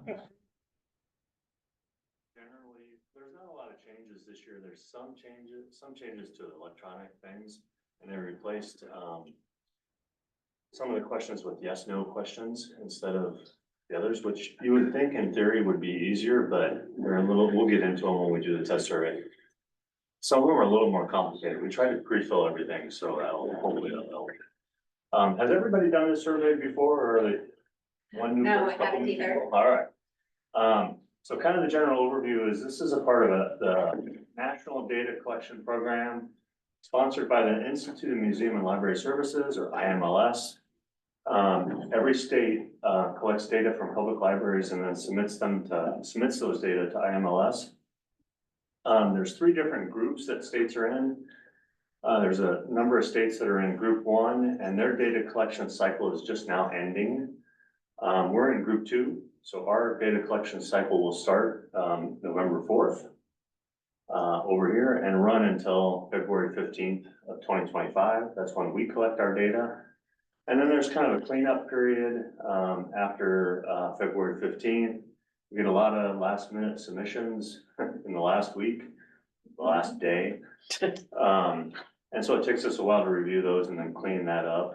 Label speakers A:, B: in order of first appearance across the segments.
A: Generally, there's not a lot of changes this year. There's some changes to electronic things, and they replaced some of the questions with yes, no questions instead of the others, which you would think in theory would be easier, but they're a little, we'll get into them when we do the test survey. Some of them are a little more complicated. We try to pre-fill everything, so hopefully that'll help. Has everybody done this survey before, or are they one new?
B: No, I
A: couple
B: haven't
A: new
B: either.
A: people? All right. So kind of the general overview is this is a part of the National Data Collection Program sponsored by the Institute of Museum and Library Services, or IMLS. Every state collects data from public libraries and then submits those data to IMLS. There's 3 different groups that states are in. There's a number of states that are in group 1, and their data collection cycle is just now ending. We're in group 2, so our data collection cycle will start November 4th over here and run until February 15th of 2025. That's when we collect our data. And then there's kind of a cleanup period after February 15th. We get a lot of last minute submissions in the last week, the last day. And so it takes us a while to review those and then clean that up,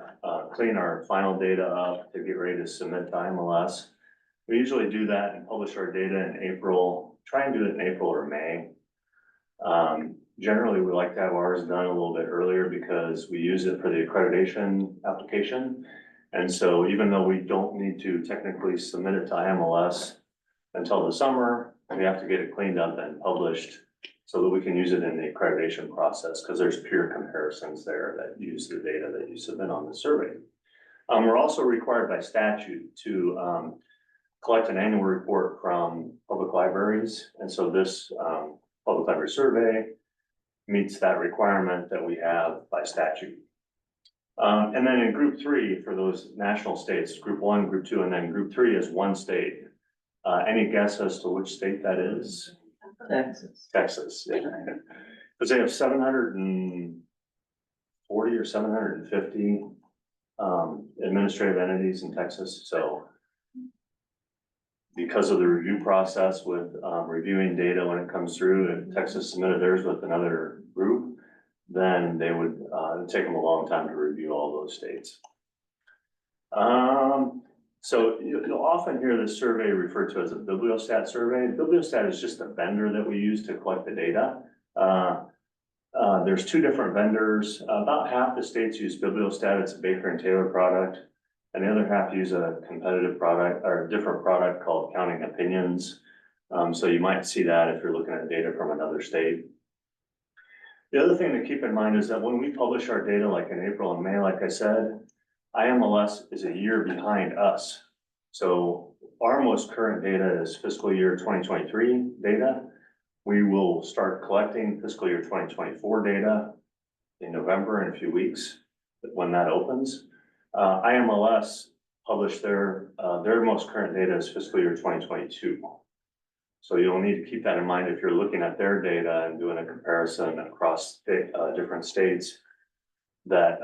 A: clean our final data up to get ready to submit to IMLS. We usually do that and publish our data in April, try and do it in April or May. Generally, we like to have ours done a little bit earlier because we use it for the accreditation application. And so even though we don't need to technically submit it to IMLS until the summer, we have to get it cleaned up and published so that we can use it in the accreditation process, because there's peer comparisons there that use the data that you submit on the survey. We're also required by statute to collect an annual report from public libraries. And so this public library survey meets that requirement that we have by statute. And then in group 3, for those national states, group 1, group 2, and then group 3 is 1 state. Any guess as to which state that is?
C: Texas.
A: Texas, yeah. Because they have 740 or 750 administrative entities in Texas, so because of the review process with reviewing data when it comes through, and Texas submitted theirs with another group, then they would take them a long time to review all those states. So you'll often hear this survey referred to as a Bibliostat survey. Bibliostat is just a vendor that we use to collect the data. There's 2 different vendors. About half the states use Bibliostat. It's a Baker and Taylor product. And the other half use a competitive product or a different product called Counting Opinions. So you might see that if you're looking at data from another state. The other thing to keep in mind is that when we publish our data, like in April and May, like I said, IMLS is a year behind us. So our most current data is fiscal year 2023 data. We will start collecting fiscal year 2024 data in November in a few weeks when that opens. IMLS published their most current data is fiscal year 2022. So you'll need to keep that in mind if you're looking at their data and doing a comparison across different states, that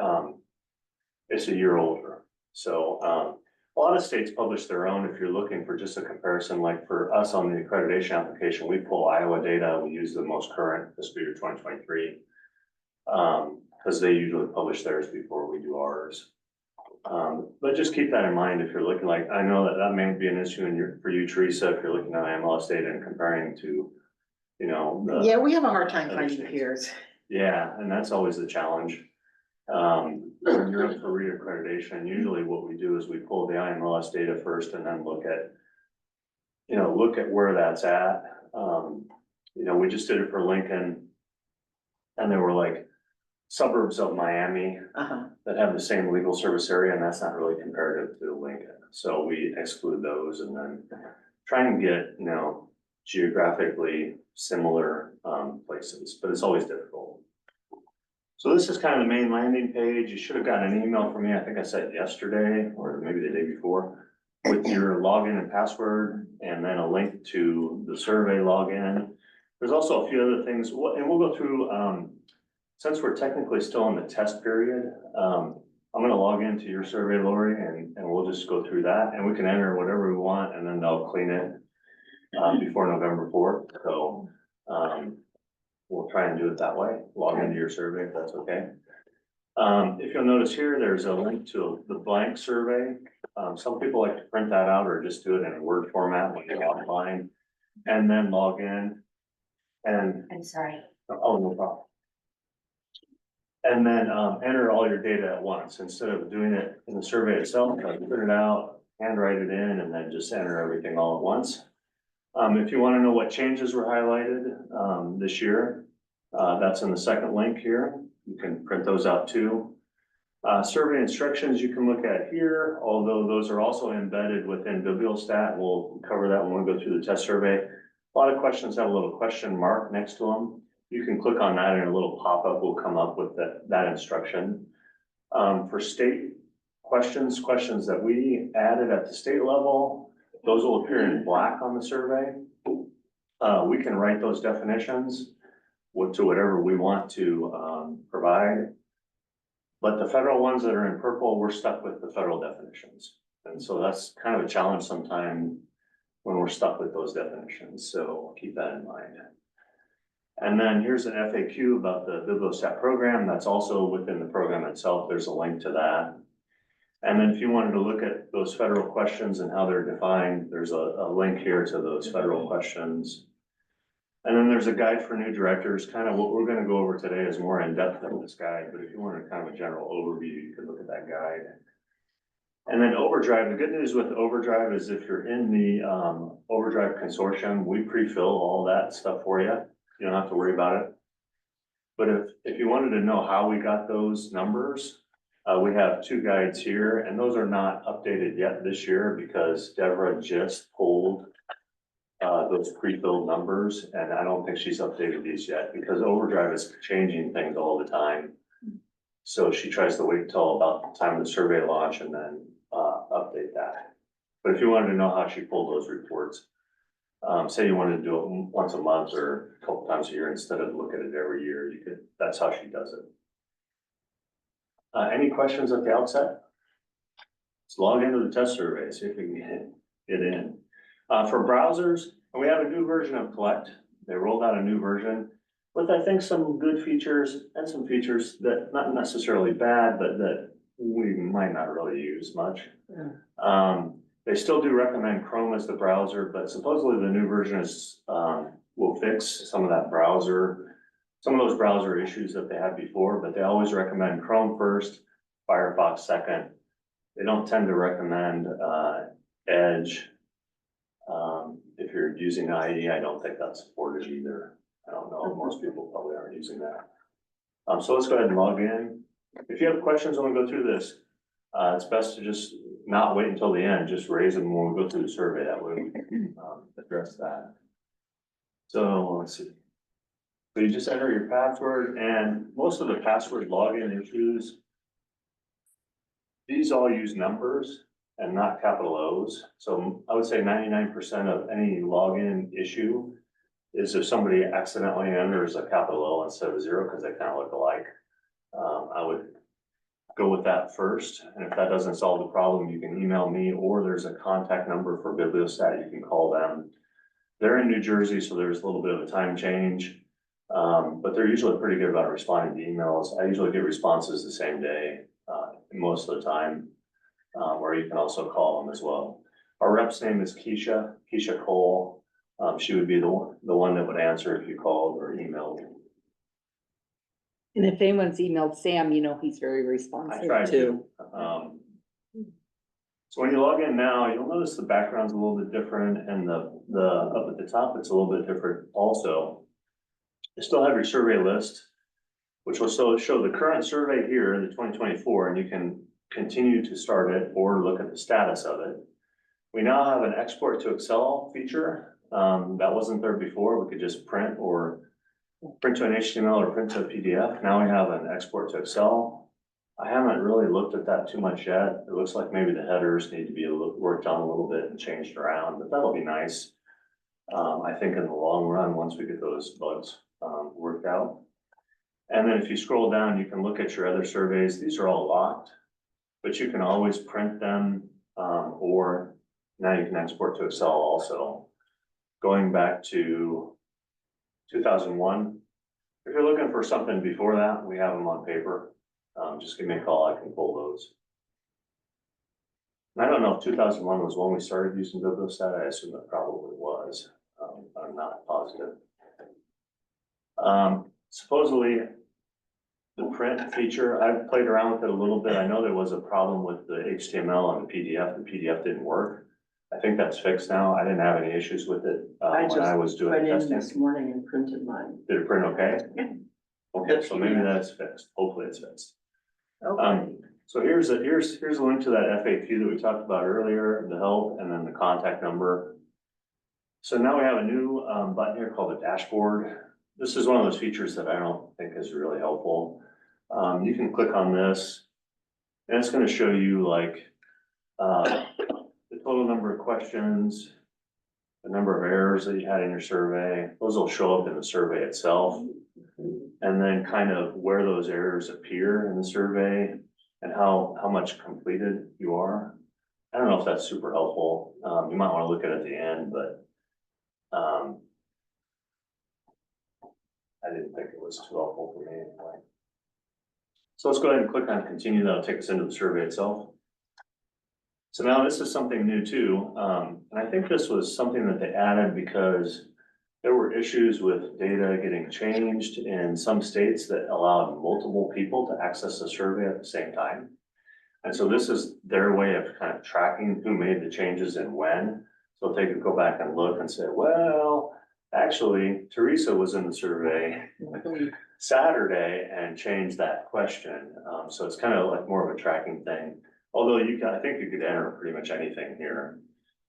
A: it's a year older. So a lot of states publish their own. If you're looking for just a comparison, like for us on the accreditation application, we pull Iowa data. We use the most current fiscal year 2023 because they usually publish theirs before we do ours. But just keep that in mind if you're looking, like, I know that may be an issue for you, Teresa, if you're looking at IMLS data and comparing to, you know.
C: Yeah, we have a hard time
A: other
C: finding
A: states.
C: peers.
A: Yeah, and that's always the challenge. When you're up for reaccreditation, usually what we do is we pull the IMLS data first and then look at where that's at. We just did it for Lincoln, and there were like suburbs of Miami that have the same legal service area, and that's not really comparative to Lincoln. So we exclude those and then try and get, geographically similar places, but it's always difficult. So this is kind of the main landing page. You should have gotten an email from me, I think I said yesterday, or maybe the day before, with your login and password, and then a link to the survey login. There's also a few other things, and we'll go through, since we're technically still in the test period, I'm gonna log into your survey, Lori, and we'll just go through that, and we can enter whatever we want, and then they'll clean it before November 4th, so, we'll try and do it that way, log into your survey if that's okay. If you'll notice here, there's a link to the blank survey. Some people like to print that out or just do it in a Word format when you're online, and then log in. And,
B: I'm sorry.
A: oh, no problem. And then, enter all your data at once, instead of doing it in the survey itself, like print it out, handwrite it in, and then just enter everything all at once. If you wanna know what changes were highlighted, this year, that's in the second link here. You can print those out too. Survey instructions you can look at here, although those are also embedded within Bibliostat. We'll cover that when we go through the test survey. A lot of questions have a little question mark next to them. You can click on that and a little pop-up will come up with that instruction. For state questions that we added at the state level, those will appear in black on the survey. We can write those definitions to whatever we want to provide. But the federal ones that are in purple, we're stuck with the federal definitions. And so that's kind of a challenge sometime when we're stuck with those definitions. So keep that in mind. And then here's an FAQ about the Bibliostat program. That's also within the program itself. There's a link to that. And then if you wanted to look at those federal questions and how they're defined, there's a link here to those federal questions. And then there's a guide for new directors. Kind of what we're gonna go over today is more in depth than this guide, but if you wanted kind of a general overview, you could look at that guide. And then Overdrive, the good news with Overdrive is if you're in the Overdrive consortium, we pre-fill all that stuff for you. You don't have to worry about it. But if you wanted to know how we got those numbers, we have two guides here, and those are not updated yet this year because Deborah just pulled those pre-filled numbers, and I don't think she's updated these yet because Overdrive is changing things all the time. So she tries to wait until about the time of the survey launch and then update that. But if you wanted to know how she pulled those reports, say you wanted to do it once a month or a couple times a year instead of look at it every year, you could, that's how she does it. Any questions at the outset? Let's log into the test survey, see if we can get in. For browsers, we have a new version of Collect. They rolled out a new version with, I think, some good features and some features that not necessarily bad, but that we might not really use much. They still do recommend Chrome as the browser, but supposedly the new version is, will fix some of that browser, some of those browser issues that they had before, but they always recommend Chrome first, Firefox second. They don't tend to recommend Edge. If you're using IE, I don't think that's supported either. I don't know, most people probably aren't using that. So let's go ahead and log in. If you have questions when we go through this, it's best to just not wait until the end, just raise them when we go through the survey, that way we can address that. So let's see. So you just enter your password, and most of the password login issues, these all use numbers and not capital O's. So I would say 99% of any login issue is if somebody accidentally enters a capital O instead of a 0, because they kind of look alike. I would go with that first, and if that doesn't solve the problem, you can email me, or there's a contact number for Bibliostat, you can call them. They're in New Jersey, so there's a little bit of a time change, but they're usually pretty good about responding to emails. I usually get responses the same day, most of the time, or you can also call them as well. Our rep's name is Keisha Cole. She would be the one that would answer if you called or emailed.
D: And if anyone's emailed Sam, you know, he's very
A: I
D: responsive
A: tried
D: too.
A: to. So when you log in now, you'll notice the background's a little bit different, and the up at the top, it's a little bit different also. You still have your survey list, which will still show the current survey here, the 2024, and you can continue to start it or look at the status of it. We now have an export to Excel feature. That wasn't there before. We could just print to an HTML or print to a PDF. Now we have an export to Excel. I haven't really looked at that too much yet. It looks like maybe the headers need to be worked on a little bit and changed around, but that'll be nice. I think in the long run, once we get those bugs worked out. And then if you scroll down, you can look at your other surveys. These are all locked. but you can always print them, or now you can export to Excel also. Going back to 2001, if you're looking for something before that, we have them on paper. Just give me a call, I can pull those. And I don't know if 2001 was when we started using Bibliostat, I assume it probably was, I'm not positive. Supposedly, the print feature, I've played around with it a little bit. I know there was a problem with the HTML on the PDF didn't work. I think that's fixed now. I didn't have any issues with it, when I was doing
C: Went in
A: testing.
C: this morning and printed mine.
A: Did it print okay?
C: Yeah.
A: Okay, so maybe that's fixed. Hopefully it's fixed.
C: Okay.
A: So here's a link to that FAQ that we talked about earlier, the help, and then the contact number. So now we have a new button here called the dashboard. This is one of those features that I don't think is really helpful. You can click on this, and it's gonna show you like the total number of questions, the number of errors that you had in your survey. Those will show up in the survey itself. And then kind of where those errors appear in the survey and how much completed you are. I don't know if that's super helpful. You might want to look at it at the end, but I didn't think it was too helpful for me anyway. So let's go ahead and click on continue. That'll take us into the survey itself. So now this is something new too. And I think this was something that they added because there were issues with data getting changed in some states that allowed multiple people to access the survey at the same time. And so this is their way of kind of tracking who made the changes and when. So if they could go back and look and say, well, actually, Teresa was in the survey Saturday and changed that question. So it's kind of like more of a tracking thing. Although I think you could enter pretty much anything here.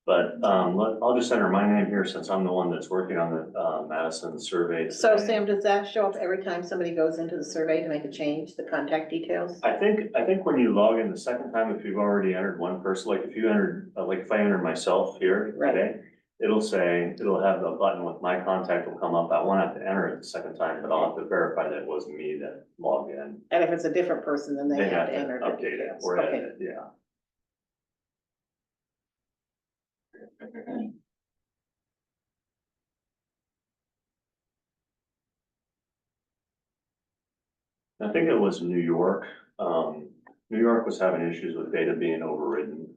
A: But I'll just enter my name here since I'm the one that's working on the Madison survey.
B: So
A: today.
B: Sam, does that show up every time somebody goes into the survey to make a change, the contact details?
A: I think when you log in the second time, if you've already entered one person, like if you entered, like if I entered myself here
B: Right.
A: today, it'll have a button with my contact will come up. I won't have to enter it the second time, but I'll have to verify that it was me that logged in.
B: And if it's a different person, then they have to enter the
A: update it
B: details.
A: or edit
B: Okay.
A: it, yeah. I think it was New York. New York was having issues with data being overridden.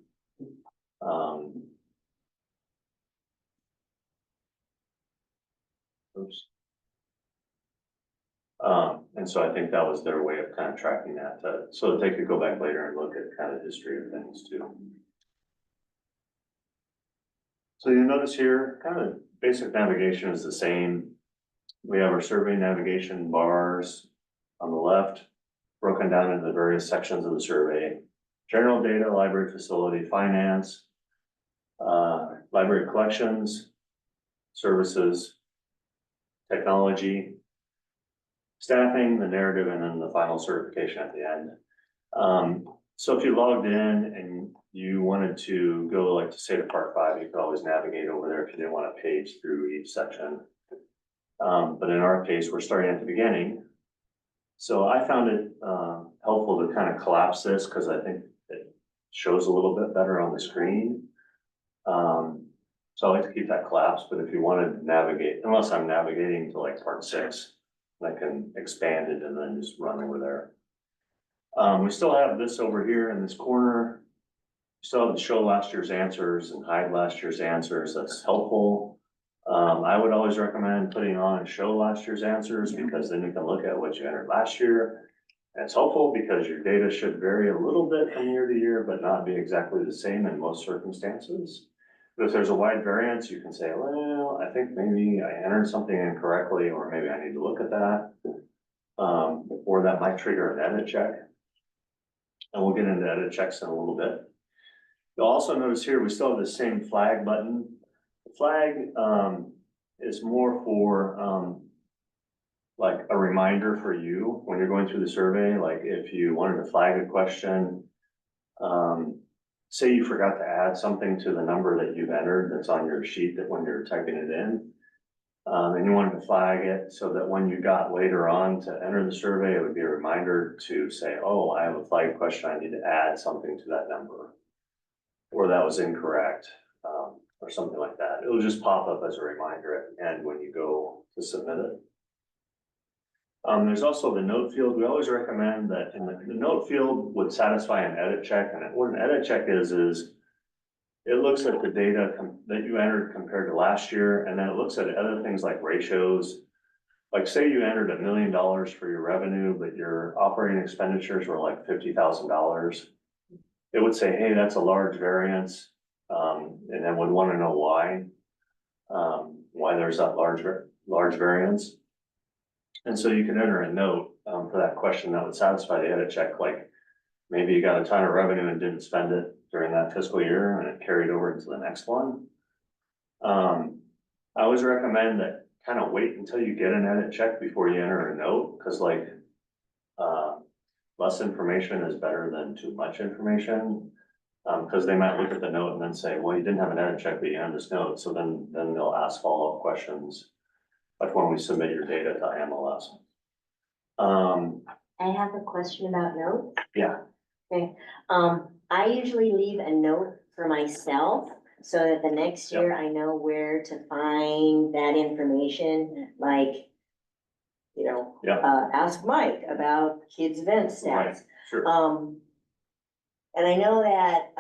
A: Oops. And so I think that was their way of kind of tracking that, so that they could go back later and look at kind of history of things too. So you notice here, kind of basic navigation is the same. We have our survey navigation bars on the left, broken down into the various sections of the survey. General data, library facility, finance, library collections, services, technology, staffing, the narrative, and then the final certification at the end. So if you logged in and you wanted to go like to say to part 5, you could always navigate over there if you didn't want to page through each section. But in our case, we're starting at the beginning. So I found it helpful to kind of collapse this because I think it shows a little bit better on the screen. So I like to keep that collapsed, but if you wanted to navigate, unless I'm navigating to like part 6, I can expand it and then just run over there. We still have this over here in this corner. We still have to show last year's answers and hide last year's answers. That's helpful. I would always recommend putting on show last year's answers because then you can look at what you entered last year. And it's helpful because your data should vary a little bit from year to year, but not be exactly the same in most circumstances. But if there's a wide variance, you can say, well, I think maybe I entered something incorrectly, or maybe I need to look at that. Or that might trigger an edit check. And we'll get into edit checks in a little bit. You'll also notice here, we still have the same flag button. The flag is more for like a reminder for you when you're going through the survey. Like if you wanted to flag a question, say you forgot to add something to the number that you've entered that's on your sheet that when you're typing it in, And you wanted to flag it so that when you got later on to enter the survey, it would be a reminder to say, oh, I have a flagged question, I need to add something to that number. Or that was incorrect, or something like that. It'll just pop up as a reminder at the end when you go to submit it. There's also the note field. We always recommend that in the note field would satisfy an edit check, and what an edit check is it looks at the data that you entered compared to last year, and then it looks at other things like ratios. Like say you entered $1 million for your revenue, but your operating expenditures were like $50,000. It would say, hey, that's a large variance, and then would want to know why there's that large variance. And so you can enter a note for that question that would satisfy the edit check, like maybe you got a ton of revenue and didn't spend it during that fiscal year and it carried over into the next one. I always recommend that kind of wait until you get an edit check before you enter a note, because like less information is better than too much information. Because they might look at the note and then say, well, you didn't have an edit check, but you have this note. So then they'll ask follow-up questions, like when we submit your data to MLS.
E: I have a question about notes.
A: Yeah.
E: Okay, I usually leave a note for myself so that the next year I know where to find that information, like, you know, ask Mike about kids' event
A: Right,
E: stats.
A: sure.
E: And I know that,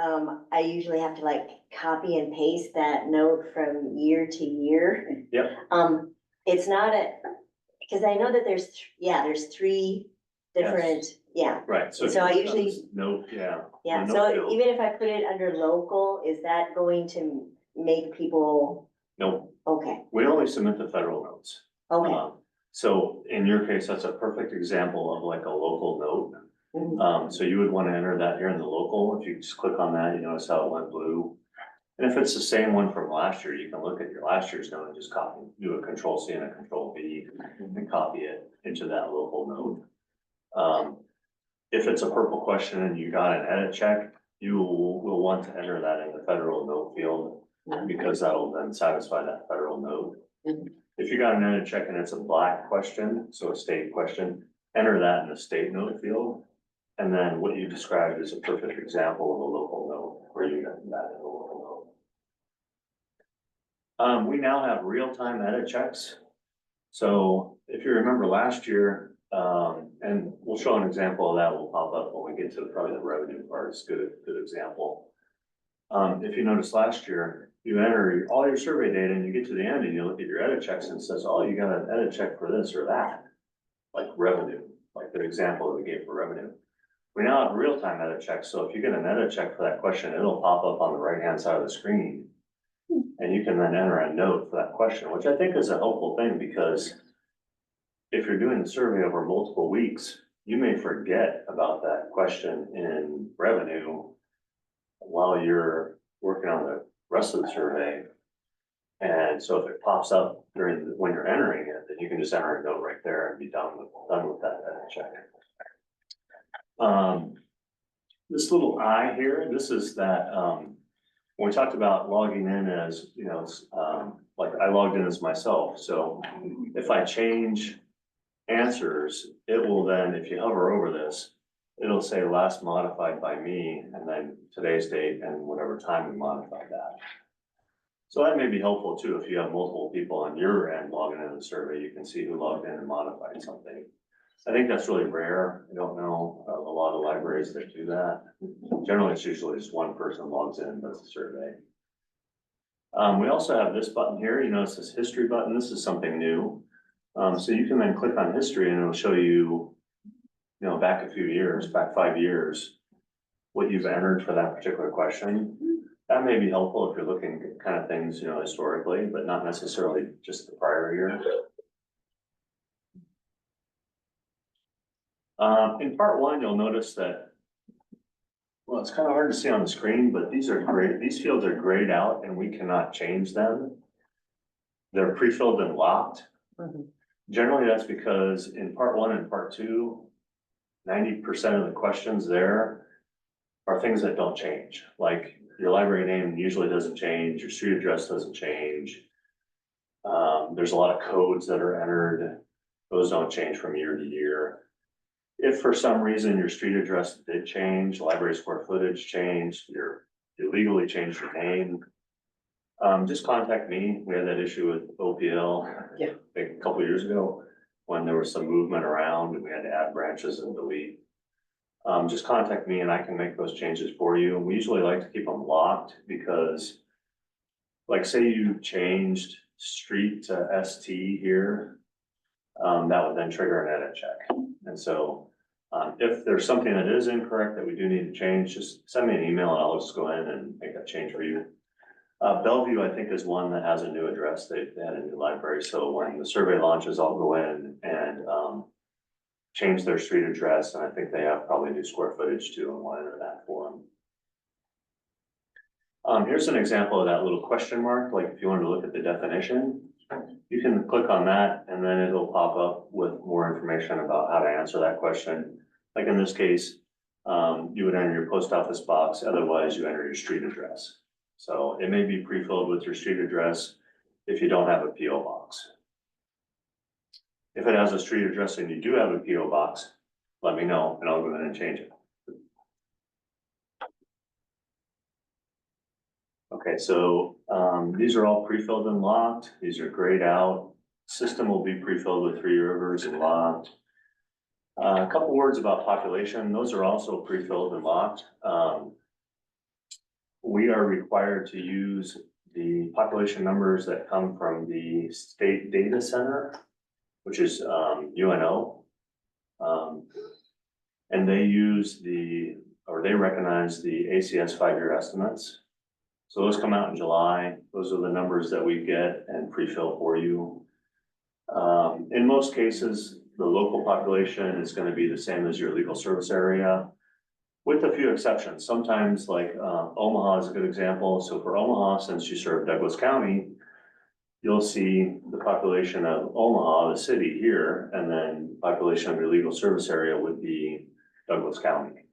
E: I usually have to like copy and paste that note from year to year.
A: Yep.
E: It's not because I know that there's 3 different,
A: Right, so.
E: So I usually-
A: Note, yeah.
E: yeah,
A: The
E: so
A: note field.
E: even if I put it under local, is that going to make people,
A: No,
E: okay,
A: we only submit the federal notes.
E: okay.
A: So in your case, that's a perfect example of like a local note.
E: Mhm.
A: So you would want to enter that here in the local. If you just click on that, you notice how it went blue. And if it's the same one from last year, you can look at your last year's note and just do a control C and a control V and copy it into that local note. If it's a purple question and you got an edit check, you will want to enter that in the federal note field, because that'll then satisfy that federal note.
E: Mhm.
A: If you got an edit check and it's a black question, so a state question, enter that in the state note field. And then what you described is a perfect example of a local note where you got that in a local note. We now have real-time edit checks. So if you remember last year, and we'll show an example of that, will pop up when we get to probably the revenue part, it's good example. If you notice last year, you enter all your survey data and you get to the end and you look at your edit checks and it says, oh, you got an edit check for this or that. Like revenue, like the example that we gave for revenue. We now have real-time edit checks, so if you get an edit check for that question, it'll pop up on the right-hand side of the screen. And you can then enter a note for that question, which I think is a helpful thing, because if you're doing the survey over multiple weeks, you may forget about that question in revenue while you're working on the rest of the survey. And so if it pops up when you're entering it, then you can just enter a note right there and be done with that edit check. This little I here, this is that, when we talked about logging in as, you know, like I logged in as myself. So if I change answers, it will then, if you hover over this, it'll say last modified by me, and then today's date and whatever time we modified that. So that may be helpful too. If you have multiple people on your end logging in the survey, you can see who logged in and modified something. I think that's really rare. I don't know of a lot of libraries that do that. Generally, it's usually just one person logs in and does the survey. We also have this button here. You notice this history button. This is something new. So you can then click on history and it'll show you, you know, back a few years, back 5 years, what you've entered for that particular question. That may be helpful if you're looking at kind of things, you know, historically, but not necessarily just the prior year. In part 1, you'll notice that, well, it's kind of hard to see on the screen, but these fields are grayed out and we cannot change them. They're pre-filled and locked.
B: Mhm.
A: Generally, that's because in part 1 and part 2, 90% of the questions there are things that don't change. Like your library name usually doesn't change, your street address doesn't change. There's a lot of codes that are entered. Those don't change from year to year. If for some reason your street address did change, library square footage changed, you legally changed your name, just contact me. We had that issue with OPL.
C: Yeah.
A: I think a couple of years ago, when there was some movement around and we had to add branches and delete. Just contact me and I can make those changes for you. We usually like to keep them locked because, like, say you changed street to ST here, that would then trigger an edit check. And so, if there's something that is incorrect that we do need to change, just send me an email and I'll just go in and make that change for you. Bellevue, I think, is one that has a new address. They had a new library, so when the survey launches, I'll go in and, change their street address, and I think they have probably new square footage too, and we'll enter that for them. Here's an example of that little question mark, like if you wanted to look at the definition, you can click on that and then it'll pop up with more information about how to answer that question. Like in this case, you would enter your post office box, otherwise you enter your street address. So it may be pre-filled with your street address if you don't have a PO box. If it has a street address and you do have a PO box, let me know and I'll go in and change it. Okay, so these are all pre-filled and locked. These are grayed out. System will be pre-filled with Three Rivers and locked. A couple words about population. Those are also pre-filled and locked. We are required to use the population numbers that come from the state data center, which is UNO. And they use they recognize the ACS 5-year estimates. So those come out in July. Those are the numbers that we get and pre-fill for you. In most cases, the local population is going to be the same as your legal service area, with a few exceptions. Sometimes, like Omaha is a good example. So for Omaha, since you serve Douglas County, you'll see the population of Omaha, the city here, and then population of your legal service area would be Douglas County.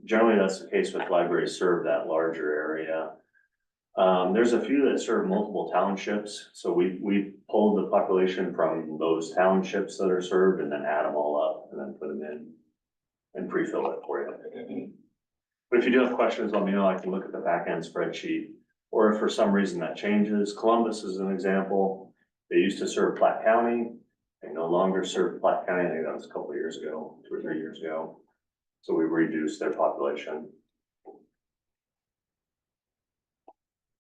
A: Generally, that's the case with libraries serve that larger area. There's a few that serve multiple townships, so we pulled the population from those townships that are served and then add them all up and then put them in and pre-fill it for you. But if you do have questions, let me know. I can look at the back end spreadsheet. Or if for some reason that changes, Columbus is an example. They used to serve Platte County. They no longer serve Platte County. I think that was a couple of years ago, 2 or 3 years ago. So we reduced their population.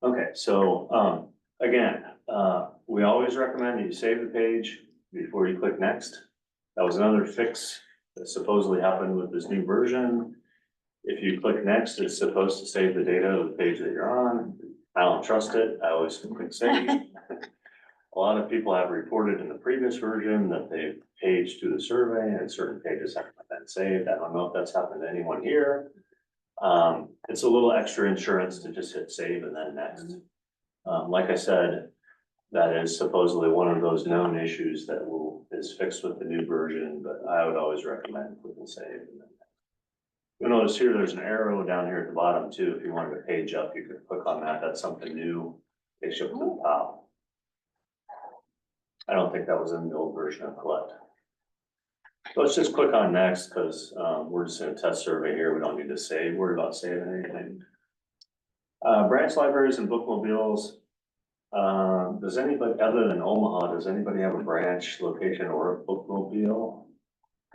A: Okay, so again, we always recommend that you save the page before you click next. That was another fix that supposedly happened with this new version. If you click next, it's supposed to save the data of the page that you're on. I don't trust it. I always click save. A lot of people have reported in the previous version that they've paged through the survey and certain pages haven't been saved. I don't know if that's happened to anyone here. It's a little extra insurance to just hit save and then next. Like I said, that is supposedly one of those known issues that is fixed with the new version, but I would always recommend clicking save. And then you'll notice here, there's an arrow down here at the bottom too. If you wanted to page up, you could click on that. That's something new. Takes you up to the top. I don't think that was in the old version of Collect. So let's just click on next because we're just in a test survey here. We don't need to worry about saving anything. Branch libraries and bookmobiles. Does anybody, other than Omaha, does anybody have a branch location or a bookmobile?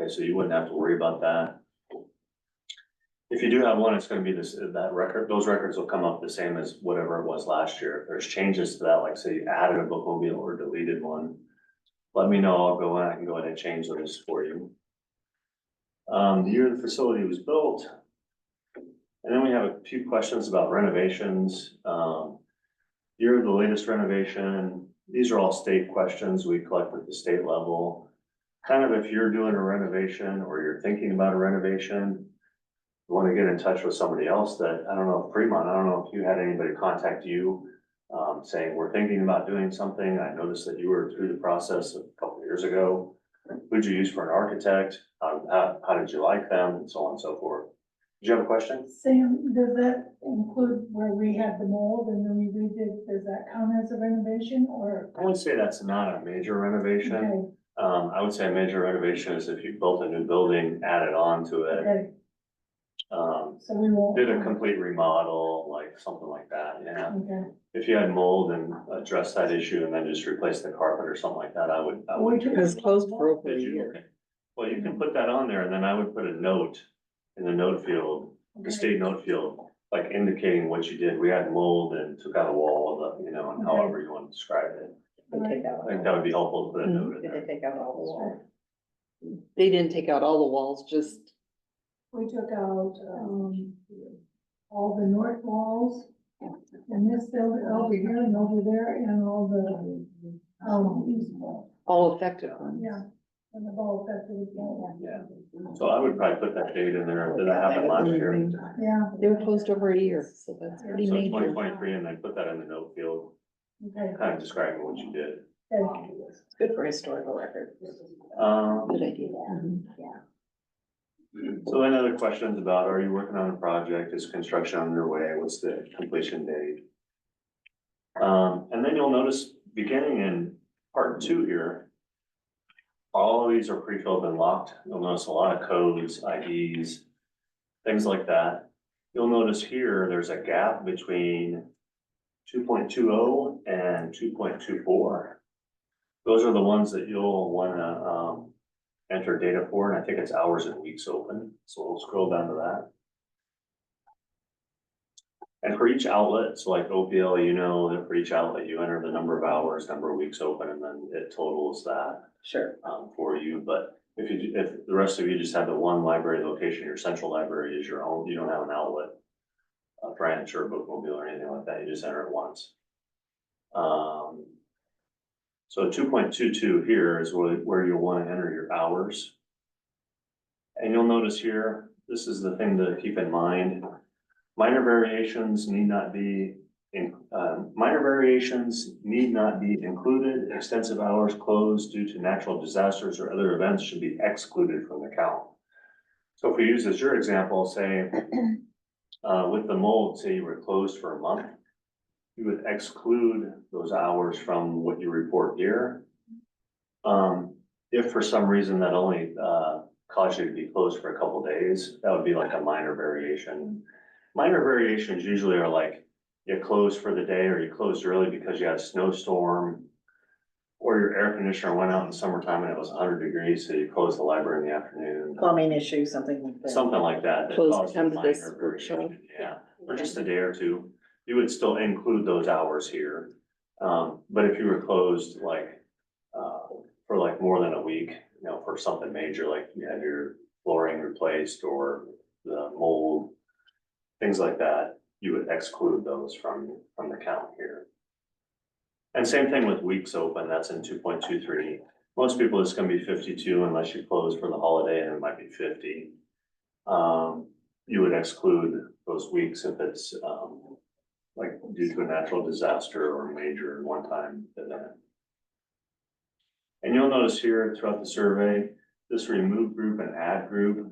A: Okay, so you wouldn't have to worry about that. If you do have one, it's going to be that record. Those records will come up the same as whatever it was last year. If there's changes to that, like say you added a bookmobile or deleted one, let me know. I'll go in. I can go in and change those for you. The year the facility was built. And then we have a few questions about renovations. Year of the latest renovation. These are all state questions we collect at the state level. Kind of if you're doing a renovation or you're thinking about a renovation, you want to get in touch with somebody else that, I don't know, Fremont, I don't know if you had anybody contact you saying, we're thinking about doing something. I noticed that you were through the process a couple of years ago. Who'd you use for an architect? How did you like them? And so on and so forth. you have a question?
F: Sam, does that include where we had the mold and then we redid, does that count as a renovation or?
A: I would say that's not a major renovation.
F: Okay,
A: I would say a major renovation is if you built a new building, added on to it.
F: okay,
A: Um,
F: so we won't.
A: did a complete remodel, like something like that, yeah.
F: Okay.
A: If you had mold and address that issue and then just replace the carpet or something like that, I would.
D: It was closed for over a
A: Did you?
D: year.
A: Okay. Well, you can put that on there and then I would put a note in the note field, the state note field, like indicating what you did. We had mold and took out a wall of the, you know, and
F: Okay.
A: however you want to describe it.
B: They take out,
A: I think that would be helpful to put a note in
B: did they
A: there.
B: take out all the walls?
D: They didn't take out all the walls, just,
F: We took out, all the north walls and this building over here and over there and all the, east wall.
D: all effective ones.
F: Yeah, and the ball affected as well.
A: Yeah, so I would probably put that date in there. Did that happen last year?
F: Yeah,
D: They were closed over a year, so that's pretty
A: So
D: major.
A: 2023 and then put that in the note field,
F: okay,
A: kind of describing what you did.
F: okay.
B: It's good for historical record.
D: Good idea. Mhm.
A: So then other questions about, are you working on a project? Is construction underway? What's the completion date? And then you'll notice beginning in part 2 here, all of these are pre-filled and locked. You'll notice a lot of codes, IDs, things like that. You'll notice here, there's a gap between 2.20 and 2.24. Those are the ones that you'll wanna, enter data for, and I think it's hours and weeks open, so we'll scroll down to that. And for each outlet, so like OPL, you know, that for each outlet, you enter the number of hours, number of weeks open, and then it totals that,
B: Sure.
A: for you, but if the rest of you just have the one library location, your central library is your own, you don't have an outlet, a branch or a bookmobile or anything like that, you just enter it once. So 2.22 here is where you'll want to enter your hours. And you'll notice here, this is the thing to keep in mind. Minor variations need not be included. Extensive hours closed due to natural disasters or other events should be excluded from the count. So if we use as your example, say, with the mold, say you were closed for a month, you would exclude those hours from what you report here. If for some reason that only caused you to be closed for a couple days, that would be like a minor variation. Minor variations usually are like you closed for the day or you closed early because you had a snowstorm, or your air conditioner went out in the summertime and it was 100 degrees, so you closed the library in the afternoon.
B: Plumbing issue, something like that.
A: Something like that. that
D: Closed
A: caused a
D: come to this
A: minor
D: workshop.
A: variation, yeah, or just a day or two. You would still include those hours here. But if you were closed like, for like more than a week, you know, for something major, like you had your flooring replaced or the mold, things like that, you would exclude those from the count here. And same thing with weeks open, that's in 2.23. Most people, it's gonna be 52 unless you close for the holiday and it might be 50. You would exclude those weeks if it's, like due to a natural disaster or major one-time event. And you'll notice here throughout the survey, this remove group and add group,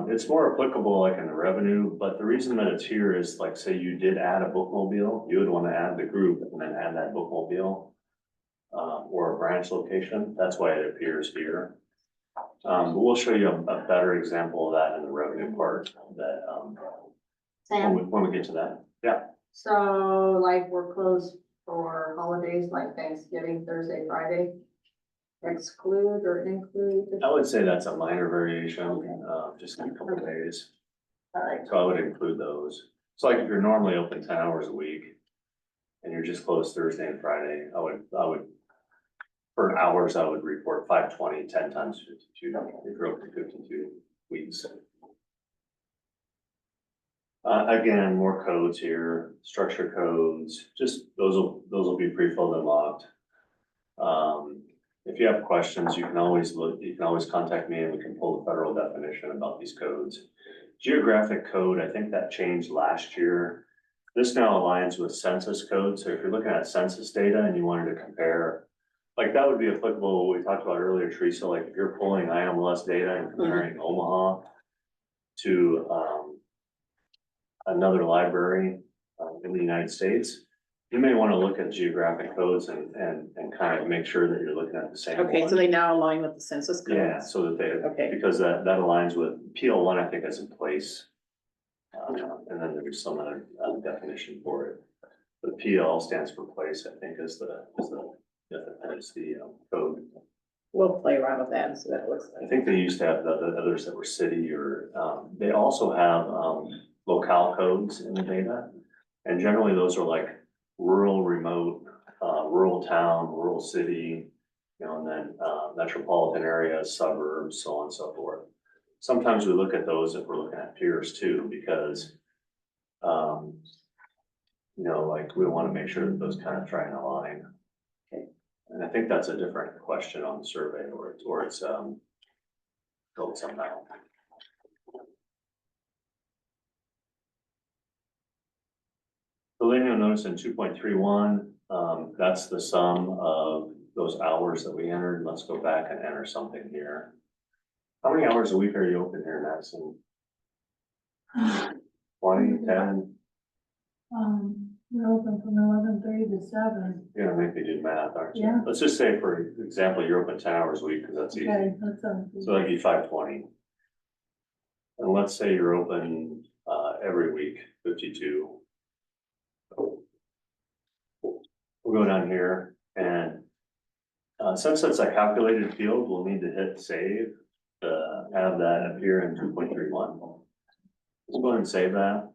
A: it's more applicable like in the revenue, but the reason that it's here is like, say you did add a bookmobile, you would want to add the group and then add that bookmobile, or a branch location. That's why it appears here. But we'll show you a better example of that in the revenue part that,
E: Sam,
A: when we get to that. Yeah.
C: So like we're closed for holidays like Thanksgiving, Thursday, Friday. Exclude or include?
A: I would say that's a minor variation, just in a couple of days.
C: Alright,
A: So I would include those. It's like if you're normally open 10 hours a week and you're just closed Thursday and Friday, I would, for hours, I would report 520, 10 times 52, if you're open 52 weeks. Again, more codes here, structure codes, just those will be pre-filled and locked. If you have questions, you can always contact me and we can pull the federal definition about these codes. Geographic code, I think that changed last year. This now aligns with census code. So if you're looking at census data and you wanted to compare, like that would be applicable, what we talked about earlier, Teresa, like if you're pulling IMLS data and comparing Omaha to, another library, in the United States, you may want to look at geographic codes and kind of make sure that you're looking at the same
B: Okay, so
A: one.
B: they now align with the census code?
A: Yeah, so that they,
B: Okay.
A: because that aligns with PL one, I think, as a place. And then there's some other definition for it. But PL stands for place, I think, is the code.
B: We'll play around with that and see what it looks
A: I
B: like.
A: think they used to have the others that were city or, they also have, locale codes in the data. And generally those are like rural, remote, rural town, rural city, you know, and then, metropolitan areas, suburbs, so on and so forth. Sometimes we look at those if we're looking at peers too, because, you know, like we want to make sure that those kind of try and align.
B: Okay.
A: And I think that's a different question on the survey or it's, built somehow. So then you'll notice in 2.31, that's the sum of those hours that we entered. Let's go back and enter something here. How many hours a week are you open here, Madison? 20, 10?
F: We're open from 11:30 to 7.
A: You're gonna make me do math, aren't you?
F: Yeah.
A: Let's just say, for example, you're open 10 hours a week, because that's easy.
F: Okay, that sounds good.
A: So that'd be 520. And let's say you're open, every week, 52. We'll go down here and, since it's a calculated field, we'll need to hit save to have that appear in 2.31. Let's go ahead and save that.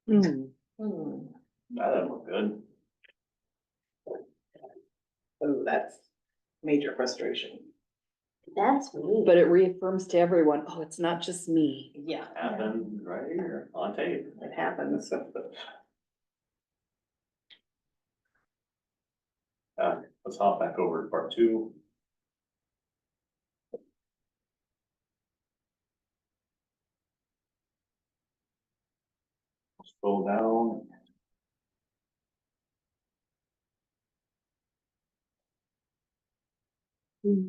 D: Hmm.
A: That doesn't look good.
B: Oh, that's major frustration.
E: That's me.
D: But it reaffirms to everyone, oh, it's not just me.
B: Yeah,
A: Happened right here on tape.
B: it happens.
A: Let's hop back over to part 2. Scroll down.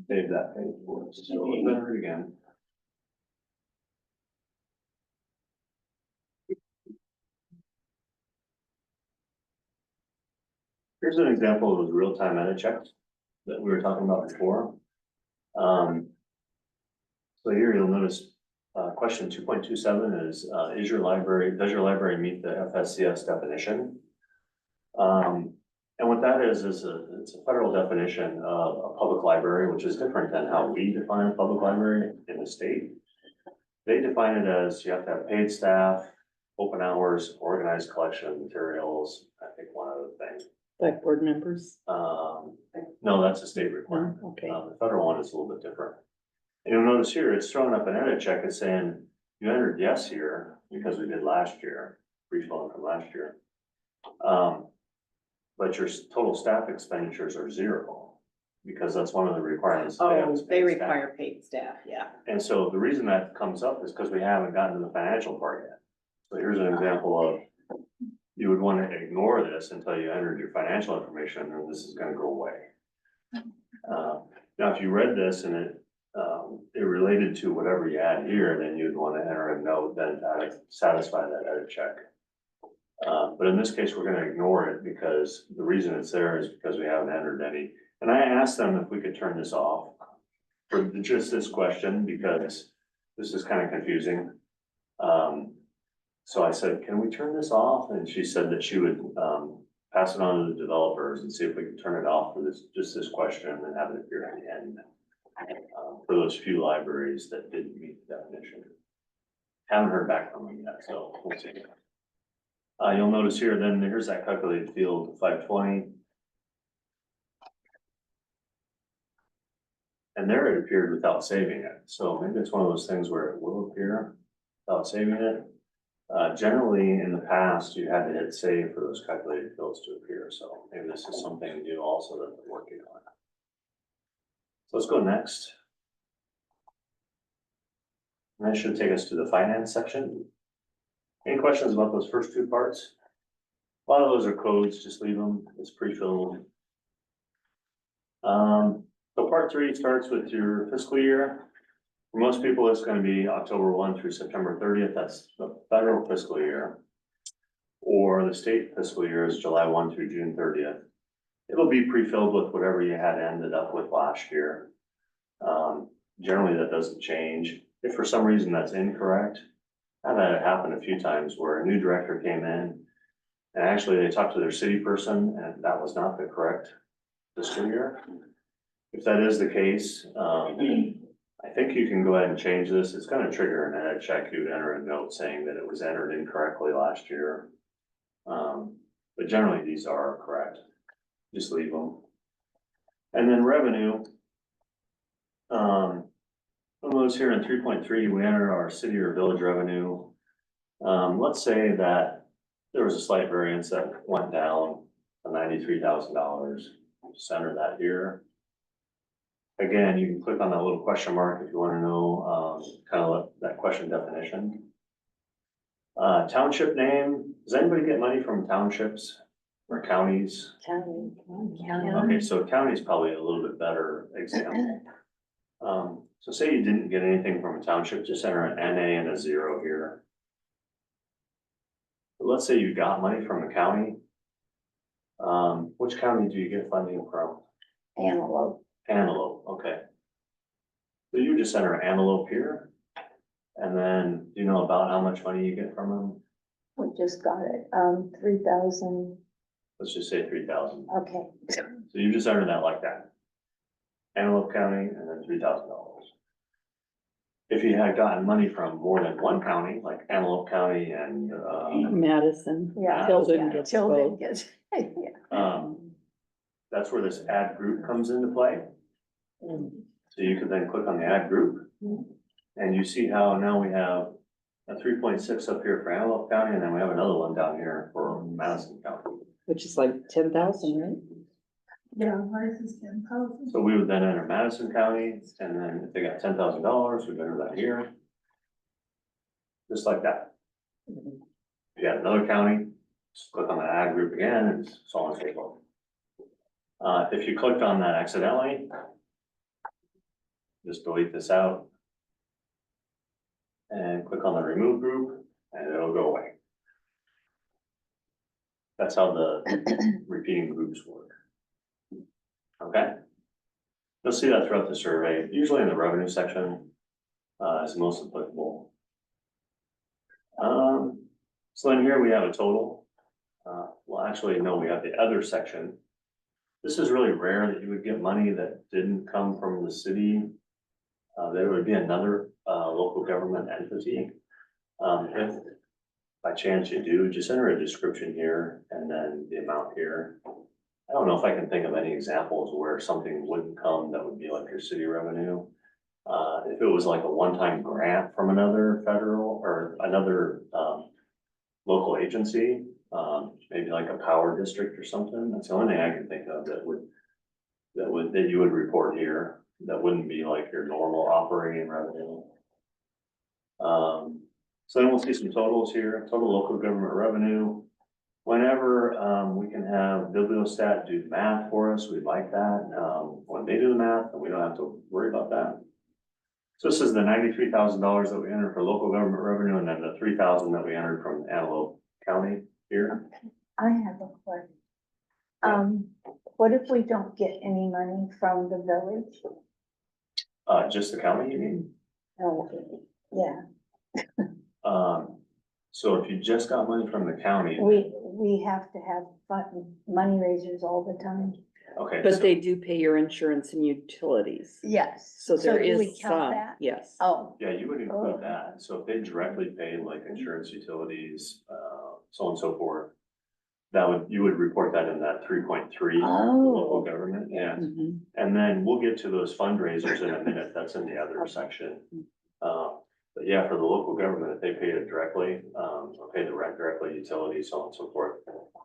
A: Save that page for us. So look at it again. Here's an example of those real-time edit checks that we were talking about before. So here you'll notice, question 2.27 is does your library meet the FSCS definition? And what that is it's a federal definition of a public library, which is different than how we define a public library in the state. They define it as you have to have paid staff, open hours, organized collection of materials, I think one other thing.
D: Like board members.
A: No, that's a state requirement.
D: Okay.
A: The federal one is a little bit different. And you'll notice here, it's throwing up an edit check. It's saying you entered yes here because we did last year, refilling from last year. But your total staff expenditures are 0 because that's one of the requirements.
B: Oh,
A: is
B: they
A: paid
B: require
A: staff.
B: paid staff, yeah.
A: And so the reason that comes up is because we haven't gotten to the financial part yet. So here's an example of, you would want to ignore this until you entered your financial information, and this is gonna go away. Now, if you read this and it related to whatever you add here, then you'd want to enter a note then to satisfy that edit check. But in this case, we're gonna ignore it because the reason it's there is because we haven't entered any. And I asked them if we could turn this off for just this question, because this is kind of confusing. So I said, can we turn this off? And she said that she would, pass it on to the developers and see if we can turn it off for just this question and have it appear at the end. For those few libraries that didn't meet the definition. Haven't heard back from them yet, so we'll see. You'll notice here, then here's that calculated field 520. And there it appeared without saving it. So maybe it's one of those things where it will appear without saving it. Generally, in the past, you had to hit save for those calculated fields to appear. So maybe this is something new also that we're working on. So let's go next. And that should take us to the finance section. Any questions about those first 2 parts? A lot of those are codes, just leave them, it's pre-filled. So part 3 starts with your fiscal year. For most people, it's gonna be October 1 through September 30th, that's the federal fiscal year. Or the state fiscal year is July 1 through June 30th. It'll be pre-filled with whatever you had ended up with last year. Generally, that doesn't change. If for some reason that's incorrect, I've had it happen a few times where a new director came in. And actually, they talked to their city person and that was not the correct fiscal year. If that is the case, I think you can go ahead and change this. It's gonna trigger an edit check. You would enter a note saying that it was entered incorrectly last year. But generally, these are correct. Just leave them. And then revenue. Almost here in 3.3, we enter our city or village revenue. Let's say that there was a slight variance that went down to $93,000. Just enter that here. Again, you can click on that little question mark if you want to know, kind of that question definition. Township name, does anybody get money from townships or counties?
E: County.
A: Okay, so county is probably a little bit better example. So say you didn't get anything from a township, just enter an NA and a 0 here. But let's say you got money from a county. Which county do you get funding from?
E: Antelope.
A: Antelope, okay. So you just enter Antelope here. And then, do you know about how much money you get from them?
G: We just got it, 3,000,
A: Let's just say 3,000.
G: okay.
A: So you just enter that like that. Antelope County and then $3,000. If you had gotten money from more than one county, like Antelope County and,
D: Madison.
G: Yeah.
D: Tilden gets
G: Tilden
D: both.
G: gets, yeah.
A: that's where this add group comes into play. So you can then click on the add group. And you see how now we have a 3.6 up here for Antelope County, and then we have another one down here for Madison County.
D: Which is like 10,000, right?
F: Yeah, ours is 10,000.
A: So we would then enter Madison County, and then if they got $10,000, we'd enter that here. Just like that. If you had another county, just click on the add group again, and so on and so forth. If you clicked on that accidentally, just delete this out. And click on the remove group, and it'll go away. That's how the repeating groups work. Okay? You'll see that throughout the survey, usually in the revenue section, is most applicable. So in here we have a total. Well, actually, no, we have the other section. This is really rare that you would get money that didn't come from the city. There would be another local government entity. If by chance you do, just enter a description here and then the amount here. I don't know if I can think of any examples where something wouldn't come that would be like your city revenue. If it was like a one-time grant from another federal or another local agency, maybe like a power district or something, that's the only thing I can think of that you would report here. That wouldn't be like your normal operating revenue. So then we'll see some totals here, total local government revenue. Whenever, we can have Bibliostat do the math for us, we'd like that. When they do the math, then we don't have to worry about that. So this is the $93,000 that we entered for local government revenue, and then the 3,000 that we entered from Antelope County here.
G: I have a question. What if we don't get any money from the village?
A: Just the county, you mean?
G: Oh, yeah,
A: So if you just got money from the county,
G: we have to have money raisers all the time.
A: okay.
D: But
A: so-
D: they do pay your insurance and utilities.
G: Yes.
D: So there
G: do we
D: is
G: count
D: some,
G: that?
D: yes.
G: Oh,
A: Yeah, you would
G: Oh.
A: include that. So if they directly pay like insurance, utilities, so on and so forth. You would report that in that 3.3 local
G: oh,
A: government, yeah.
D: Mhm.
A: And then we'll get to those fundraisers in a minute. That's in the other section. But yeah, for the local government, if they pay it directly, or pay the rent directly, utilities, so on and so forth,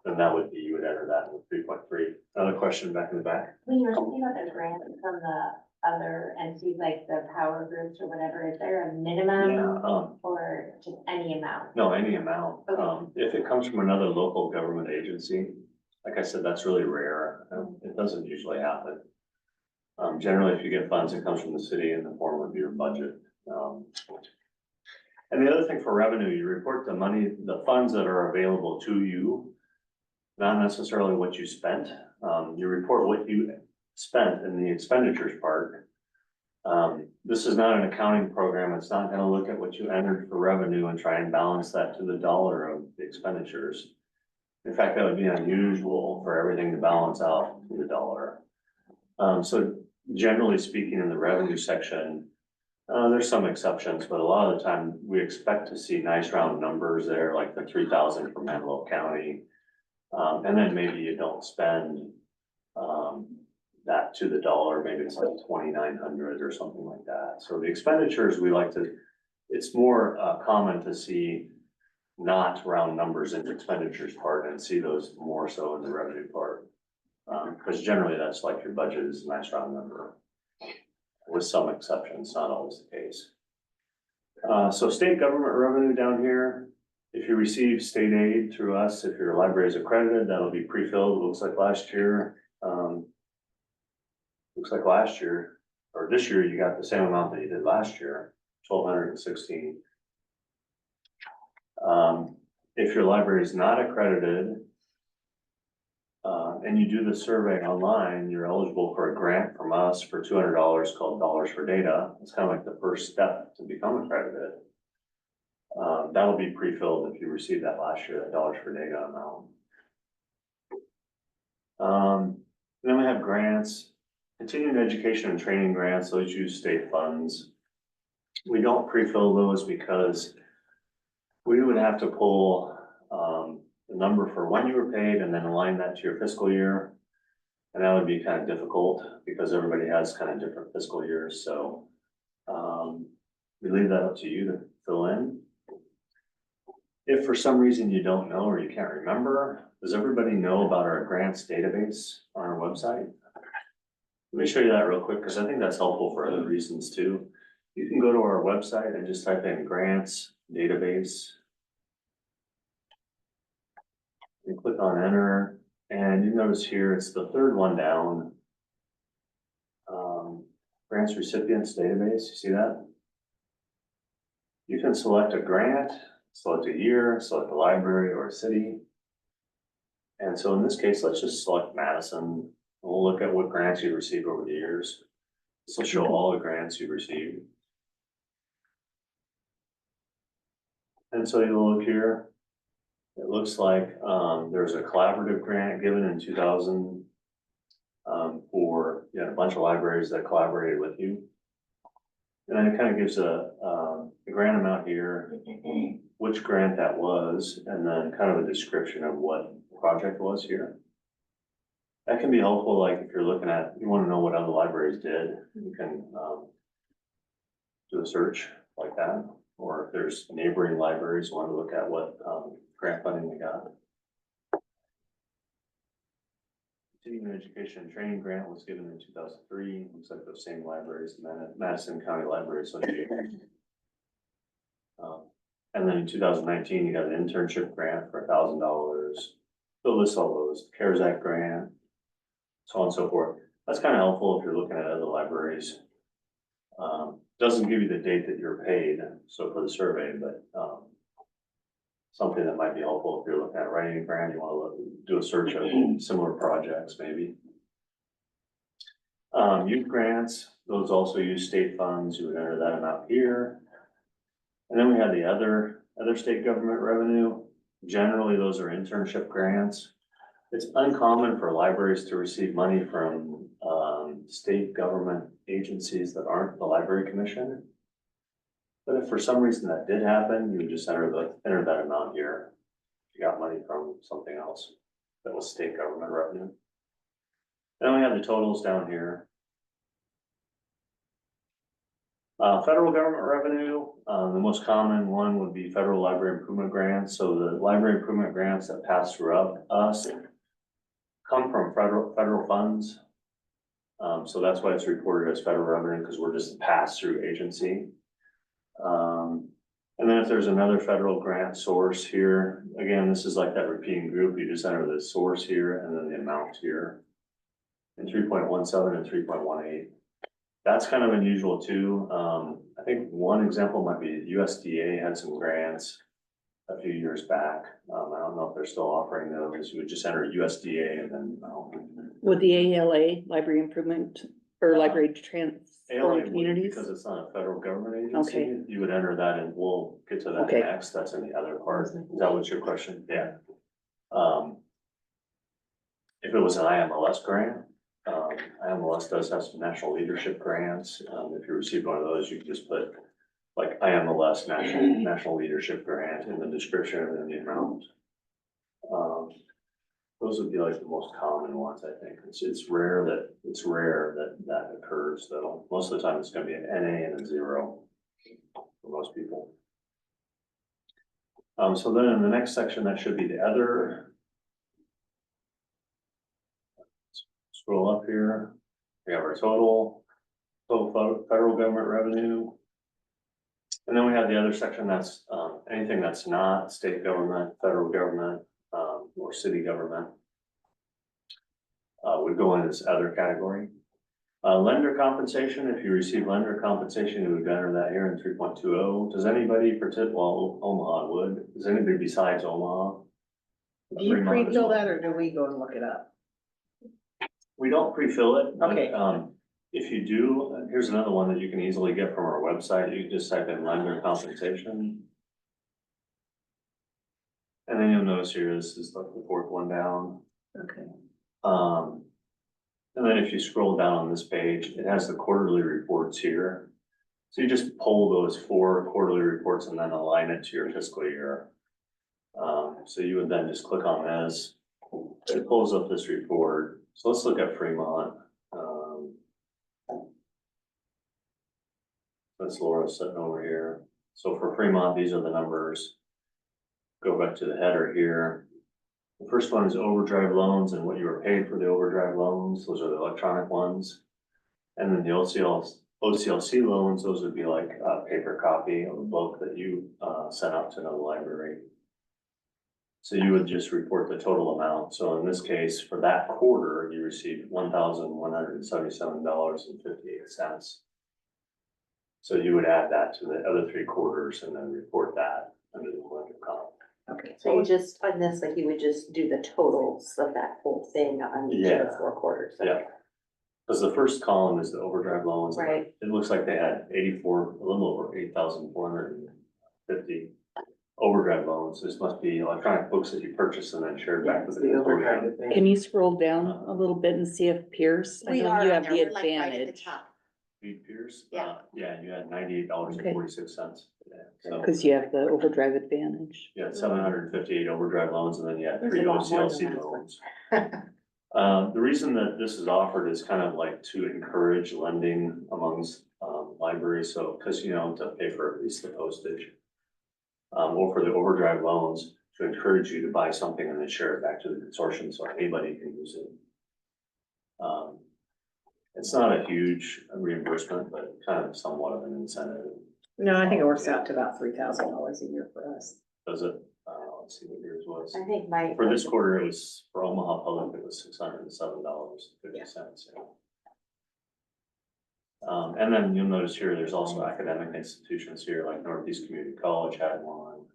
A: then that would be, you would enter that in 3.3. Another question back in the back.
H: When you were talking about the grant from the other entities, like the power groups or whatever, is there a minimum
A: Yeah,
H: or just any amount?
A: no, any amount.
H: Okay.
A: If it comes from another local government agency, like I said, that's really rare. It doesn't usually happen. Generally, if you get funds, it comes from the city in the form of your budget. And the other thing for revenue, you report the money, the funds that are available to you, not necessarily what you spent. You report what you spent in the expenditures part. This is not an accounting program. It's not gonna look at what you entered for revenue and try and balance that to the dollar of the expenditures. In fact, that would be unusual for everything to balance out to the dollar. So generally speaking, in the revenue section, there's some exceptions, but a lot of the time we expect to see nice round numbers there, like the 3,000 from Antelope County. And then maybe you don't spend, that to the dollar, maybe it's like 2,900 or something like that. So the expenditures, we like to, it's more, common to see not round numbers in the expenditures part and see those more so in the revenue part. Because generally that's like your budget is a nice round number. With some exceptions, not always the case. So state government revenue down here, if you receive state aid through us, if your library is accredited, that'll be pre-filled. It looks like last year, or this year, you got the same amount that you did last year, 1,216. If your library is not accredited, and you do the survey online, you're eligible for a grant from us for $200 called Dollars for Data. It's kind of like the first step to become accredited. That'll be pre-filled if you received that last year, that Dollars for Data amount. Then we have grants, continuing education and training grants, those use state funds. We don't pre-fill those because we would have to pull, the number for when you were paid and then align that to your fiscal year. And that would be kind of difficult because everybody has kind of different fiscal years, so, we leave that up to you to fill in. If for some reason you don't know or you can't remember, does everybody know about our grants database on our website? Let me show you that real quick, because I think that's helpful for other reasons too. You can go to our website and just type in grants database. You click on enter, and you notice here, it's the third one down. Grants recipients database, you see that? You can select a grant, select a year, select a library or a city. And so in this case, let's just select Madison. We'll look at what grants you received over the years. This will show all the grants you received. And so you'll look here. It looks like there's a collaborative grant given in 2000 for a bunch of libraries that collaborated with you. And then it kind of gives a grant amount here, which grant that was, and then kind of a description of what the project was here. That can be helpful, like if you're looking at, you want to know what other libraries did, you can do a search like that. Or if there's neighboring libraries, you want to look at what grant funding they got. Continuing education and training grant was given in 2003. Looks like those same libraries, Madison County Library Association. And then in 2019, you got an internship grant for $1,000. So list all those, CARES Act grant, so on and so forth. That's kind of helpful if you're looking at other libraries. Doesn't give you the date that you're paid, so for the survey, but something that might be helpful if you're looking at writing a grant, you want to do a search of similar projects, maybe. Youth grants, those also use state funds. You would enter that amount here. And then we have the other state government revenue. Generally, those are internship grants. It's uncommon for libraries to receive money from state government agencies that aren't the Library Commission. But if for some reason that did happen, you would just enter that amount here. You got money from something else that was state government revenue. Then we have the totals down here. Federal government revenue, the most common one would be federal library improvement grants. So the library improvement grants that pass through us come from federal funds. So that's why it's reported as federal revenue, because we're just a pass-through agency. And then if there's another federal grant source here, again, this is like that repeating group. You just enter the source here and then the amount here. And 3.17 and 3.18. That's kind of unusual too. I think one example might be USDA had some grants a few years back. I don't know if they're still offering those. You would just enter USDA and then,
D: Would the ALA, Library Improvement, or Library
A: ALA
D: Transform
A: would,
D: Communities?
A: because it's not a federal government agency,
D: Okay.
A: you would enter that and we'll get to that
D: Okay.
A: next. That's in the other part. Is that what's your question? Yeah. If it was an IMLS grant, IMLS does have some national leadership grants. If you receive one of those, you can just put like IMLS national leadership grant in the description and the amount. Those would be like the most common ones, I think. It's rare that occurs though. Most of the time it's gonna be an NA and a 0 for most people. So then in the next section, that should be the other. Scroll up here, we have our total federal government revenue. And then we have the other section that's, anything that's not state government, federal government, or city government. Would go in this other category. Lender compensation, if you receive lender compensation, you would enter that here in 3.20. Does anybody well, Omaha would, does anybody besides Omaha?
B: Do you pre-fill that or do we go and look it up?
A: We don't pre-fill it. but,
B: Okay.
A: If you do, here's another one that you can easily get from our website. You can just type in lender compensation. And then you'll notice here, this is like the fourth one down.
B: Okay.
A: And then if you scroll down on this page, it has the quarterly reports here. So you just pull those 4 quarterly reports and then align it to your fiscal year. So you would then just click on this. It pulls up this report. So let's look at Fremont. That's Laura sitting over here. So for Fremont, these are the numbers. Go back to the header here. The first one is overdrive loans and what you were paid for the overdrive loans. Those are the electronic ones. And then the OCLC loans, those would be like a paper copy of a book that you sent out to another library. So you would just report the total amount. So in this case, for that quarter, you received $1,177.58. So you would add that to the other 3 quarters and then report that under the lender column.
B: Okay.
I: So you just, on this, like you would just do the totals of that whole thing on each of the
A: Yeah.
I: 4 quarters.
A: Yeah. Because the first column is the overdrive loans.
I: Right.
A: It looks like they had a little over 8,450 overdrive loans. This must be electronic books that you purchased and then shared back with the consortium.
D: Can you scroll down a little bit and see if Pierce, I
E: We
D: know
E: are
D: you
E: on
D: have
E: there.
D: the
E: We're like right at the
D: advantage,
E: top.
A: Reed Pierce?
E: Yeah.
A: Yeah, you had $98.46. So
D: cause you have the overdrive advantage.
A: you had 758 overdrive loans and then you had
I: There's
A: 3
I: a lot more
A: OCLC
I: than that.
A: loans. The reason that this is offered is kind of like to encourage lending amongst libraries. So, cause to pay for at least the postage. Or for the overdrive loans, to encourage you to buy something and then share it back to the consortium so anybody can use it. It's not a huge reimbursement, but kind of somewhat of an incentive.
B: No, I think it works out to about $3,000 a year for us.
A: Does it? Let's see what yours was.
I: I think my.
A: For this quarter, it was, for Omaha Public, it was $607.50. And then you'll notice here, there's also academic institutions here, like Northeast Community College had one.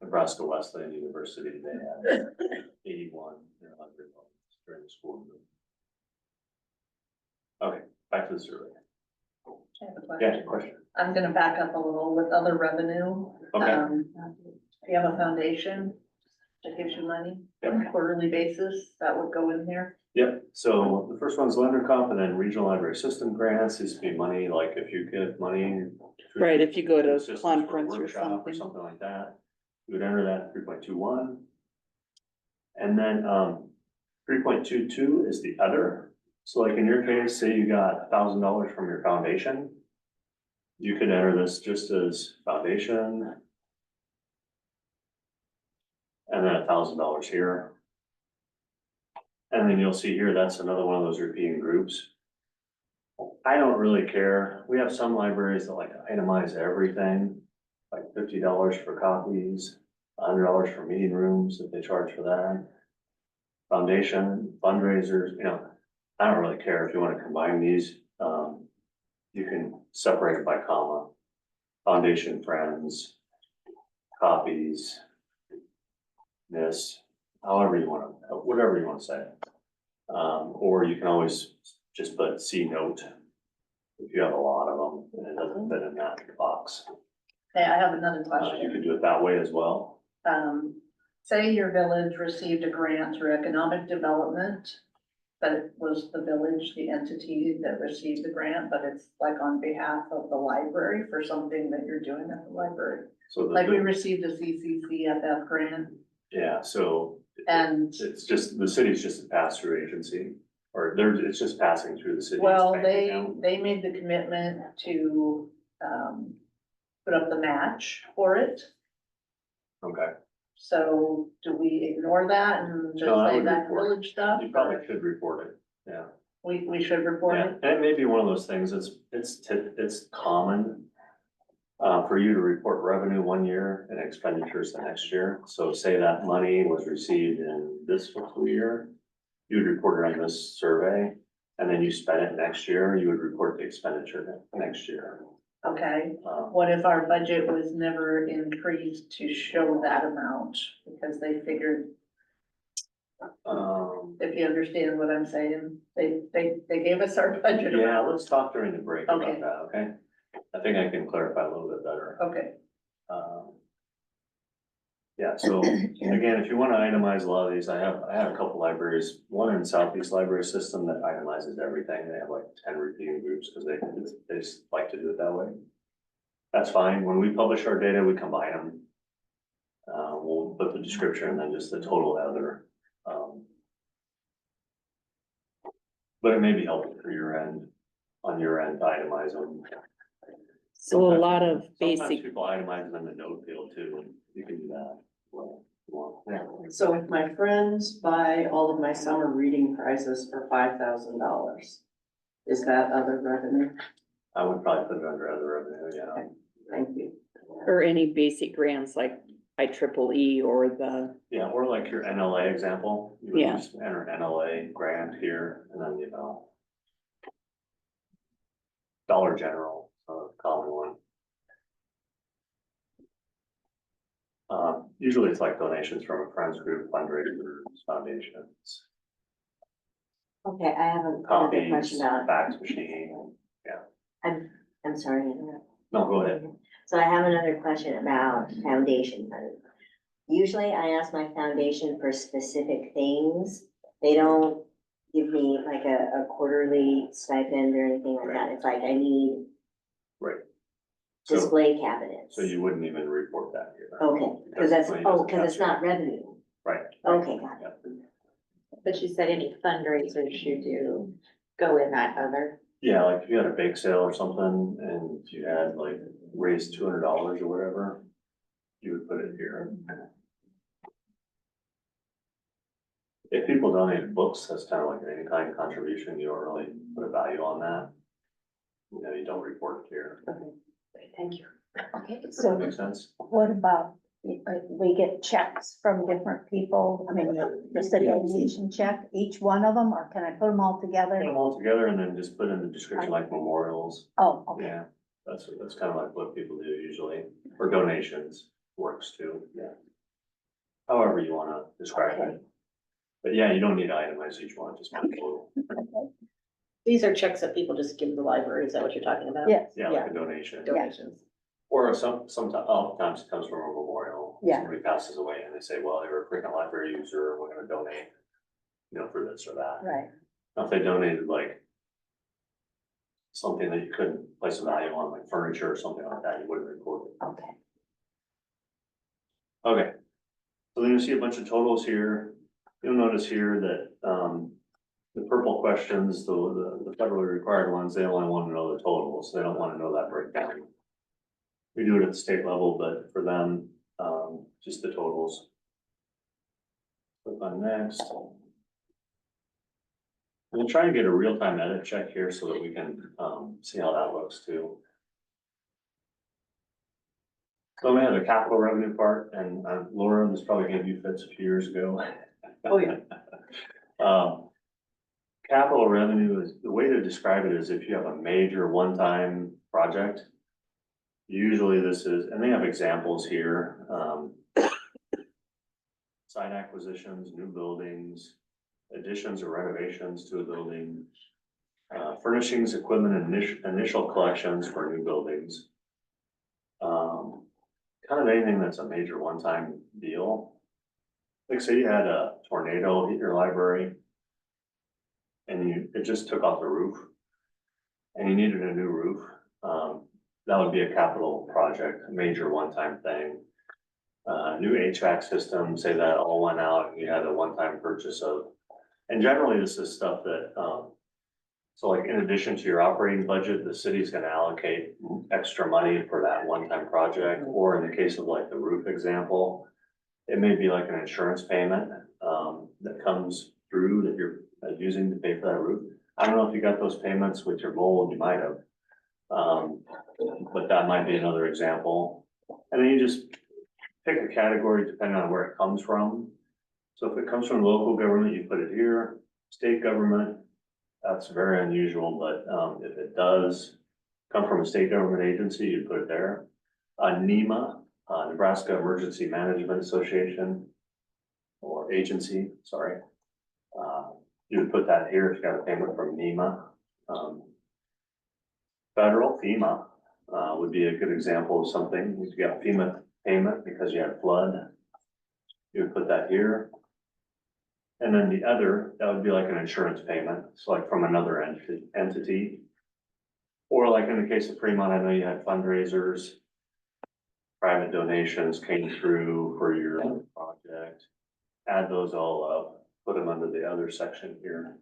A: Nebraska Wesleyan University, they had 81 or 100 during the school year. Okay, back to the survey.
J: I have a
A: Yeah,
J: question.
A: question.
J: I'm gonna back up a little with other revenue.
A: Okay.
J: If you have a foundation that gives you money
A: Yep.
J: on a quarterly basis, that would go in here.
A: Yep, so the first one's lender comp and then regional library system grants. These would be money, like if you get money.
D: Right, if you go to
A: Systems for a
D: conference or
A: workshop
D: something.
A: Something like that, you would enter that 3.21. And then 3.22 is the other. So like in your case, say you got $1,000 from your foundation. You could enter this just as foundation. And then $1,000 here. And then you'll see here, that's another one of those repeating groups. I don't really care. We have some libraries that like itemize everything, like $50 for copies, $100 for meeting rooms if they charge for that. Foundation, fundraisers, I don't really care if you wanna combine these, you can separate it by comma. Foundation, friends, copies. This, however you wanna, whatever you wanna say. Or you can always just put C note. If you have a lot of them and it doesn't fit in that box,
J: Okay, I have another
A: you
J: question.
A: can do it that way as well.
J: Say your village received a grant through economic development. But it was the village, the entity that received the grant, but it's like on behalf of the library for something that you're doing at the library.
A: So
J: Like we
A: the,
J: received a CCCFF grant
A: yeah, so.
J: and,
A: It's just, the city's just a pass-through agency, or it's just passing through the city's
J: well,
A: bank account.
J: they made the commitment to, put up the match for it.
A: Okay,
J: So do we ignore that and just
A: No, I
J: say
A: would
J: that's
A: report it.
J: village stuff?
A: you probably could report it, yeah.
J: We should report
A: Yeah,
J: it?
A: and it may be one of those things, it's common. For you to report revenue one year and expenditures the next year, so say that money was received in this fiscal year. You would report it on this survey, and then you spend it next year, you would report the expenditure next year.
J: Okay.
A: Um,
J: What if our budget was never increased to show that amount? Because they figured, if you understand what I'm saying, they gave us our budget
A: Yeah,
J: amount.
A: let's talk during the break about
J: Okay.
A: that, okay? I think I can clarify a little bit better.
J: Okay,
A: Yeah, so again, if you wanna itemize a lot of these, I have a couple libraries, one in Southeast Library System that itemizes everything. They have like 10 repeating groups, cause they just like to do it that way. That's fine. When we publish our data, we combine them. We'll put the description and then just the total other. But it may be helpful for your end, on your end, to itemize them.
D: So a lot of
A: Sometimes
D: basic,
A: people itemize them in the note field too, and you can do that. Well, yeah.
I: So if my friends buy all of my summer reading prizes for $5,000, is that other revenue?
A: I would probably put it under other revenue, yeah.
I: Thank you.
D: or any basic grants like IEEE or the,
A: Yeah, or like your NLA example. You would
D: Yeah.
A: just enter NLA grant here, and then, Dollar General, common one. Usually it's like donations from a friends group, fundraisers, foundations,
E: Okay, I have another
A: copies,
E: question about,
A: fax machine.
E: I'm sorry to interrupt.
A: No, go ahead.
E: So I have another question about foundation money. Usually I ask my foundation for specific things. They don't give me like a quarterly stipend or anything like that. It's like I need
A: Right. So,
E: display cabinets.
A: so you wouldn't even report that here.
E: Okay, because that's,
A: money
E: oh,
A: doesn't
E: because it's
A: touch
E: not revenue.
A: Right.
E: Okay, got it.
A: Yeah.
H: But you said any fundraisers you do go in that other.
A: Yeah, like if you had a bake sale or something and you had like raised $200 or whatever, you would put it here. If people donate books, that's kind of like an in-kind contribution, you don't really put a value on that. You don't report it here.
H: Thank you.
G: Okay,
A: Does
G: so
A: that make sense?
G: what about, we get checks from different people, I mean, the stabilization check, each one of them, or can I put them all
A: Put
G: together?
A: them all together and then just put in the description like memorials.
G: Oh, okay,
A: Yeah, that's kind of like what people do usually, or donations works too, yeah. However you wanna describe it. But yeah, you don't need to itemize each one, just put a total.
B: These are checks that people just give the library, is that what you're talking about?
G: yes,
A: Yeah, like a donation.
B: Donations.
A: Or oftentimes it comes from a memorial.
G: Yeah.
A: Somebody passes away and they say, well, they were a frequent library user, we're gonna donate, for this or that.
G: right,
A: Now, if they donated like something that you couldn't place a value on, like furniture or something like that, you wouldn't report it.
G: okay.
A: Okay. So then you see a bunch of totals here. You'll notice here that, the purple questions, the federally required ones, they only want to know the totals. They don't want to know that breakdown. We do it at the state level, but for them, just the totals. Click on next. We'll try and get a real-time edit check here so that we can, see how that looks too. So we have the capital revenue part, and Laura, this probably gave you fits a few years ago.
I: Oh, yeah.
A: capital revenue is, the way to describe it is if you have a major one-time project. Usually this is, and they have examples here, site acquisitions, new buildings, additions or renovations to a building, furnishings, equipment, and initial collections for new buildings. Kind of anything that's a major one-time deal. Like say you had a tornado hit your library and it just took off the roof and you needed a new roof. That would be a capital project, a major one-time thing. New HVAC system, say that all went out and you had a one-time purchase of, and generally this is stuff that, so like in addition to your operating budget, the city's gonna allocate extra money for that one-time project, or in the case of like the roof example, it may be like an insurance payment, that comes through that you're using to pay for that roof. I don't know if you got those payments with your mold, you might have. But that might be another example. And then you just pick a category depending on where it comes from. So if it comes from local government, you put it here, state government, that's very unusual, but if it does come from a state government agency, you put it there. NEMA, Nebraska Emergency Management Association, or agency, sorry. You would put that here if you got a payment from NEMA. Federal FEMA would be a good example of something. If you got FEMA payment because you had flood, you would put that here. And then the other, that would be like an insurance payment, so like from another entity. Or like in the case of Fremont, I know you had fundraisers, private donations came through for your project. Add those all up, put them under the other section here.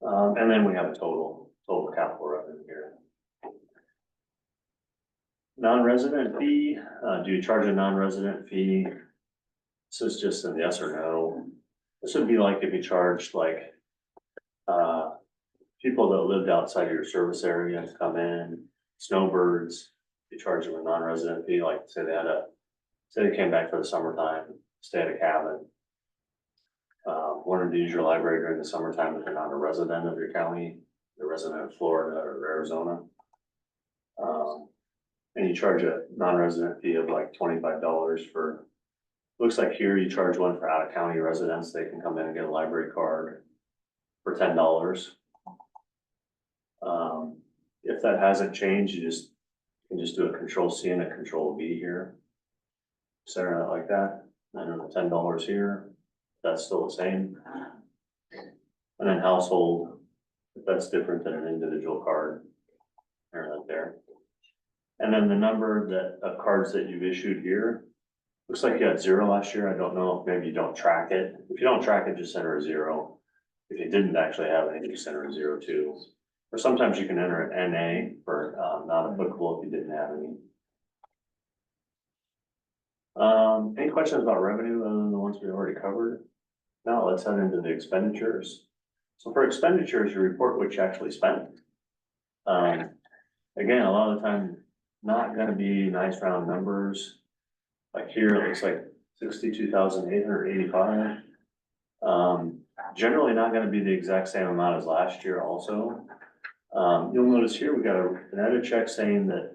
A: And then we have a total capital revenue here. Non-resident fee, do you charge a non-resident fee? This is just a yes or no. This would be like if you charged like, people that lived outside of your service area to come in, snowbirds, you charge them a non-resident fee, like say they came back for the summertime, stay at a cabin. Wanted to use your library during the summertime if you're not a resident of your county, a resident of Florida or Arizona. And you charge a non-resident fee of like $25 for, looks like here you charge one for out of county residents, they can come in and get a library card for $10. If that hasn't changed, you can just do a Control-C and a Control-V here. Center it like that, and then the $10 here. That's still the same. And then household, if that's different than an individual card, or that there. And then the number of cards that you've issued here, looks like you had 0 last year. I don't know if maybe you don't track it. If you don't track it, just enter a 0. If you didn't actually have any, just enter a 0 too. Or sometimes you can enter an NA for not applicable if you didn't have any. Any questions about revenue other than the ones we already covered? Now let's head into the expenditures. So for expenditures, you report what you actually spent. Again, a lot of the time, not gonna be nice round numbers. Like here, it looks like 62,885. Generally not gonna be the exact same amount as last year also. You'll notice here, we got an edit check saying that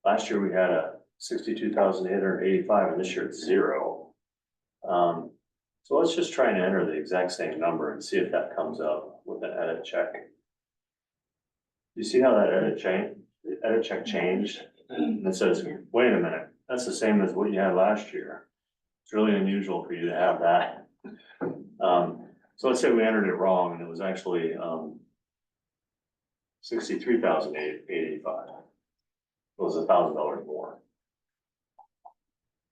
A: last year we had a 62,885 and this year it's 0. So let's just try and enter the exact same number and see if that comes up with an edit check. You see how that edit check changed? And it says, wait a minute, that's the same as what you had last year. It's really unusual for you to have that. So let's say we entered it wrong and it was actually 63,885. It was $1,000 more.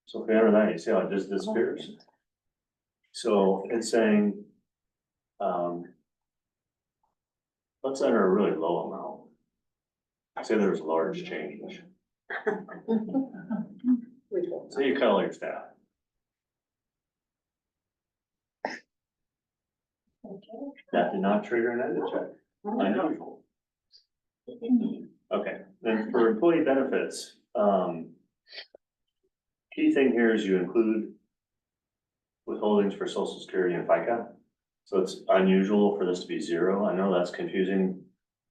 A: So if we enter that, you see how it just disappears. So it's saying, let's enter a really low amount. Say there's a large change. So you call your staff. That did not trigger an edit check. Unusual. Okay, then for employee benefits, key thing here is you include withholdings for Social Security and FICA. So it's unusual for this to be zero. I know that's confusing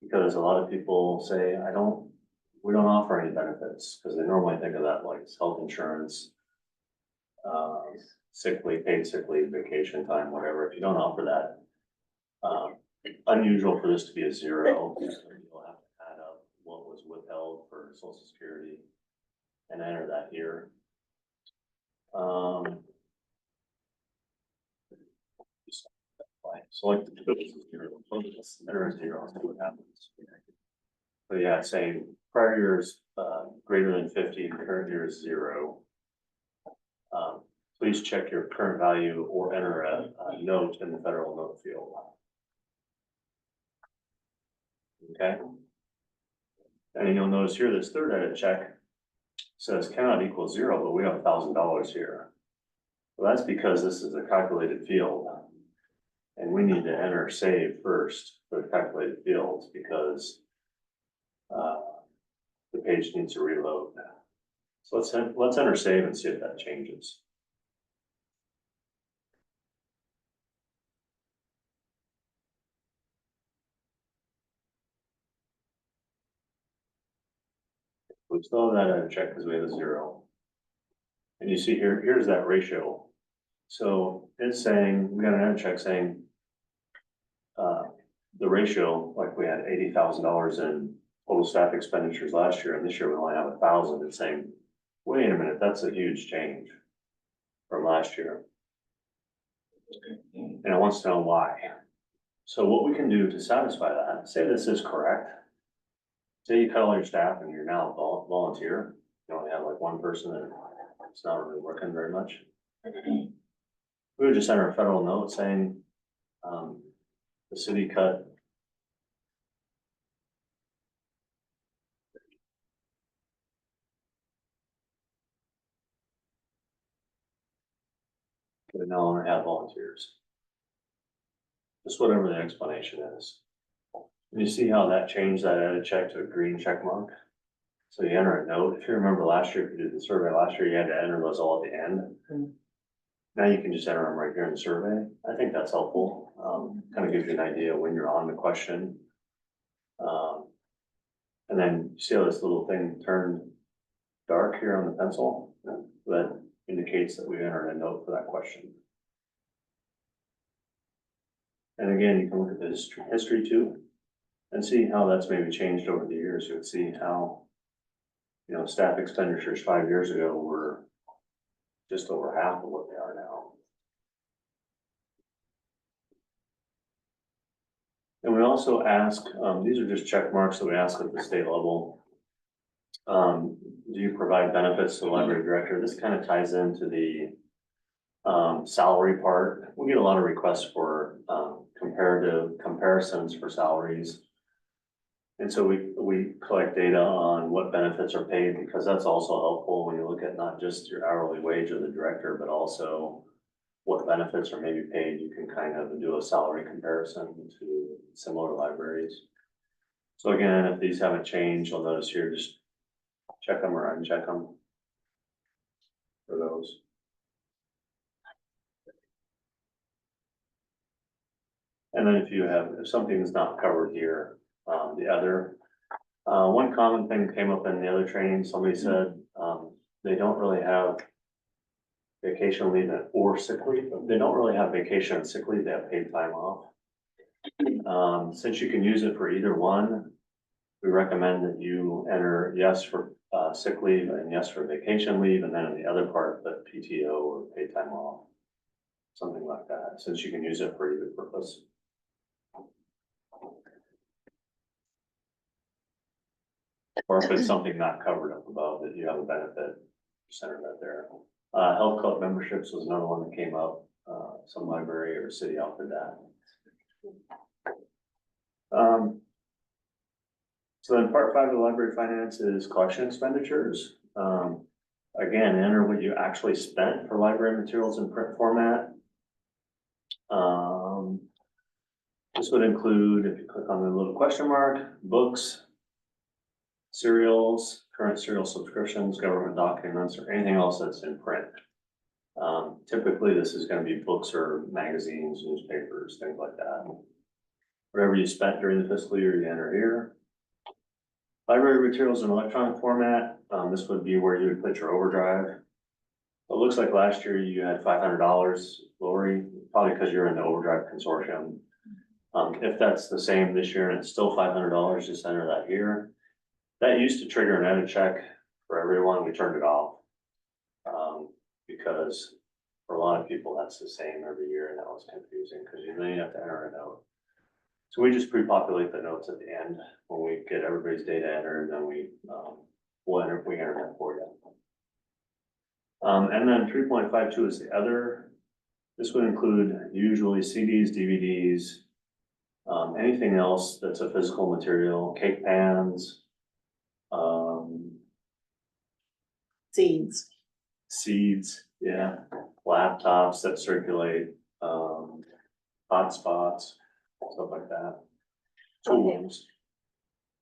A: because a lot of people say, we don't offer any benefits, because they normally think of that like health insurance, sick leave, paid sick leave, vacation time, whatever. If you don't offer that, unusual for this to be a zero. You'll have to add up what was withheld for social security and enter that here. Select the zero, enter a zero, see what happens. But yeah, saying prior years, greater than 50, current year is 0. Please check your current value or enter a note in the federal note field. Okay. And you'll notice here, this third edit check says cannot equal 0, but we have $1,000 here. Well, that's because this is a calculated field. And we need to enter save first for the calculated fields because the page needs to reload. So let's enter save and see if that changes. We still have that edit check because we have a 0. And you see here, here's that ratio. So it's saying, we got an edit check saying the ratio, like we had $80,000 in total staff expenditures last year, and this year we only have 1,000. It's saying, wait a minute, that's a huge change from last year. And it wants to know why. So what we can do to satisfy that, say this is correct. Say you cut all your staff and you're now a volunteer. You only have like one person and it's not really working very much. We would just enter a federal note saying the city cut we no longer have volunteers. Just whatever the explanation is. And you see how that changed that edit check to a green check mark? So you enter a note. If you remember last year, if you did the survey last year, you had to enter those all at the end. Now you can just enter them right here in the survey. I think that's helpful. Kind of gives you an idea when you're on the question. And then you see how this little thing turned dark here on the pencil? That indicates that we entered a note for that question. And again, you can look at the history too, and see how that's maybe changed over the years. You would see how, you know, staff expenditures 5 years ago were just over half of what they are now. And we also ask, these are just check marks that we ask at the state level. Do you provide benefits to the library director? This kind of ties into the salary part. We get a lot of requests for comparative comparisons for salaries. And so we collect data on what benefits are paid, because that's also helpful when you look at not just your hourly wage of the director, but also what benefits are maybe paid. You can kind of do a salary comparison to similar libraries. So again, if these haven't changed, you'll notice here, just check them or uncheck them for those. And then if something is not covered here, the other, one common thing came up in the other training, somebody said, they don't really have vacation leave or sick leave. They don't really have vacation and sick leave, they have paid time off. Since you can use it for either one, we recommend that you enter yes for sick leave and yes for vacation leave, and then in the other part, put PTO or paid time off. Something like that, since you can use it for either purpose. Or if it's something not covered up above that you have a benefit, center that there. Health club memberships was another one that came up. Some library or city offered that. So then part 5 of the library finance is collection expenditures. Again, enter what you actually spent for library materials in print format. This would include, if you click on the little question mark, books, serials, current serial subscriptions, government documents, or anything else that's in print. Typically, this is gonna be books or magazines, newspapers, things like that. Whatever you spent during the fiscal year, you enter here. Library materials in electronic format, this would be where you would put your overdrive. It looks like last year you had $500, Lori, probably because you're in the overdrive consortium. If that's the same this year and it's still $500, just enter that here. That used to trigger an edit check for everyone, we turned it off. Because for a lot of people, that's the same every year, and that was confusing, because then you have to enter a note. So we just pre-populate the notes at the end, when we get everybody's data entered, and then we enter that for you. And then 3.52 is the other. This would include usually CDs, DVDs, anything else that's a physical material, cake pans, seeds, yeah, laptops that circulate, hotspots, stuff like that. Tools.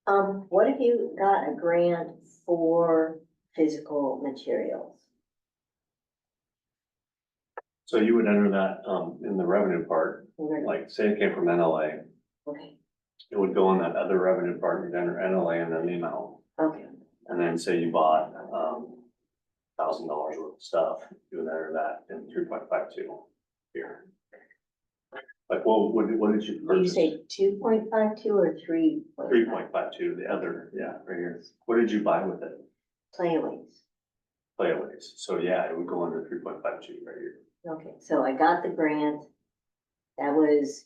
E: What if you got a grant for physical materials?
A: So you would enter that, in the revenue part, like say it came from NLA,
E: Okay,
A: it would go in that other revenue part, you'd enter NLA and then the amount.
E: okay,
A: And then say you bought, $1,000 worth of stuff, you would enter that in 3.52 here. Like, well, what did you
E: did you
A: purchase?
E: say 2.52 or 3?
A: 3.52, the other, yeah, right here. What did you buy with it?
E: Playaways.
A: Playaways. So yeah, it would go under 3.52 right here.
E: Okay, so I got the grant. That was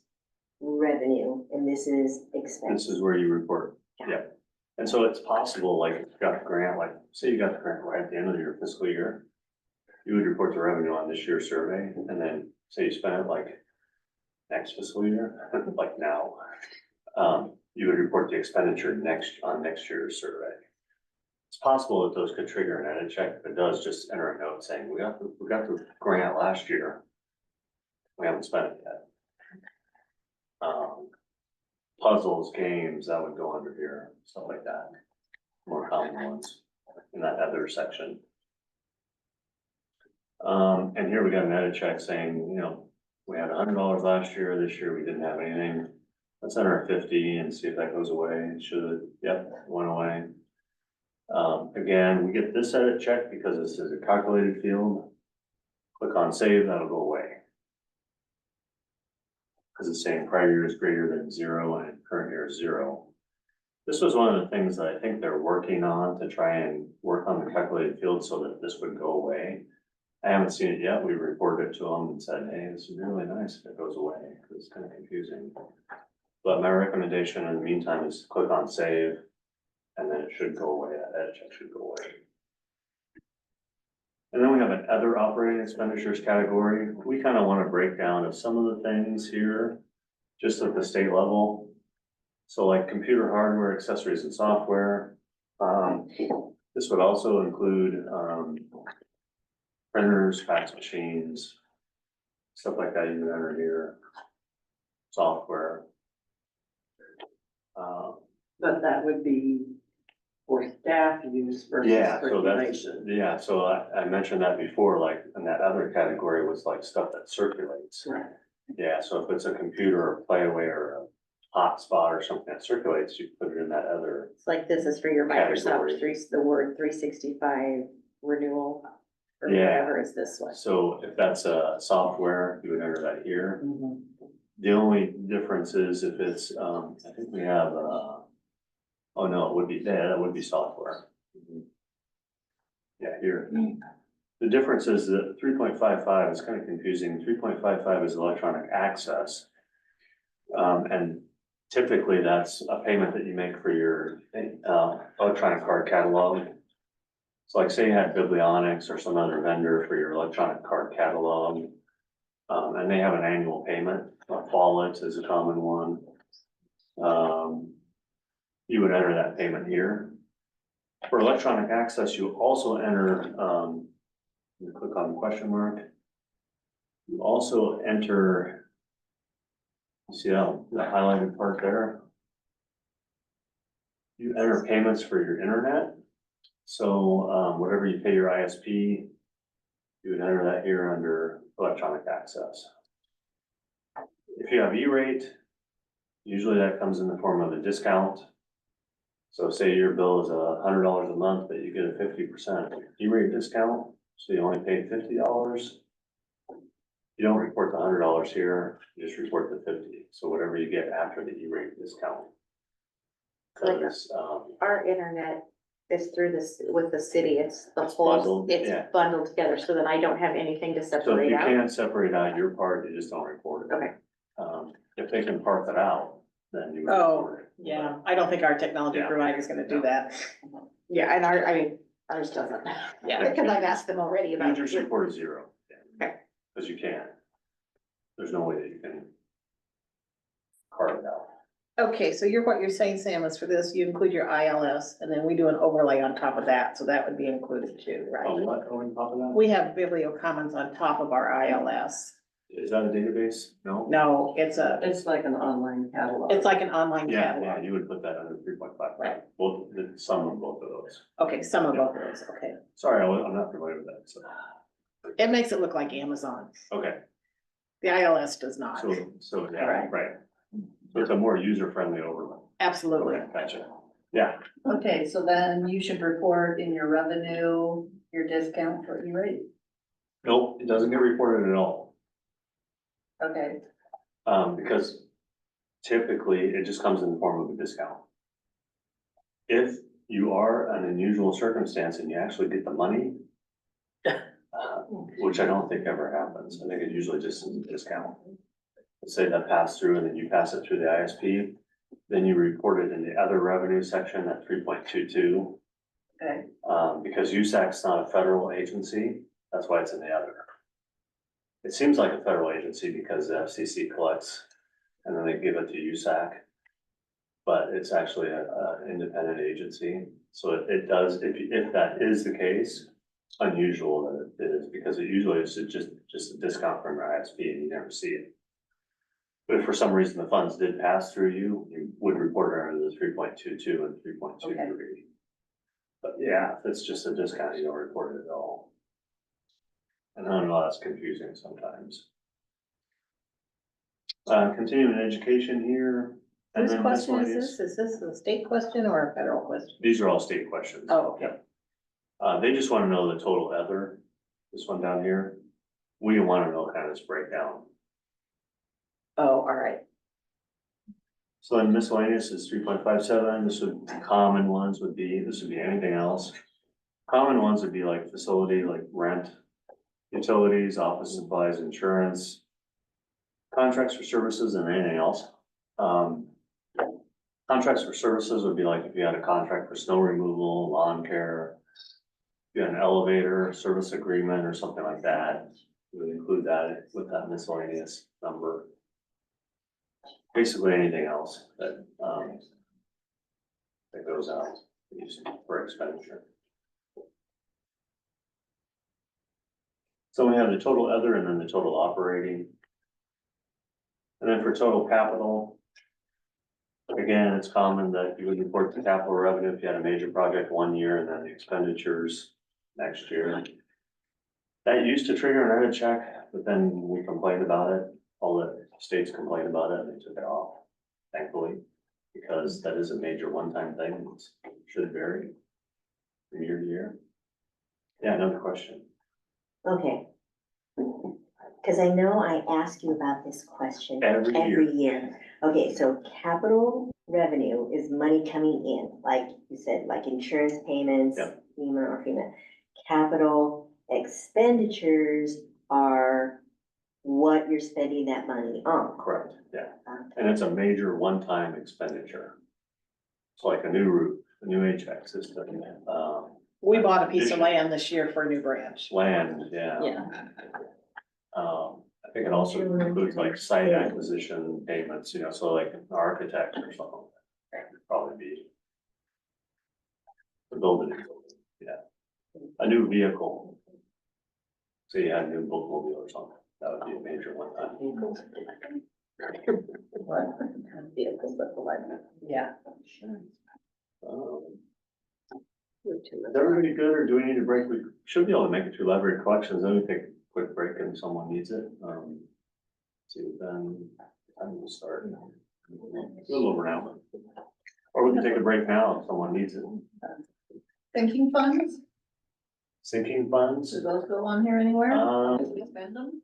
E: revenue, and this is expense.
A: This is where you report, yeah. And so it's possible, like, if you got the grant, like, say you got the grant right at the end of your fiscal year, you would report the revenue on this year's survey, and then say you spent it like next fiscal year, like now, you would report the expenditure on next year's survey. It's possible that those could trigger an edit check. If it does, just enter a note saying, we got the grant last year. We haven't spent it yet. Puzzles, games, that would go under here, stuff like that. More common ones in that other section. And here we got an edit check saying, you know, we had $100 last year, this year we didn't have anything. Let's enter 50 and see if that goes away. It should, yep, went away. Again, we get this edit check because this is a calculated field. Click on save, that'll go away. Because it's saying prior year is greater than 0 and current year is 0. This was one of the things that I think they're working on to try and work on the calculated field so that this would go away. I haven't seen it yet. We reported it to them and said, hey, this is really nice if it goes away, because it's kind of confusing. But my recommendation in the meantime is click on save, and then it should go away. That edit check should go away. And then we have an other operating expenditures category. We kind of want to break down of some of the things here, just at the state level. So like computer hardware, accessories and software. This would also include printers, fax machines, stuff like that you can enter here. Software.
I: But that would be for staff use versus
A: Yeah, so that's,
I: circulation.
A: yeah, so I mentioned that before, like, and that other category was like stuff that circulates.
I: Right.
A: Yeah, so if it's a computer or playaway or a hotspot or something that circulates, you put it in that other.
B: It's like this is for your
A: Category.
B: Microsoft the Word 365 renewal or
A: Yeah.
B: whatever is this one.
A: So if that's a software, you would enter that here.
I: Mhm.
A: The only difference is if it's, I think we have, oh no, it would be, yeah, that would be software. Yeah, here. The difference is that 3.55 is kind of confusing. 3.55 is electronic access. And typically that's a payment that you make for your, electronic card catalog. So like say you had Biblionics or some other vendor for your electronic card catalog. And they have an annual payment, Wallet is a common one. You would enter that payment here. For electronic access, you also enter, you click on the question mark. You also enter, see how the highlighted part there? You enter payments for your internet. So, whatever you pay your ISP, You would enter that here under electronic access. If you have E-rate, usually that comes in the form of a discount. So say your bill is $100 a month, but you get a 50% E-rate discount, so you only pay $50. You don't report the $100 here, you just report the 50, so whatever you get after the E-rate discount. Cause,
B: Our internet is through this, with the city, it's the
A: It's
B: whole,
A: bundled,
B: it's
A: yeah.
B: bundled together, so that I don't have anything to
A: so if
B: separate
A: you
B: out.
A: can't separate out your part, you just don't report it.
B: Okay.
A: If they can park it out, then you.
B: Oh,
A: report it.
B: yeah, I don't think our technology
A: Yeah.
B: provider is gonna do
A: No.
B: that. Yeah, and ours doesn't.
A: Yeah.
B: Because I've asked them already
A: You
B: about.
A: just report a 0.
B: Okay.
A: Cause you can't. There's no way that you can carve it out.
B: Okay, so what you're saying, Sam, is for this, you include your ILS, and then we do an overlay on top of that, so that would be included too,
A: Oh,
B: right?
A: what, on top of that?
B: We have Biblio Commons on top of our ILS.
A: Is that a database? No?
B: No, it's
I: like an online catalog.
B: like an online
A: Yeah, yeah,
B: catalog.
A: you would put that under 3.5.
B: Right.
A: Both, the sum of both of those.
B: Okay, some of both of those, okay.
A: Sorry, I'm not familiar with that, so,
B: It makes it look like Amazon.
A: okay,
B: The ILS does not.
A: so, yeah,
B: Right.
A: right. So it's a more user-friendly overlay.
B: Absolutely.
A: Okay, gotcha. Yeah,
J: Okay, so then you should report in your revenue, your discount for E-rate.
A: nope, it doesn't get reported at all.
J: Okay,
A: Because typically it just comes in the form of a discount. If you are an unusual circumstance and you actually get the money, which I don't think ever happens, I think it usually just is a discount. Let's say that passed through and then you pass it through the ISP, then you report it in the other revenue section at 3.22.
J: okay,
A: Because USAC's not a federal agency, that's why it's in the other. It seems like a federal agency because the FCC collects and then they give it to USAC. But it's actually a independent agency, so it does, if that is the case, unusual that it is, because it usually is just a discount from your ISP and you never see it. But if for some reason the funds did pass through you, you would report it under the 3.22 and 3.23. But yeah, if it's just a discount, you don't report it at all. And I know that's confusing sometimes. Continuing education here. and
B: Whose
A: then
B: question is
A: miscellaneous.
B: this? Is this a state question or a federal question?
A: These are all state questions.
B: Oh, okay.
A: They just wanna know the total other, this one down here. We wanna know kind of this breakdown.
B: Oh, all right.
A: So then miscellaneous is 3.57, this would, common ones would be, this would be anything else. Common ones would be like facility, like rent, utilities, office supplies, insurance, contracts for services and anything else. Contracts for services would be like if you had a contract for snow removal, lawn care. If you had an elevator service agreement or something like that, you would include that with that miscellaneous number. Basically anything else that goes out used for expenditure. So we have the total other and then the total operating. And then for total capital. Again, it's common that you would report the capital revenue if you had a major project one year and then the expenditures next year. That used to trigger an edit check, but then we complained about it. All the states complained about it and they took it off, thankfully. Because that is a major one-time thing, it should vary from year to year. Yeah, another question.
E: Okay. Cause I know I ask you about this question
A: Every year.
E: every year. Okay, so capital revenue is money coming in, like you said, like insurance payments,
A: Yep.
E: FEMA or FEMA. Capital expenditures are what you're spending that money on.
A: Correct, yeah.
E: Okay.
A: And it's a major one-time expenditure. It's like a new roof, a new HVAC system,
B: We bought a piece of
A: Addition.
B: land this year for a new branch.
A: land, yeah.
B: Yeah.
A: I think it also includes like site acquisition payments, you know, so like an architect or something. That would probably be. The building, yeah. A new vehicle. So you had a new bookmobile or something, that would be a major one time.
B: What? Vehicles, but the like, yeah.
A: Um, Is everybody good, or do we need a break? We should be able to make it through library collections, then we take a quick break and someone needs it. See, then, time to start. A little over now. Or we can take a break now if someone needs it.
J: Thinking funds,
A: Sinking funds,
J: do those go on here anywhere?
A: Um,
J: Because we spend them?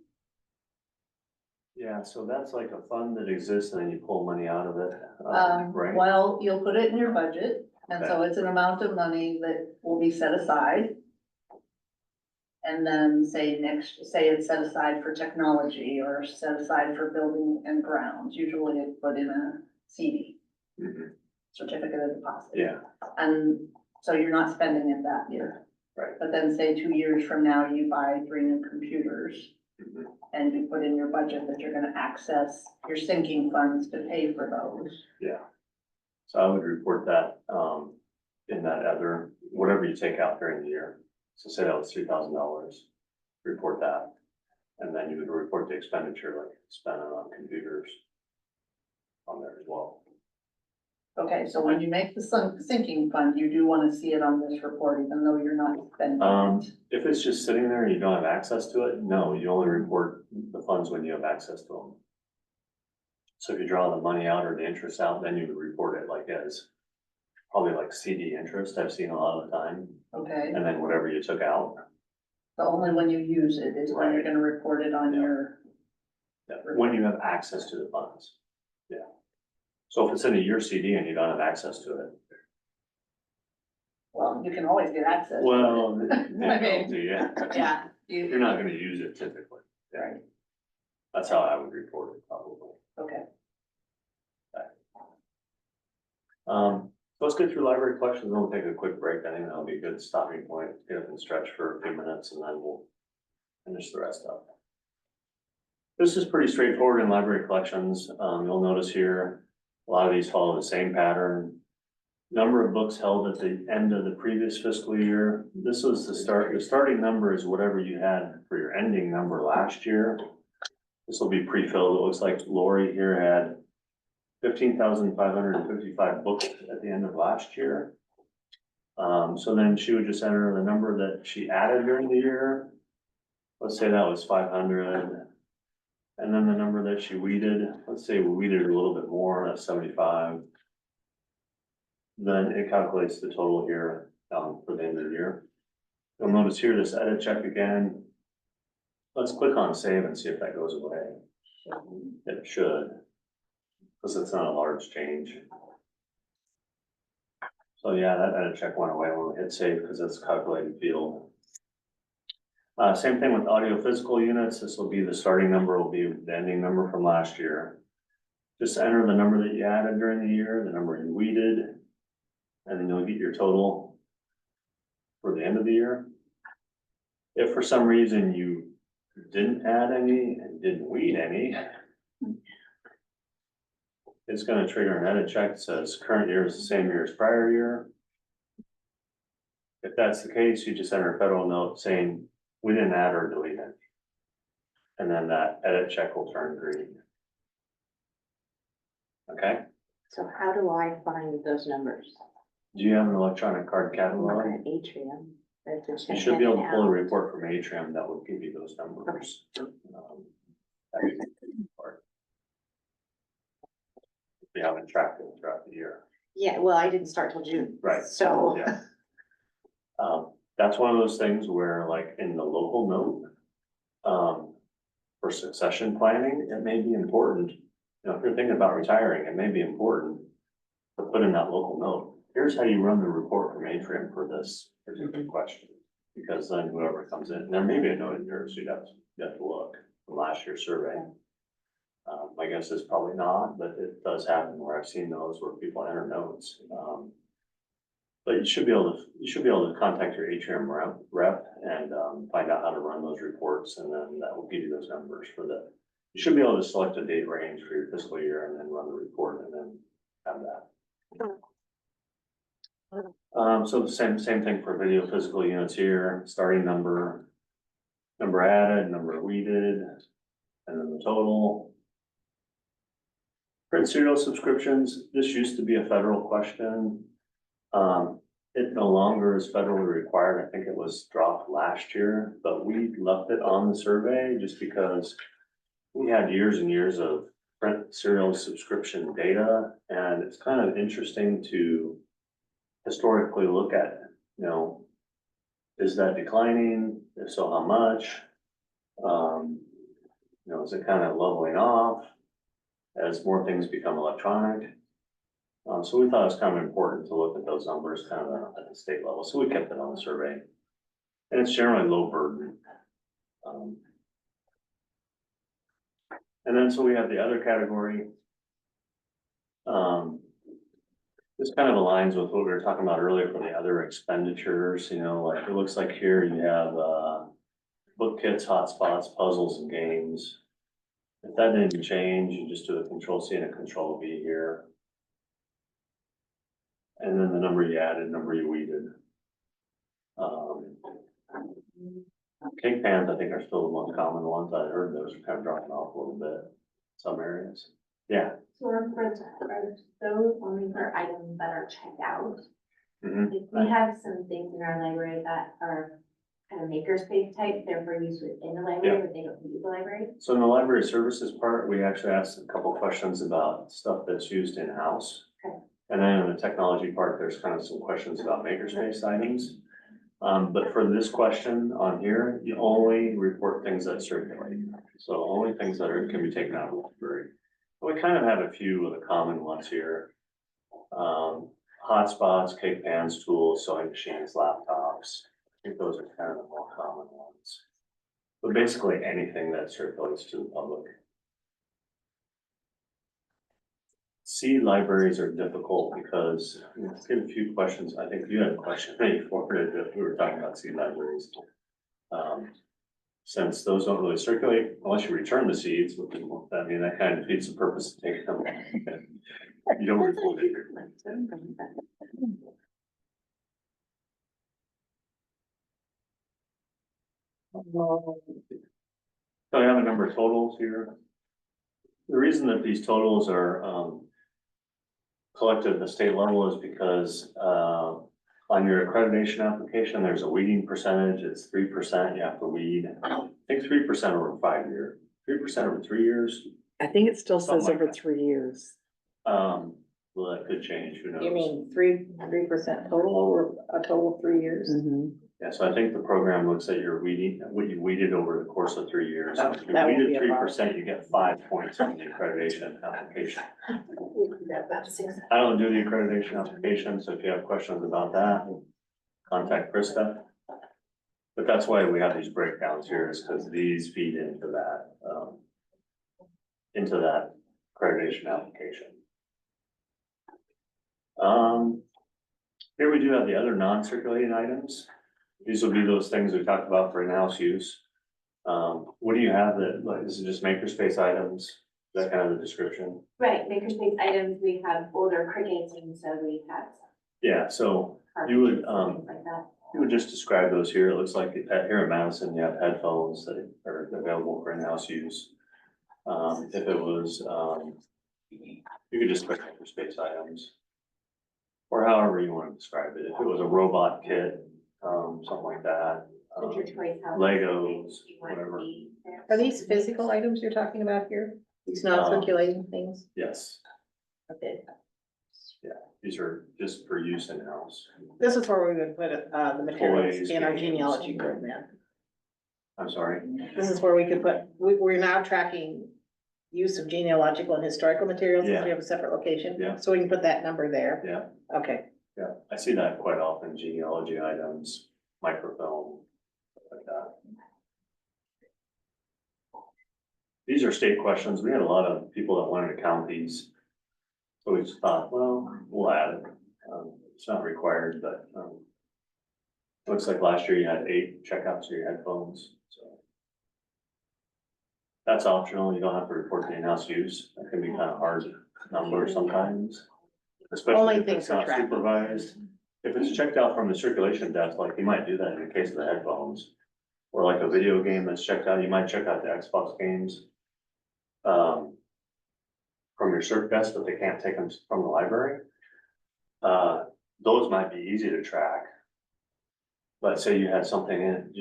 A: yeah, so that's like a fund that exists and then you pull money out of it, right?
J: Well, you'll put it in your budget, and so it's an amount of money that will be set aside. And then say it's set aside for technology or set aside for building and grounds, usually it's put in a CD,
A: Mhm.
J: certificate of deposit.
A: Yeah,
J: And so you're not spending it that year.
A: right.
J: But then say 2 years from now, you buy 3 new computers
A: Mhm.
J: and you put in your budget that you're gonna access your sinking funds to pay for those.
A: Yeah. So I would report that, in that other, whatever you take out during the year. So say that was $3,000, report that. And then you would report the expenditure, like spending on computers on there as well.
J: Okay, so when you make the sinking fund, you do wanna see it on this report, even though you're not spending it.
A: If it's just sitting there and you don't have access to it, no, you only report the funds when you have access to them. So if you draw the money out or the interest out, then you would report it like as probably like CD interest, I've seen a lot of the time,
J: Okay,
A: and then whatever you took out.
J: so only when you use it is when you're
A: Right.
J: gonna report it on
A: Yeah.
J: your,
A: Yeah, when you have access to the funds, yeah. So if it's in a year CD and you don't have access to it,
J: well, you can always get access. to it.
A: well, they
J: I mean,
A: don't do you?
J: Yeah,
A: You're not gonna use it typically. Yeah.
J: Right.
A: That's how I would report it probably.
J: okay.
A: Let's get through library collections, and we'll take a quick break. I think that'll be a good stopping point, get up and stretch for a few minutes, and then we'll finish the rest up. This is pretty straightforward in library collections. You'll notice here, a lot of these follow the same pattern. Number of books held at the end of the previous fiscal year. This was the starting number is whatever you had for your ending number last year. This will be pre-filled. It looks like Lori here had 15,555 books at the end of last year. So then she would just enter the number that she added during the year. Let's say that was 500. And then the number that she weeded, let's say we weeded a little bit more, that's 75. Then it calculates the total here, for the end of the year. You'll notice here this edit check again. Let's click on save and see if that goes away. It should, because it's not a large change. So yeah, that edit check went away when we hit save because it's a calculated field. Same thing with audio physical units. This will be the starting number, will be the ending number from last year. Just enter the number that you added during the year, the number you weeded, and then you'll get your total for the end of the year. If for some reason you didn't add any and didn't weed any, it's gonna trigger an edit check that says current year is the same year as prior year. If that's the case, you just enter a federal note saying, we didn't add or delete it. And then that edit check will turn green. Okay,
D: So how do I find those numbers?
A: do you have an electronic card catalog?
D: Atrium.
A: You should be able to pull a report from Atrium that will give you those numbers. That would be the part. If you haven't tracked it throughout the year.
D: Yeah, well, I didn't start till June.
A: Right.
D: So.
A: Yeah. That's one of those things where like in the local note, for succession planning, it may be important. You know, if you're thinking about retiring, it may be important to put in that local note. Here's how you run the report from Atrium for this particular question. Because then whoever comes in, there may be a note in there, so you have to look from last year's survey. My guess is probably not, but it does happen where I've seen those where people enter notes. But you should be able to contact your Atrium rep and find out how to run those reports, and then that will give you those numbers for you should be able to select a date range for your fiscal year and then run the report and then have that. So the same thing for video physical units here, starting number added, number weeded, and then the total. Print serial subscriptions, this used to be a federal question. It no longer is federally required. I think it was dropped last year, but we left it on the survey just because we had years and years of print serial subscription data, and it's kind of interesting to historically look at, is that declining? If so, how much? Is it kind of leveling off as more things become electronic? So we thought it was kind of important to look at those numbers kind of at the state level, so we kept it on the survey. And it's generally low burden. And then so we have the other category. This kind of aligns with what we were talking about earlier for the other expenditures, like it looks like here you have, book kits, hotspots, puzzles and games. If that didn't change, you just do a control C and a control V here. And then the number you added, number you weeded. Cake pans, I think, are still the most common ones. I heard those are kind of dropping off a little bit, some areas. Yeah.
H: So are those only for items that are checked out?
A: Mhm.
H: If we have some things in our library that are kind of makerspace type, they're for use within the library, but they don't leave the library.
A: So in the library services part, we actually asked a couple questions about stuff that's used in-house.
H: Okay.
A: And then in the technology part, there's kind of some questions about makerspace items. But for this question on here, you only report things that circulate. So only things that can be taken out of the library. We kind of have a few of the common ones here. Hotspots, cake pans, tools, sewing machines, laptops. I think those are kind of the more common ones. But basically anything that circulates to the public. C libraries are difficult because, let's get a few questions. I think you had a question that you forwarded if we were talking about C libraries. Since those don't really circulate unless you return the seeds, that kind of defeats the purpose of taking them. You don't report it. So I have a number of totals here. The reason that these totals are collected at the state level is because on your accreditation application, there's a weeding percentage. It's 3%. You have to weed. I think 3% over 5 years, 3% over 3 years.
D: I think it still
A: Something
D: says
A: like
D: over
A: that.
D: 3 years.
A: Well, that could change. Who knows?
B: You mean 3% total over a total of 3 years?
D: Mhm.
A: Yeah, so I think the program looks at your weeding, what you weeded over the course of 3 years.
B: Oh,
A: If you
B: that would be
A: weeded
B: a
A: 3%, you get 5 points on the accreditation application. I don't do the accreditation application, so if you have questions about that, contact Krista. But that's why we have these breakdowns here, is because these feed into that accreditation application. Here we do have the other non-circulating items. These will be those things we talked about for in-house use. What do you have that, like, is it just makerspace items? Is that kind of the description?
H: Right, makerspace items, we have older crickets, and so we have.
A: Yeah, so you would,
H: Things like that.
A: you would just describe those here. It looks like here in Madison, you have headphones that are available for in-house use. If it was, you could just put makerspace items. Or however you want to describe it. If it was a robot kit, something like that.
H: So your choice. how
A: Legos,
H: you want to
A: whatever.
H: be there.
B: Are these physical items you're talking about here? These non-circulating things?
A: Yes,
B: Okay.
A: these are just for use in-house.
B: This is where we would put the materials
A: Toys,
B: in our
A: games.
B: genealogy group then.
A: I'm sorry.
B: This is where we could put, we're now tracking use of genealogical and historical materials, because we have a separate location.
A: Yeah.
B: So we can put that number there.
A: Yeah,
B: Okay.
A: yeah. I see that quite often, genealogy items, microfilm, stuff like that. These are state questions. We had a lot of people that wanted to count these. So we just thought, well, we'll add it. It's not required, but, looks like last year you had 8 checkouts of your headphones, so. That's optional. You don't have to report the in-house use. That can be kind of hard number sometimes. Especially
B: Only
A: if
B: things
A: it's
B: for
A: not
B: tracking.
A: supervised. If it's checked out from the circulation desk, like you might do that in the case of the headphones. Or like a video game that's checked out, you might check out the Xbox games. From your circ desk, but they can't take them from the library. those might be easy to track. But say you had something in,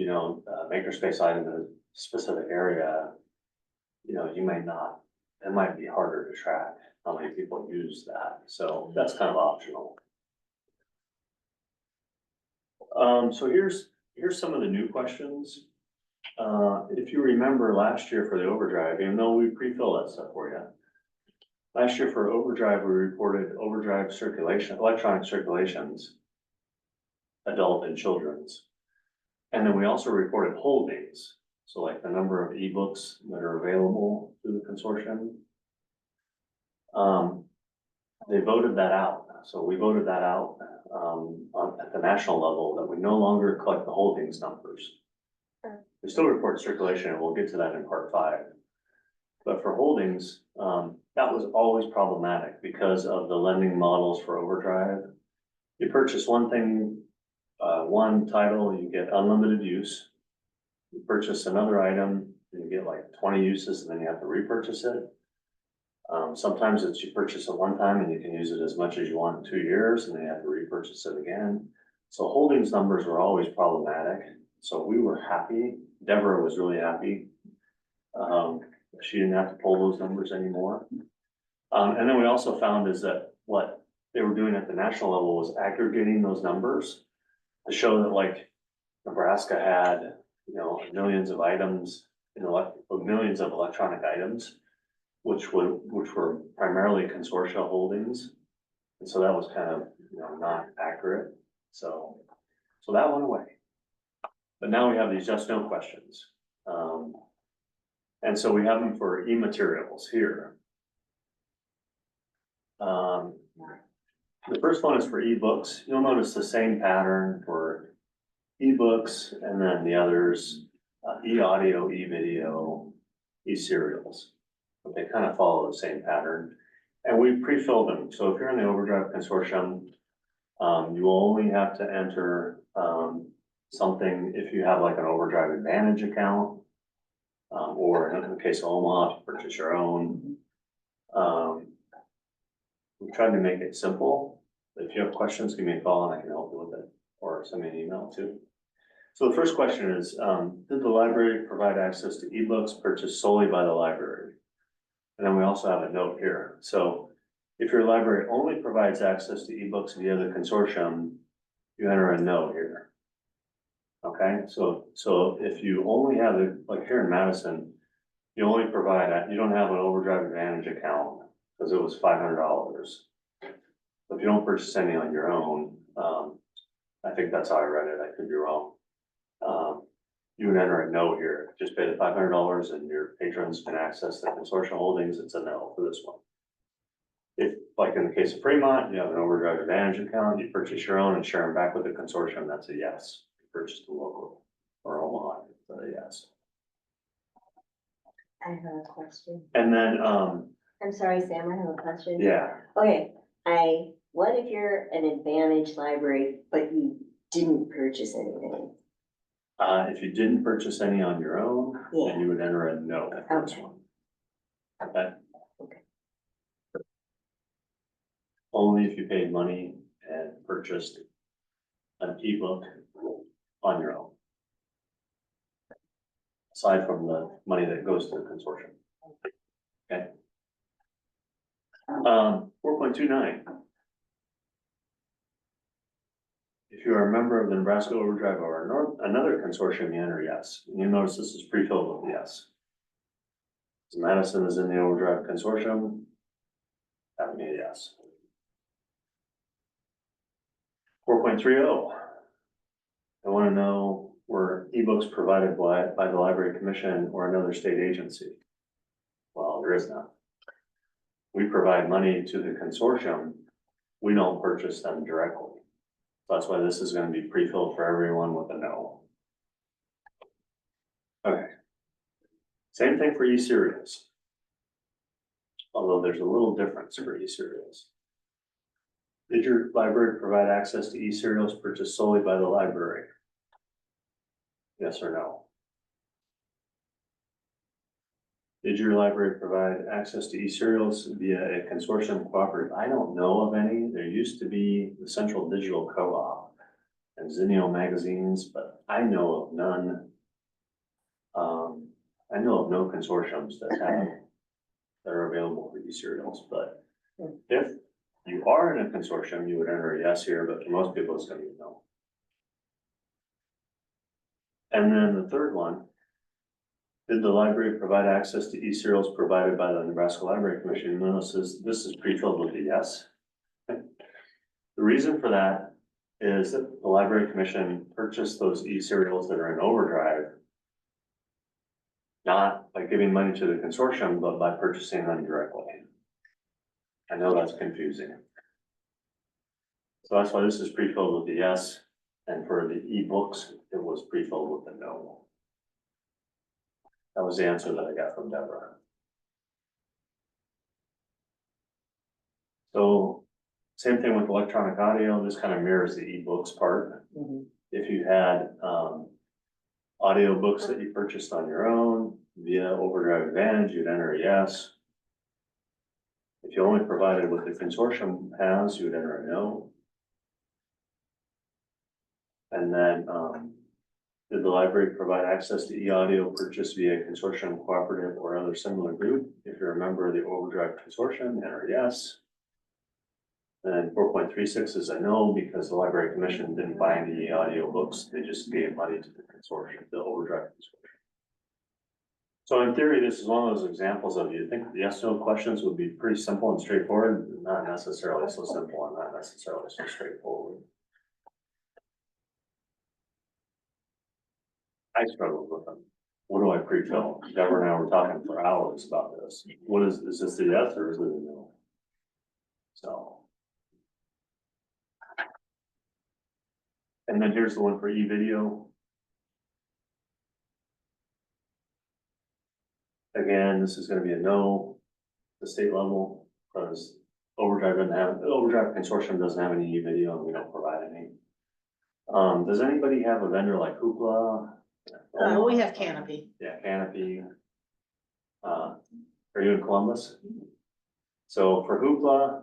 A: makerspace item in a specific area, you might not, it might be harder to track how many people use that, so that's kind of optional. So here's some of the new questions. If you remember last year for the overdrive, even though we pre-fill that stuff for you. Last year for overdrive, we reported overdrive circulation, electronic circulations, adult and children's. And then we also reported holdings, so like the number of ebooks that are available through the consortium. They voted that out, so we voted that out, at the national level, that we no longer collect the holdings numbers. We still report circulation, and we'll get to that in part 5. But for holdings, that was always problematic because of the lending models for overdrive. You purchase one thing, one title, you get unlimited use. You purchase another item, and you get like 20 uses, and then you have to repurchase it. Sometimes it's you purchase it one time and you can use it as much as you want in 2 years, and then you have to repurchase it again. So holdings numbers were always problematic. So we were happy. Deborah was really happy. She didn't have to pull those numbers anymore. And then we also found is that what they were doing at the national level was aggregating those numbers to show that like Nebraska had, millions of items, millions of electronic items, which were primarily consortia holdings. And so that was kind of, not accurate. So that went away. But now we have these yes, no questions. And so we have them for e-materials here. The first one is for ebooks. You'll notice the same pattern for ebooks, and then the others, e-audio, e-video, e-serials. But they kind of follow the same pattern. And we pre-filled them. So if you're in the Overdrive Consortium, you will only have to enter something if you have like an Overdrive Advantage account. Or in the case of Omaha, purchase your own. We tried to make it simple. If you have questions, give me a call and I can help you with it, or send me an email too. So the first question is, did the library provide access to ebooks purchased solely by the library? And then we also have a note here. So if your library only provides access to ebooks via the consortium, you enter a no here. Okay, so if you only have it, like here in Madison, you only provide, you don't have an Overdrive Advantage account because it was $500. If you don't purchase any on your own, I think that's how I read it, I could be wrong. You would enter a no here, just pay the $500 and your patrons can access the consortium holdings, it's a no for this one. If, like in the case of Fremont, you have an Overdrive Advantage account, you purchase your own and share them back with the consortium, that's a yes. Purchase the local or Omaha, that's a yes.
E: I have a question.
A: And then,
E: I'm sorry, Sam, I have a question.
A: yeah,
E: Okay, what if you're an Advantage library, but you didn't purchase anything?
A: if you didn't purchase any on your own,
E: Yeah.
A: then you would enter a no for this
E: Okay.
A: one. Okay?
E: Okay.
A: Only if you paid money and purchased an ebook on your own. Aside from the money that goes to the consortium. Okay? 4.29. If you are a member of the Nebraska Overdrive or another consortium, you enter yes. And you notice this is pre-filled with yes. So Madison is in the Overdrive Consortium. That would be a yes. 4.30. I want to know were ebooks provided by the Library Commission or another state agency? Well, there is none. We provide money to the consortium. We don't purchase them directly. That's why this is going to be pre-filled for everyone with a no. Okay. Same thing for e-serials. Although there's a little difference for e-serials. Did your library provide access to e-serials purchased solely by the library? Yes or no? Did your library provide access to e-serials via a consortium cooperative? I don't know of any. There used to be the Central Digital Co-op and Zinio magazines, but I know of none. I know of no consortiums that are available for e-serials, but if you are in a consortium, you would enter a yes here, but for most people, it's gonna be no. And then the third one, did the library provide access to e-serials provided by the Nebraska Library Commission? Notice this is pre-filled with a yes. The reason for that is that the Library Commission purchased those e-serials that are in overdrive, not by giving money to the consortium, but by purchasing them directly. I know that's confusing. So that's why this is pre-filled with a yes, and for the e-books, it was pre-filled with a no. That was the answer that I got from Deborah. So same thing with electronic audio, this kind of mirrors the e-books part. If you had audio books that you purchased on your own via Overdrive Advantage, you'd enter a yes. If you only provided what the consortium has, you would enter a no. And then, did the library provide access to e-audio purchased via consortium, cooperative, or other similar group? If you're a member of the Overdrive Consortium, enter yes. And 4.36 is a no, because the Library Commission didn't buy any e-audio books, they just gave money to the consortium, the Overdrive Consortium. So in theory, this is one of those examples of, you think the yes/no questions would be pretty simple and straightforward, not necessarily so simple and not necessarily so straightforward. I struggled with them. What do I pre-fill? Deborah and I were talking for hours about this. What is this a yes or is it a no? So. And then here's the one for e-video. Again, this is gonna be a no, the state level, because Overdrive Consortium doesn't have any e-video and we don't provide any. Does anybody have a vendor like Hoopla?
B: We have Canopy.
A: Yeah, Canopy. Are you in Columbus? So for Hoopla,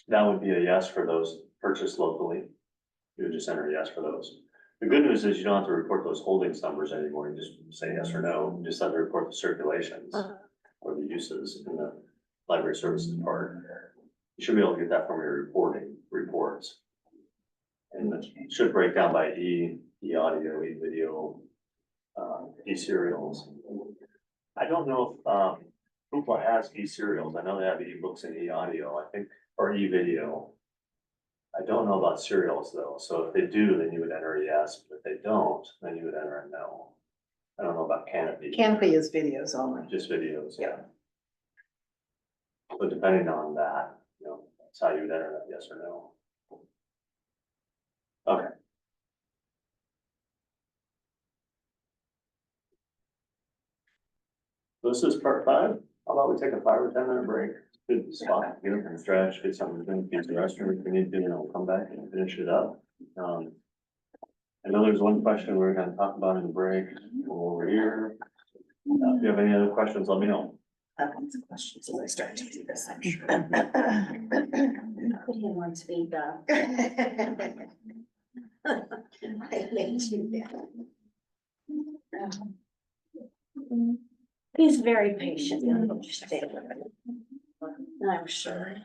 A: that would be a yes for those purchased locally. You would just enter yes for those. The good news is you don't have to report those holdings numbers anymore. You just say yes or no. You just have to report the circulations or the uses in the library services part. You should be able to get that from your reports. And it should break down by e-audio, e-video, e-serials. I don't know if Hoopla has e-serials. I know they have e-books and e-audio, I think, or e-video. I don't know about serials though, so if they do, then you would enter a yes, but if they don't, then you would enter a no. I don't know about Canopy.
B: Canopy is videos only.
A: Just videos, yeah. So depending on that, you know, that's how you would enter that yes or no. Okay. This is part 5. How about we take a 5 or 10 minute break? Good spot, get up and stretch, get something to drink, use the restroom if we need to, and I'll come back and finish it up. I know there's one question we're gonna talk about in the break over here. If you have any other questions, let me know.
G: I have lots of questions as I start to do this, I'm sure.
E: Put him on speed dial. I made you that. He's very patient, and understanding. I'm sure.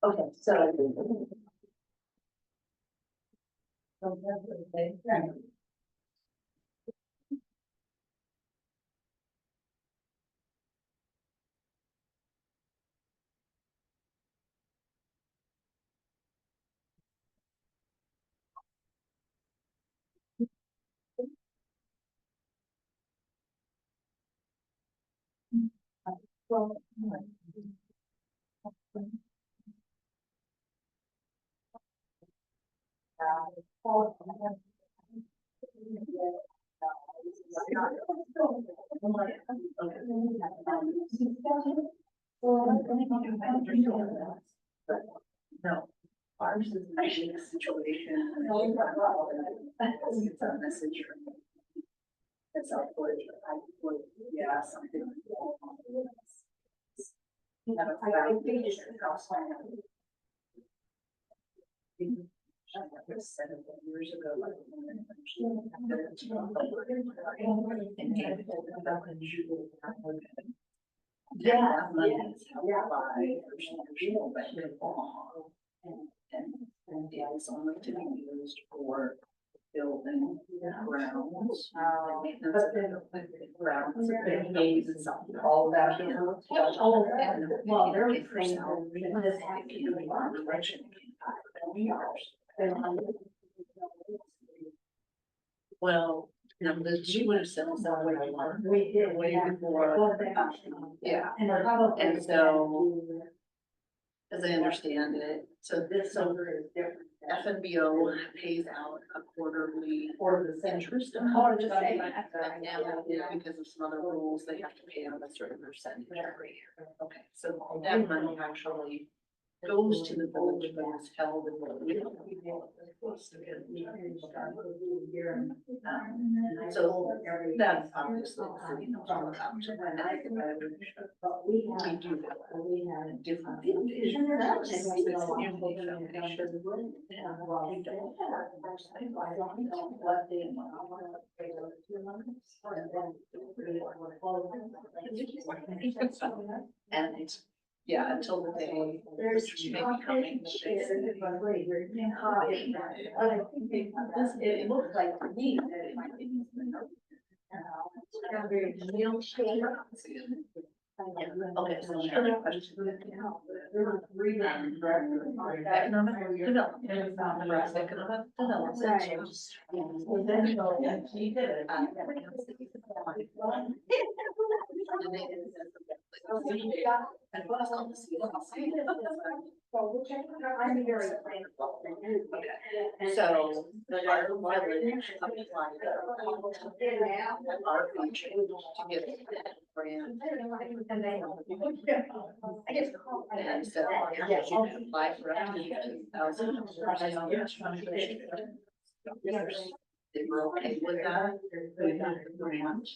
H: Okay, so.
J: No. Ours is actually a situation. It's a message. It's a yeah, something. Have a years ago. Yeah. And it's only to be used for building grounds. Maintenance of the grounds, and gates and stuff, all that. Well, they're for sale. Well, she would have said something way before. Yeah, and so, as I understand it, so this over is different. FNBO pays out a quarterly or the interest. And now, because of some other rules, they have to pay out a certain percentage every year. Okay, so that money actually goes to the village, but is held in the. So that's obviously the city knows all about. And I think I would, we do that. We have different foundations. It's a community foundation. And it's, yeah, until the day, which may be coming. It looks like to me that it might be. Okay, so another question. Economic development, Nebraska economic development. So the our village applied our function to get that grant. And so you can apply for up to $15,000. They were okay with that. We got the grant.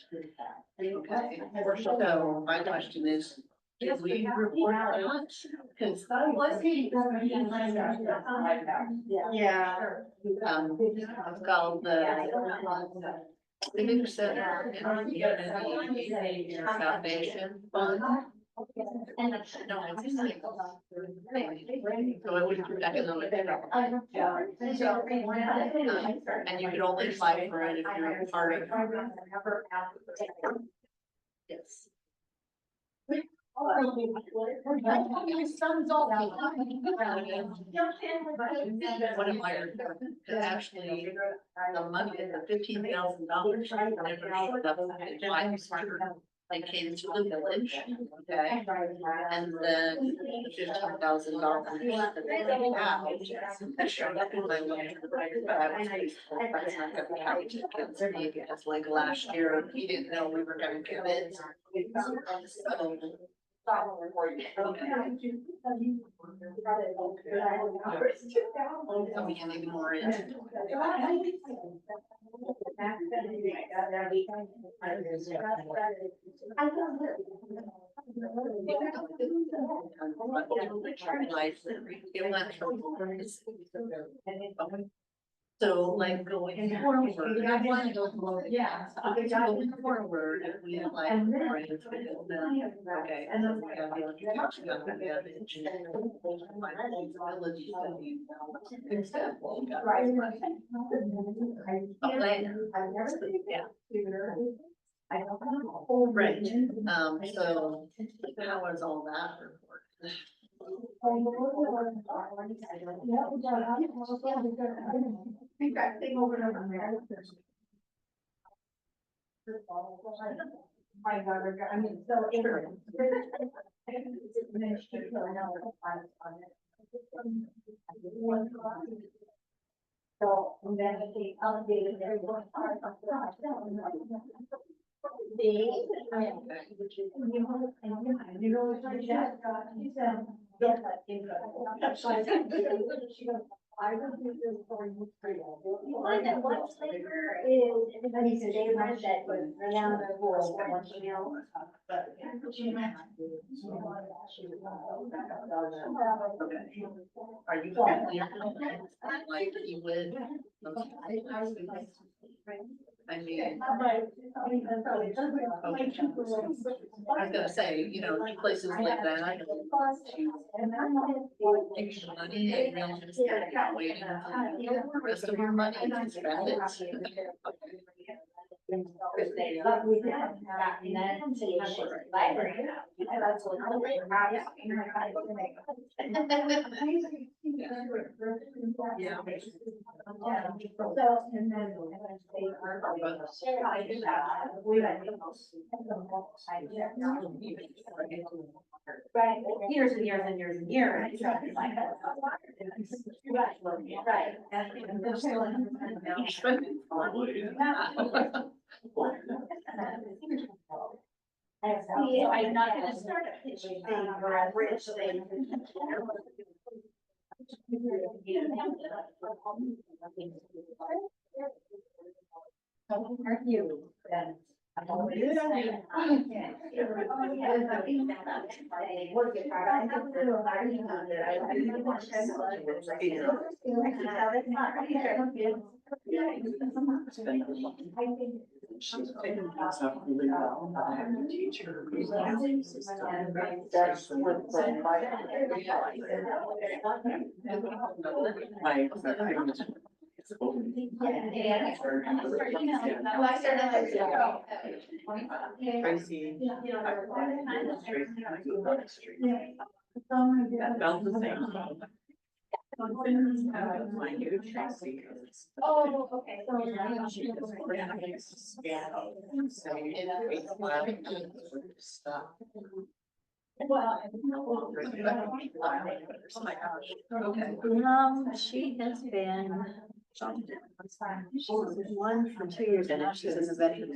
J: Okay, so my question is, did we report on that? Because yeah, it's called the Civic Center Community Foundation Fund. No, it's so it would be economic development. And you could only apply for it if you're a part of. Yes. What am I? Actually, the money, the $15,000. Never showed up. They came to the village, okay, and then the $15,000 that they paid out, that showed up in my letter, but I was faithful, that's not gonna count against me, because like last year, he didn't know we were gonna get it. So we can ignore it. So like going forward, yeah, going forward, if we like, okay, and then we have the education, we have my ability to be fix that. Right. Yeah. Right, so how is all that reported?
F: My daughter, I mean, so. So, and then they elevated everyone. You know, she said, yes, I would do this for you.
H: You find that one flavor is everybody's favorite that was renowned for one meal.
J: Are you like you would? I mean, I was gonna say, you know, places like that. Make your money and realize that you're waiting for the rest of your money to spend it. Yeah.
H: Right, years and years and years and years. Right.
J: And they're still spending probably.
H: So I'm not gonna start a pitching thing or a rich thing. Aren't you?
I: She's taking things up really well. I have to teach her. Tracy. That felt the same. My new Tracy.
H: Oh, okay.
J: Oh my gosh, okay.
D: She has been, she was one for 2 years and now she's in the veterans.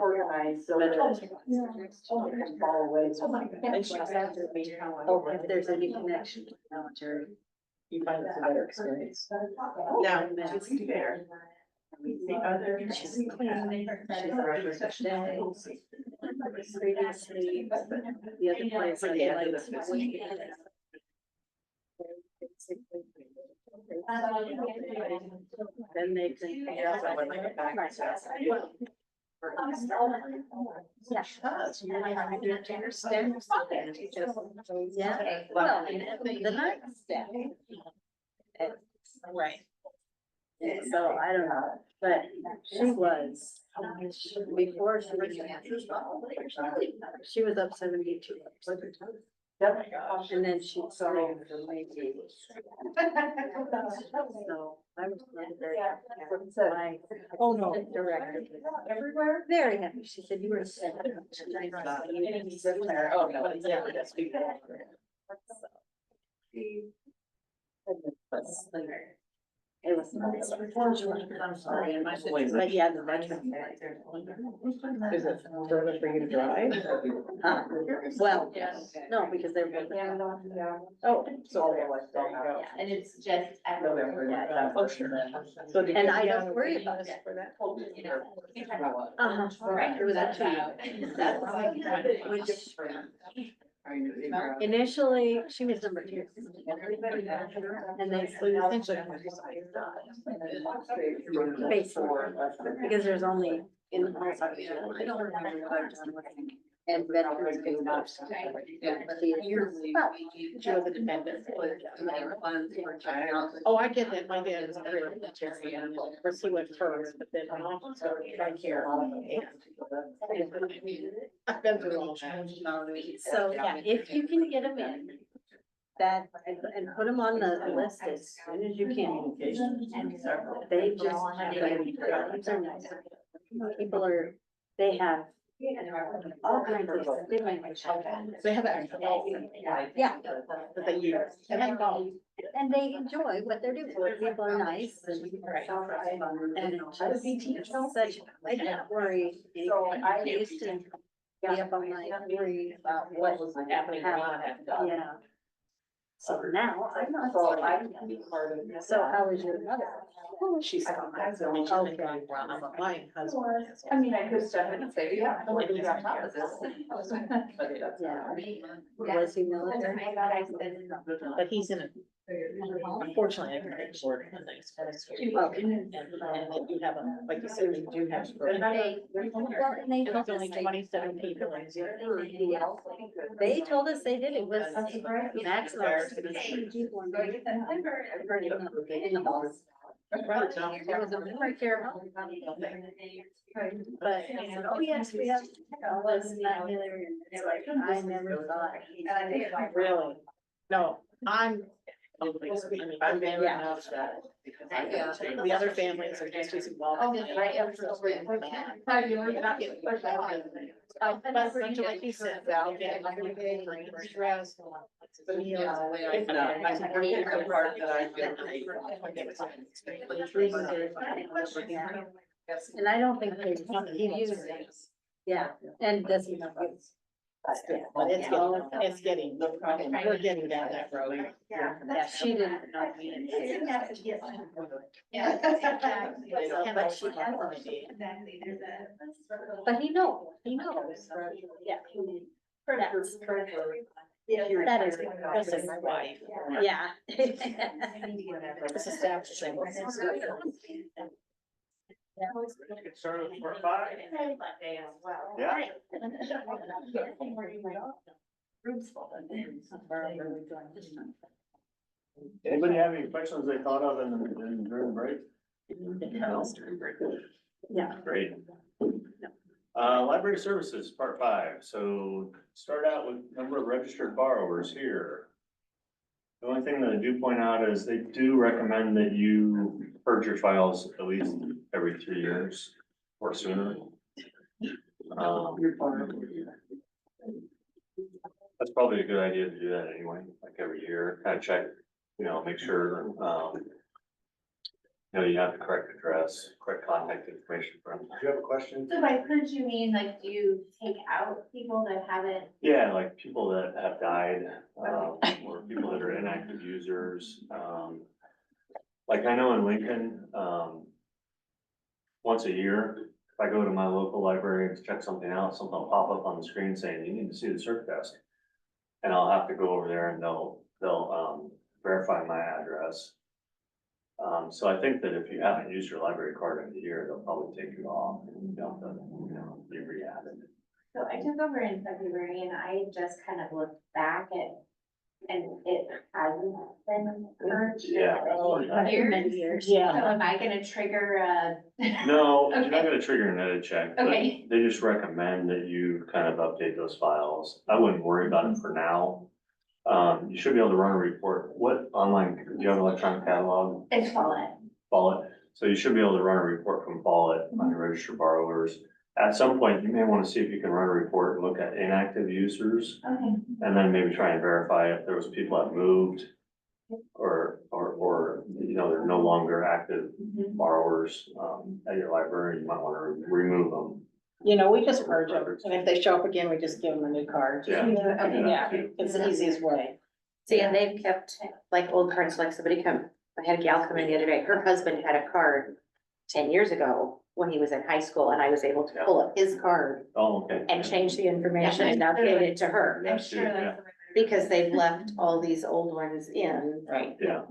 I: Organized, so fall away.
D: And she asked me, oh, if there's any connection to the military.
I: You find it's a better experience. Now, just there. The other.
D: She's clean. Previously, the other place. I then they can.
I: Yeah. You really have to do it to your steps.
D: Yeah, well, the next step.
I: Right.
D: So I don't know, but she was, before she was up 72. And then she started for maybe. So I was very happy. Oh, no. Director.
I: Everywhere?
D: Very happy. She said, you were.
I: Oh, no, yeah, that's people.
D: It was nice.
J: I'm sorry, in my situation.
D: But yeah, the veteran.
I: Is it further for you to drive?
D: Well,
J: Yes.
D: no, because they're.
I: Oh, so there you go.
H: And it's just.
I: Oh, sure. So did
D: And
I: you
D: I
I: get
D: don't
I: a
D: worry
I: raise
D: about that.
I: for that?
H: You know.
D: Right, it was actually. Which initially, she was number 2. And they. Basically, because there's only in the house.
J: I don't remember what I've done with it.
D: And veterans get enough.
J: Yearly, we
I: She was a dependent.
J: funds for child.
I: Oh, I get that, my dad was a very military, and of course he went first, but then my mom started trying to care all of them. I've been through all that.
D: So, yeah, if you can get them in, that, and put them on the list as soon as you can. They just, they're nice. People are, they have all kinds of stuff.
B: They have actual.
D: Yeah.
B: That they use.
D: And they enjoy what they're doing. People are nice and. And it's just such, I didn't worry. I used to be up all night worrying about what was happening. Yeah. So now I'm not. So how is your mother?
B: She's.
D: Okay.
B: My husband.
J: I mean, I could step in and say, yeah, I want to be on top of this.
D: Yeah. Was he military?
B: But he's in a, unfortunately, I can make short and things. And they do have a, like you said, they do have.
D: Well, and they told
B: There's
D: us
B: only
D: they-
B: 27 people in here.
D: They told us they did, it was maximum 16 people in the. In the halls.
B: Right.
D: It was a very terrible. But, oh yes, we have all this and that, and it's like, I never thought.
B: Really? No, I'm. I'm very enough that. The other families are just as involved. But like you said, Val, getting everything, stress.
D: And I don't think they use it. Yeah, and this.
B: But it's getting, we're getting down that road.
D: Yeah, she didn't know me. But she has an idea. But he knows. Yeah. That is.
B: This is my wife.
D: Yeah.
B: It's establishing.
A: Concern with part 5? Yeah. Anybody have any questions they thought of during the break?
D: Yeah.
A: Great. Library services, part 5. So start out with number of registered borrowers here. The only thing that I do point out is they do recommend that you purge your files at least every 3 years or sooner. That's probably a good idea to do that anyway, like every year, kind of check, make sure, you have the correct address, correct contact information from. Do you have a question?
H: So by purge, you mean like, do you take out people that haven't?
A: Yeah, like people that have died, or people that are inactive users, like I know in Lincoln, once a year, if I go to my local library to check something out, something will pop up on the screen saying, you need to see the cert desk. And I'll have to go over there and they'll verify my address. So I think that if you haven't used your library card in a year, they'll probably take you off and you don't have to, be re-added.
H: So I took over in February and I just kind of looked back at, and it hasn't been purged.
A: Yeah.
H: Many
D: years.
H: So am I gonna trigger
A: No, you're not
H: Okay.
A: gonna trigger an edit check, but
H: Okay.
A: they just recommend that you kind of update those files. I wouldn't worry about it for now. You should be able to run a report. What online, do you have an electronic catalog?
H: it's fallen?
A: Follett. So you should be able to run a report from Follett on your registered borrowers. At some point, you may want to see if you can run a report and look at inactive users.
H: Okay.
A: And then maybe try and verify if there was people that moved or, they're no longer active borrowers, at your library. You might want to remove them.
B: We just purge them, and if they show up again, we just give them a new card.
A: Yeah.
B: Yeah, it's the easiest way.
K: See, and they've kept like old cards, like somebody I had a gal come in the other day, her husband had a card 10 years ago when he was in high school, and I was able to pull up his card
A: Oh, okay.
K: and change the information and update it to her.
H: I'm
A: That's
H: sure
A: good,
H: that's.
K: Because they've left all these old ones in.
B: Right.
A: Yeah.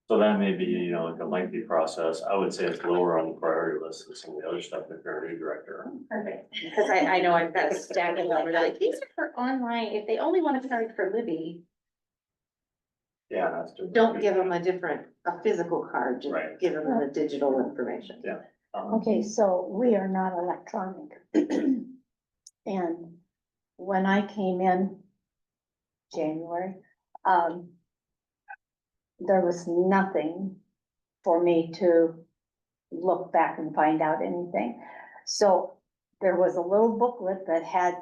A: So that may be, like a lengthy process. I would say it's lower on the priority list than some of the other stuff if you're a new director.
H: Perfect.
K: Because I know I've got a stack of them, they're like, these are for online, if they only want a card for Libby,
A: Yeah, that's different.
K: don't give them a physical card, just
A: Right.
K: give them the digital information.
G: Okay, so we are not electronic. And when I came in January, there was nothing for me to look back and find out anything. So there was a little booklet that had,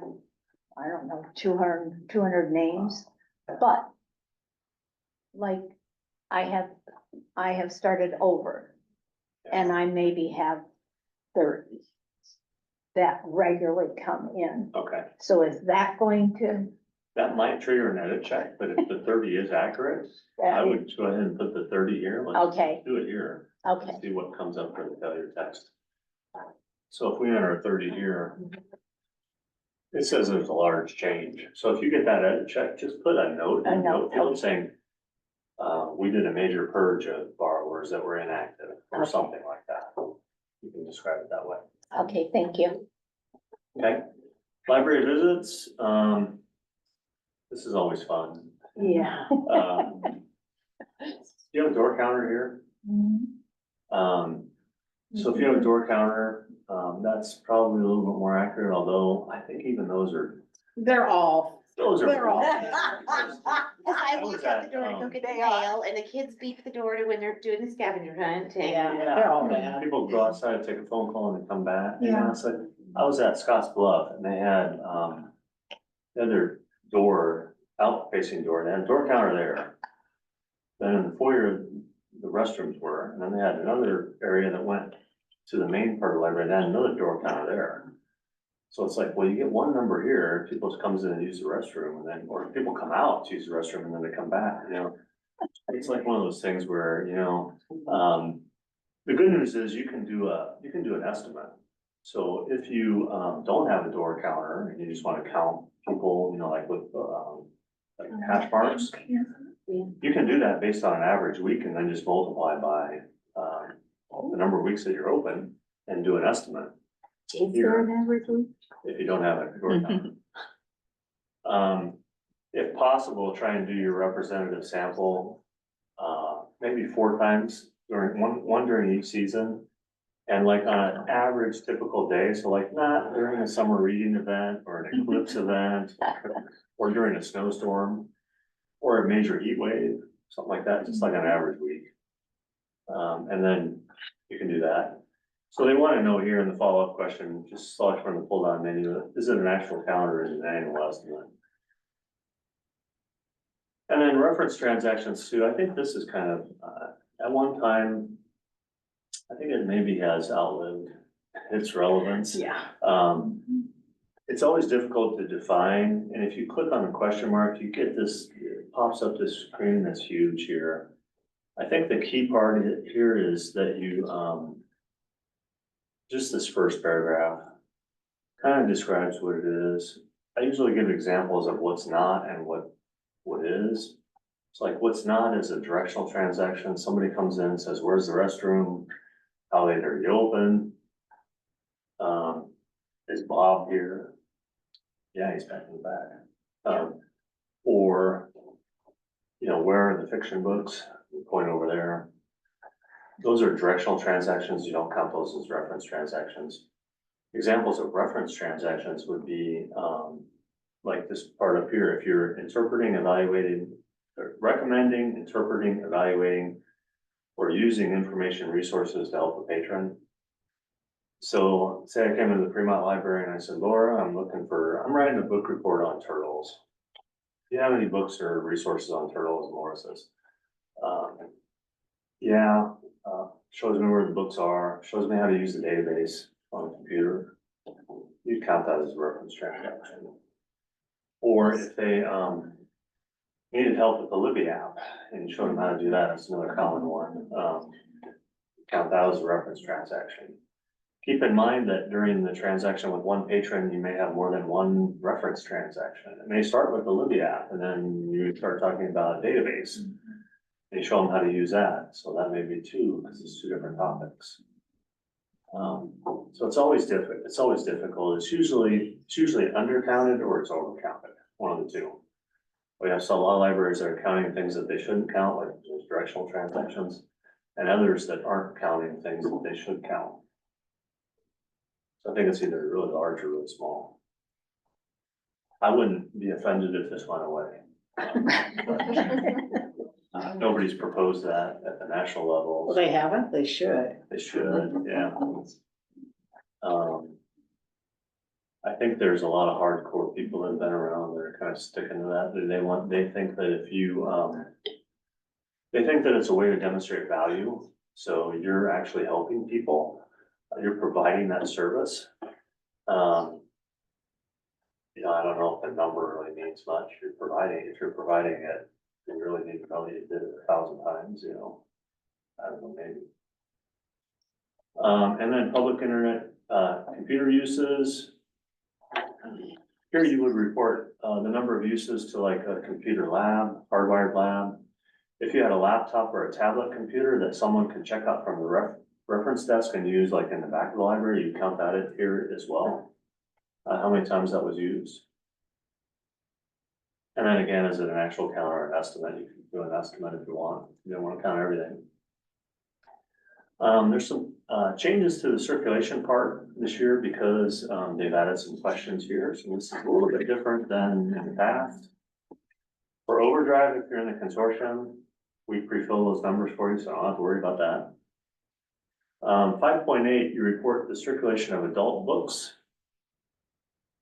G: I don't know, 200 names, but like, I have started over, and I maybe have 30 that regularly come in.
A: Okay,
G: So is that going to?
A: that might trigger an edit check, but if the 30 is accurate, I would go ahead and put the 30 here. Let's
G: Okay,
A: do it here.
G: okay,
A: See what comes up for the failure text. So if we enter 30 here, it says there's a large change. So if you get that edit check, just put a note in the note field saying, we did a major purge of borrowers that were inactive or
G: Okay.
A: something like that. You can describe it that way.
G: okay, thank you.
A: Okay, library visits, this is always fun.
E: Yeah.
A: You have a door counter here. So if you have a door counter, that's probably a little bit more accurate, although I think even those are,
B: They're all,
A: those are.
B: they're all.
K: Cause I
A: How
K: walk
A: is
K: out
A: that,
K: the door to go
A: um,
K: get the mail, and the kids beep the door to when they're doing the scavenger hunt, and.
B: Yeah, they're all bad.
A: People go outside, take a phone call and then come back, you know,
F: Yeah.
A: it's like, I was at Scotts Bluff and they had their door, out facing door, they had a door counter there. Then in the foyer, the restrooms were, and then they had another area that went to the main part of the library, and they had another door counter there. So it's like, well, you get one number here, people comes in and use the restroom, and then, or people come out to use the restroom and then they come back, you know. It's like one of those things where, you know, the good news is you can do an estimate. So if you, don't have a door counter and you just wanna count people, you know, like with, like hash marks, you can do that based on an average week and then just multiply by, the number of weeks that you're open and do an estimate.
E: Is there an average week?
A: If you don't have a door counter. If possible, try and do your representative sample, maybe 4 times during, one during each season. And like on an average typical day, so like not during a summer reading event or an eclipse event, or during a snowstorm, or a major heat wave, something like that, just like an average week. And then you can do that. So they want to know here in the follow-up question, just select from the pull-down menu, is it an actual count or is it an annual estimate? And then reference transactions too, I think this is kind of, at one time, I think it maybe has outlived its relevance.
B: Yeah.
A: It's always difficult to define, and if you click on the question mark, you get this, it pops up this screen that's huge here. I think the key part here is that you, just this first paragraph kind of describes what it is. I usually give examples of what's not and what is. It's like what's not is a directional transaction. Somebody comes in and says, where's the restroom? How late are you open? Is Bob here? Yeah, he's back in the back. Or, you know, where are the fiction books? Point over there. Those are directional transactions. You don't count those as reference transactions. Examples of reference transactions would be, like this part up here, if you're interpreting, evaluating, or recommending, interpreting, evaluating, or using information resources to help a patron. So say I came into the Fremont Library and I said, Laura, I'm writing a book report on turtles. Do you have any books or resources on turtles? Laura says, yeah, shows me where the books are, shows me how to use the database on the computer. You count that as a reference transaction. Or if they, needed help with the Libby app and you showed them how to do that, that's another common one. Count that as a reference transaction. Keep in mind that during the transaction with one patron, you may have more than one reference transaction. It may start with the Libby app and then you start talking about a database. And you show them how to use that. So that may be 2, because it's 2 different topics. So it's always different. It's always difficult. It's usually undercounted or it's overcounted, one of the 2. We have a lot of libraries that are counting things that they shouldn't count, like those directional transactions, and others that aren't counting things that they should count. So I think it's either really large or really small. I wouldn't be offended if this went away. Nobody's proposed that at the national level.
B: Well, they haven't, they should.
A: They should, yeah. I think there's a lot of hardcore people that have been around that are kind of sticking to that. They think that if you, they think that it's a way to demonstrate value. So you're actually helping people, you're providing that service. You know, I don't know if the number really means much. If you're providing it, you really need to know you did it 1,000 times, you know. I don't know, maybe. And then public internet, computer uses. Here you would report, the number of uses to like a computer lab, hardwired lab. If you had a laptop or a tablet computer that someone could check out from the reference desk and use like in the back of the library, you count that in here as well. How many times that was used. And then again, is it an actual count or an estimate? You can do an estimate if you want. You don't want to count everything. There's some changes to the circulation part this year because they've added some questions here. So this is a little bit different than in the past. For overdrive, if you're in the consortium, we pre-fill those numbers for you, so I don't have to worry about that. 5.8, you report the circulation of adult books,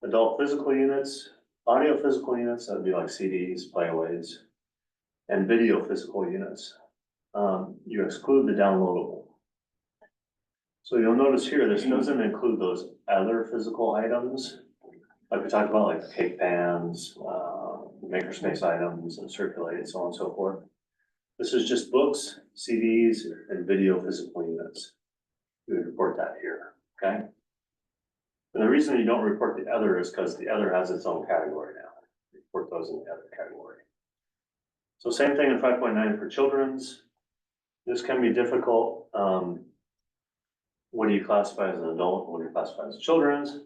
A: adult physical units, audio physical units, that'd be like CDs, playaways, and video physical units. You exclude the downloadable. So you'll notice here, this doesn't include those other physical items. Like we talked about, like cake pans, makerspace items and circulate, so on and so forth. This is just books, CDs, and video physical units. You would report that here, okay? And the reason you don't report the other is because the other has its own category now. Report those in the other category. So same thing in 5.9 for children's. This can be difficult. What do you classify as an adult? What do you classify as children's?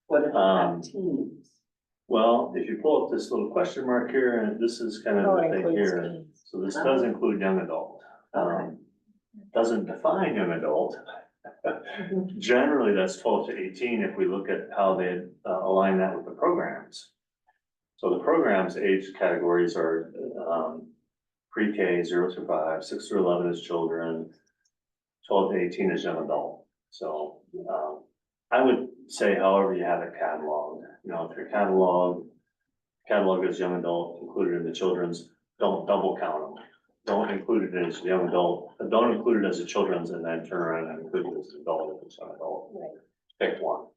I: What if you have teens?
A: Well, if you pull up this little question mark here, and this is kind of the thing here. So this does include young adult. Doesn't define young adult. Generally, that's 12 to 18 if we look at how they align that with the programs. So the programs age categories are pre-K, 0 to 5, 6 to 11 is children, 12 to 18 is young adult. So I would say however you have it cataloged. You know, if your catalog is young adult included in the children's, don't double count them. Don't include it as young adult, don't include it as a children's and then turn around and include it as an adult if it's an adult. Pick one.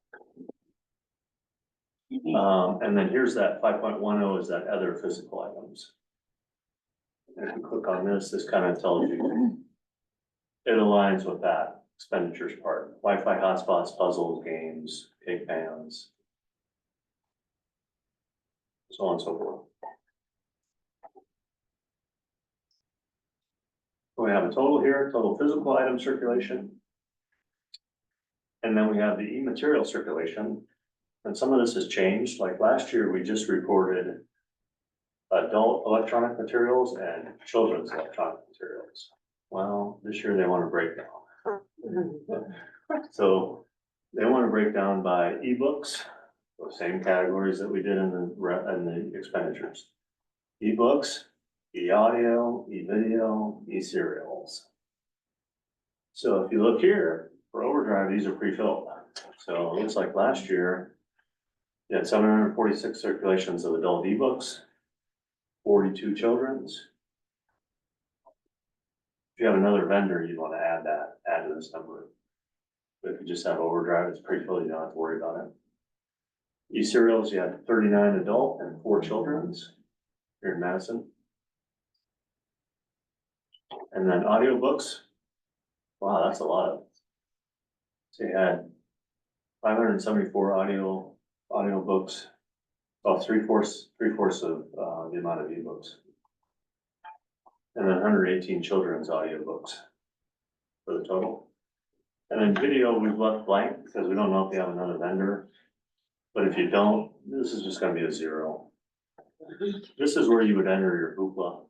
A: And then here's that 5.10 is that other physical items. And if you click on this, this kind of tells you, it aligns with that expenditures part. Wi-Fi hotspots, puzzles, games, cake pans, so on and so forth. We have a total here, total physical item circulation. And then we have the e-material circulation. And some of this has changed, like last year, we just reported adult electronic materials and children's electronic materials. Well, this year they want to break down. So they want to break down by ebooks, the same categories that we did in the expenditures. Ebooks, e-audio, e-video, e-serials. So if you look here, for overdrive, these are pre-filled. So it looks like last year, you had 746 circulations of adult ebooks, 42 children's. If you have another vendor, you want to add to this number. But if you just have overdrive, it's pre-filled, you don't have to worry about it. E-serials, you had 39 adult and 4 children's here in Madison. And then audiobooks, wow, that's a lot of. So you had 574 audiobooks, about three-fourths of the amount of ebooks. And then 118 children's audiobooks for the total. And then video, we've left blank because we don't know if you have another vendor. But if you don't, this is just gonna be a 0. This is where you would enter your Hoopla.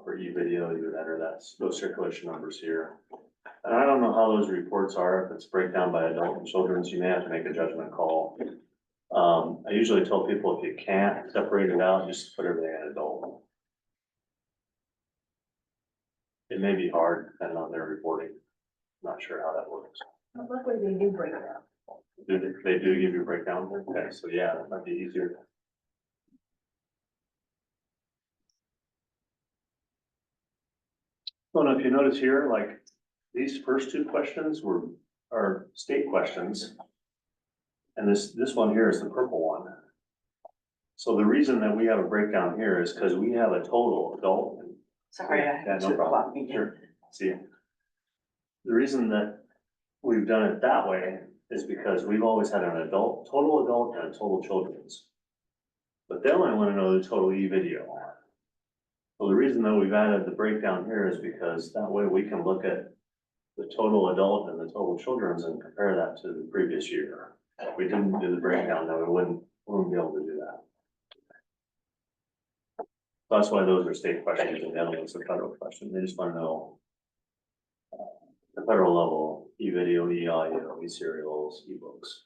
A: For e-video, you would enter those circulation numbers here. And I don't know how those reports are, if it's breakdown by adult and children's, you may have to make a judgment call. I usually tell people if you can't separate it out, just put everything in adult. It may be hard depending on their reporting. Not sure how that works.
C: Luckily, they do break it up.
A: They do give you a breakdown? Okay, so yeah, that might be easier. Well, if you notice here, like, these first two questions are state questions. And this one here is the purple one. So the reason that we have a breakdown here is because we have a total adult.
I: Sorry, I
A: Yeah,
I: had
A: no
I: to
A: problem.
I: block me.
A: Sure. See, the reason that we've done it that way is because we've always had an total adult and a total children's. But they only want to know the total e-video. So the reason that we've added the breakdown here is because that way we can look at the total adult and the total children's and compare that to the previous year. If we didn't do the breakdown, then we wouldn't be able to do that. That's why those are state questions and the other one's a federal question. They just want to know the federal level, e-video, e-audio, e-serials, e-books.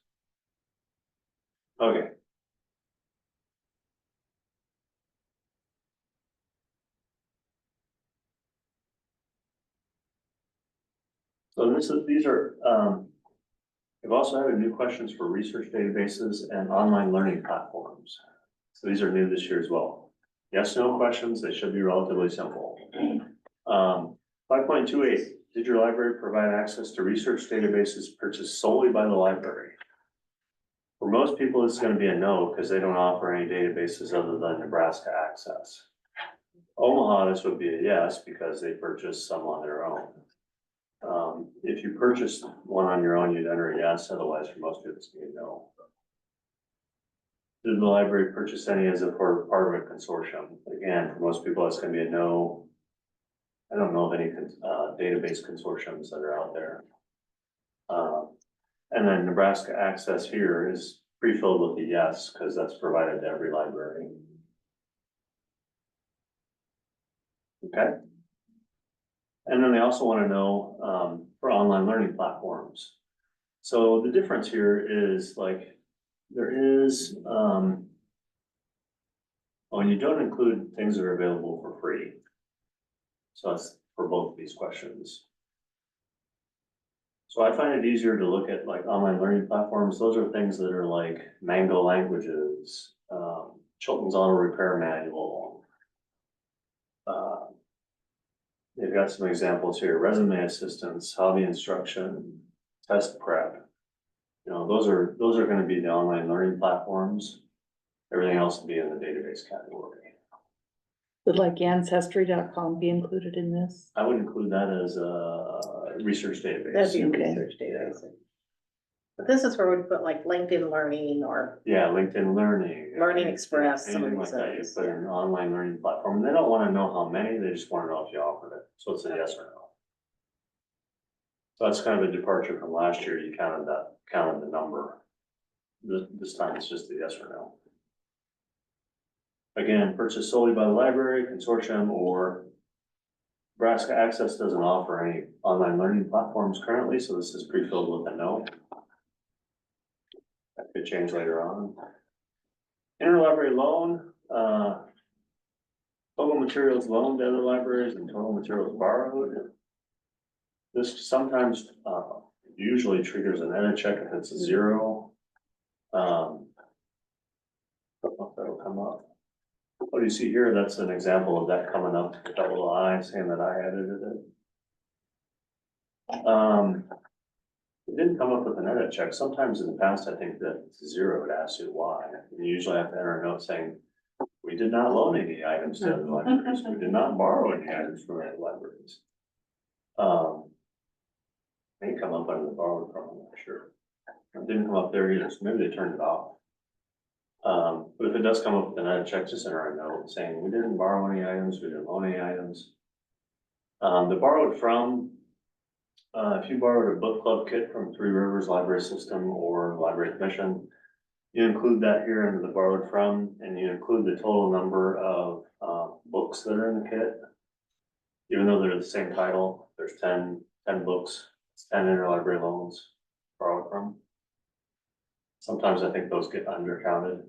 A: Okay. So these are, we've also added new questions for research databases and online learning platforms. So these are new this year as well. Yes, no questions, they should be relatively simple. 5.28, did your library provide access to research databases purchased solely by the library? For most people, it's gonna be a no, because they don't offer any databases other than Nebraska Access. Omaha, this would be a yes, because they purchased some on their own. If you purchased one on your own, you'd enter a yes, otherwise for most people, it's gonna be a no. Did the library purchase any as a part of a consortium? Again, for most people, it's gonna be a no. I don't know of any database consortiums that are out there. And then Nebraska Access here is pre-filled with a yes, because that's provided to every library. Okay. And then they also want to know for online learning platforms. So the difference here is like, there is, when you don't include things that are available for free. So that's for both of these questions. So I find it easier to look at like online learning platforms. Those are things that are like Mango Languages, Chilton's Auto Repair Manual. They've got some examples here: resume assistance, hobby instruction, test prep. You know, those are going to be the online learning platforms. Everything else will be in the database category.
B: Would like ancestry.com be included in this?
A: I would include that as a research database.
B: That'd be a research database. But this is where we put like LinkedIn Learning or
A: Yeah, LinkedIn Learning.
B: Learning Express, some of
A: Anything
B: these
A: like that, you
B: others,
A: put in an online learning platform, and they don't wanna know how many, they just wanna know if you offered it, so it's a yes or no. So that's kind of a departure from last year, you counted the number. This time it's just a yes or no. Again, purchased solely by the library, consortium, or Nebraska Access doesn't offer any online learning platforms currently, so this is pre-filled with a no. That could change later on. Interlibrary loan, total materials loaned to other libraries and total materials borrowed. This sometimes, usually triggers an edit check if it's a zero. Don't know if that'll come up. What do you see here? That's an example of that coming up with that little I saying that I edited it. It didn't come up with an edit check. Sometimes in the past, I think that it's zero, it asks you why. You usually have to enter a note saying, we did not loan any items to other libraries. We did not borrow any items from other libraries. May come up under the borrowed from, I'm not sure. It didn't come up there either, so maybe they turned it off. But if it does come up with an edit check, just enter a note saying, we didn't borrow any items, we didn't loan any items. The borrowed from, if you borrowed a book club kit from Three Rivers Library System or Library Commission, you include that here under the borrowed from, and you include the total number of books that are in the kit. Even though they're the same title, there's 10 books, it's 10 interlibrary loans borrowed from. Sometimes I think those get undercounted.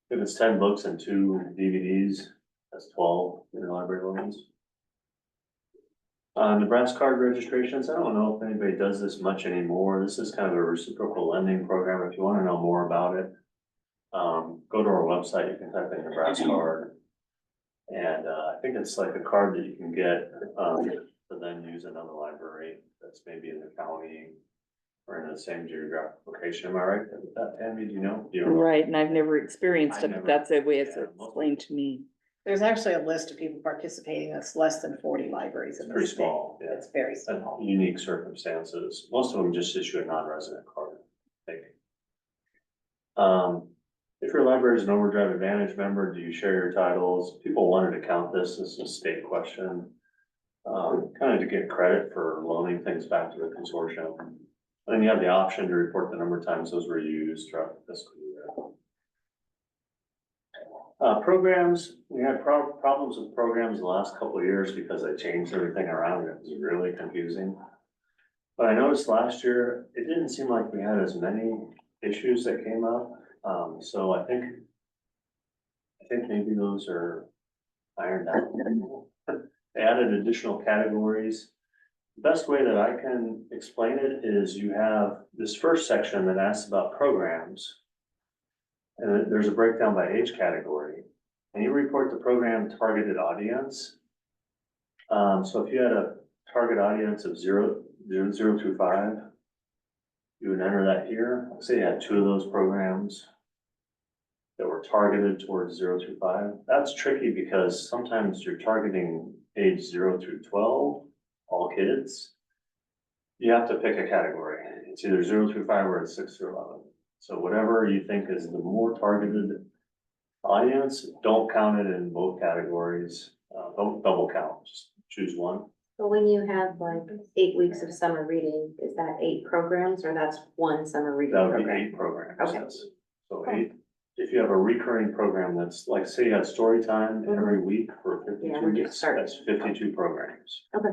A: If it's 10 books and 2 DVDs, has 12 interlibrary loans. Nebraska card registrations, I don't know if anybody does this much anymore. This is kind of a reciprocal lending program. If you want to know more about it, go to our website, you can type in Nebraska card. And I think it's like a card that you can get to then use another library that's maybe in the county or in the same geographic location. Am I right with that, Tammy? Do you know? Do you know?
L: Right, and I've never experienced
A: I
L: it,
A: never-
L: but that's the way it's
A: yeah,
L: explained to me.
B: There's actually a list of people participating, that's less than 40 libraries in
A: It's
B: the
A: pretty
B: state.
A: small, yeah.
B: It's very
A: And
B: small.
A: unique circumstances. Most of them just issue a non-resident card, I think. If your library is an Overdrive Advantage member, do you share your titles? People wanted to count this as a state question. Kind of to get credit for loaning things back to the consortium. And then you have the option to report the number of times those were used throughout the fiscal year. Programs, we had problems with programs the last couple of years because they changed everything around it. It was really confusing. But I noticed last year, it didn't seem like we had as many issues that came up. So I think maybe those are ironed out. They added additional categories. The best way that I can explain it is you have this first section that asks about programs. And then there's a breakdown by age category, and you report the program targeted audience. So if you had a target audience of 0 through 5, you would enter that here. Say you had 2 of those programs that were targeted towards 0 through 5. That's tricky because sometimes you're targeting age 0 through 12, all kids. You have to pick a category. It's either 0 through 5 or it's 6 through 11. So whatever you think is the more targeted audience, don't count it in both categories. Don't double count, just choose one.
K: But when you have like 8 weeks of summer reading, is that 8 programs or that's one summer reading
A: That would be
K: program?
A: 8 programs.
K: Okay.
A: Yes. So 8, if you have a recurring program that's like, say you had story time every week for
K: Yeah,
A: 52
K: we just
A: weeks,
K: start.
A: that's 52 programs.
K: Okay.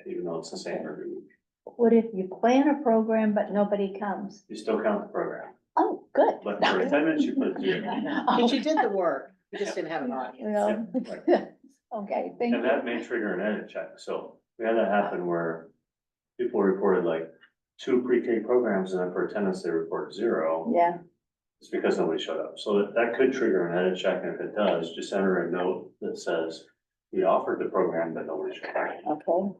A: Even though it's the same every week,
G: What if you plan a program but nobody comes?
A: you still count the program.
G: Oh, good.
A: But for attendance, you put 0.
B: But you did the work, you just didn't have an audience.
G: Well, okay, thank
A: And
G: you.
A: that may trigger an edit check. So we had that happen where people reported like 2 pre-K programs and then for attendance, they report 0.
G: Yeah,
A: It's because nobody showed up. So that could trigger an edit check. And if it does, just enter a note that says, we offered the program, but nobody showed up.
G: okay.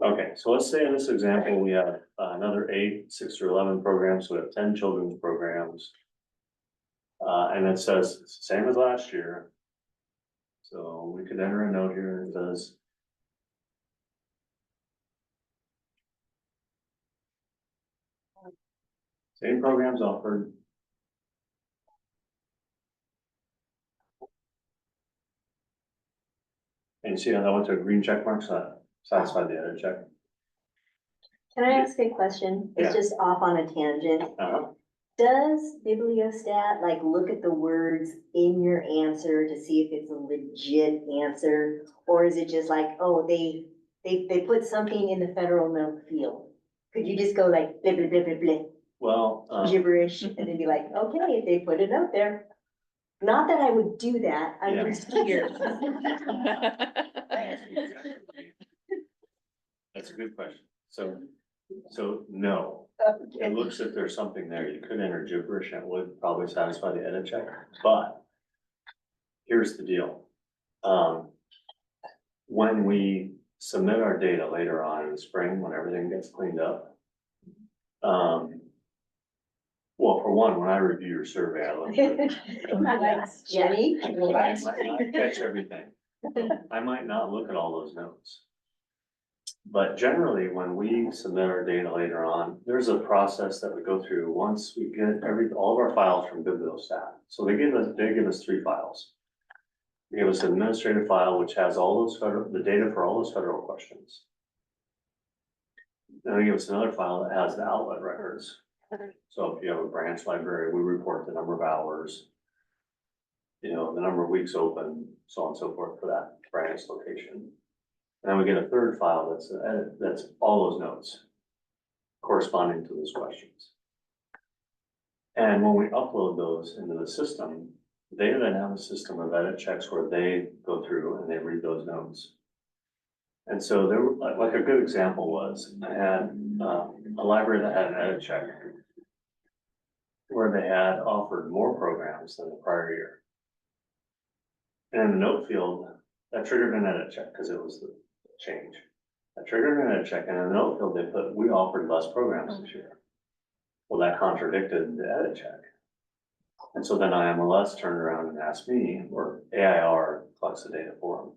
A: Okay, so let's say in this example, we have another 8, 6 through 11 programs. So we have 10 children's programs. And it says it's the same as last year. So we could enter a note here that says, same programs offered. And you see how that went to a green check mark, so that satisfied the edit check.
E: Can I ask a question? It's
A: Yeah.
E: just off on a tangent.
A: Uh-huh.
E: Does Bibliostat like look at the words in your answer to see if it's a legit answer? Or is it just like, oh, they put something in the federal note field? Could you just go like blah, blah, blah, blah, blah,
A: Well,
E: gibberish and then be like, okay, they put it out there? Not that I would do that, I'm
A: Yeah.
E: just curious.
A: that's a good question. So no, it looks if there's something there. You could enter gibberish and it would probably satisfy the edit check, but here's the deal. When we submit our data later on in the spring, when everything gets cleaned up, well, for one, when I review your survey, I look at it.
E: Jenny?
A: I might not catch everything. I might not look at all those notes. But generally, when we submit our data later on, there's a process that we go through once we get all of our files from Bibliostat. So they give us 3 files. They give us an administrative file, which has all those the data for all those federal questions. Then they give us another file that has the outlet records. So if you have a branch library, we report the number of hours, the number of weeks open, so on and so forth for that branch location. And then we get a third file that's all those notes corresponding to those questions. And when we upload those into the system, they then have a system of edit checks where they go through and they read those notes. And so there were, like a good example was, I had a library that had an edit check where they had offered more programs than the prior year. And in the note field, that triggered an edit check because it was the change. That triggered an edit check, and in the note field, they put, we offered less programs this year. Well, that contradicted the edit check. And so then IMLS turned around and asked me, or AIR collects the data for them.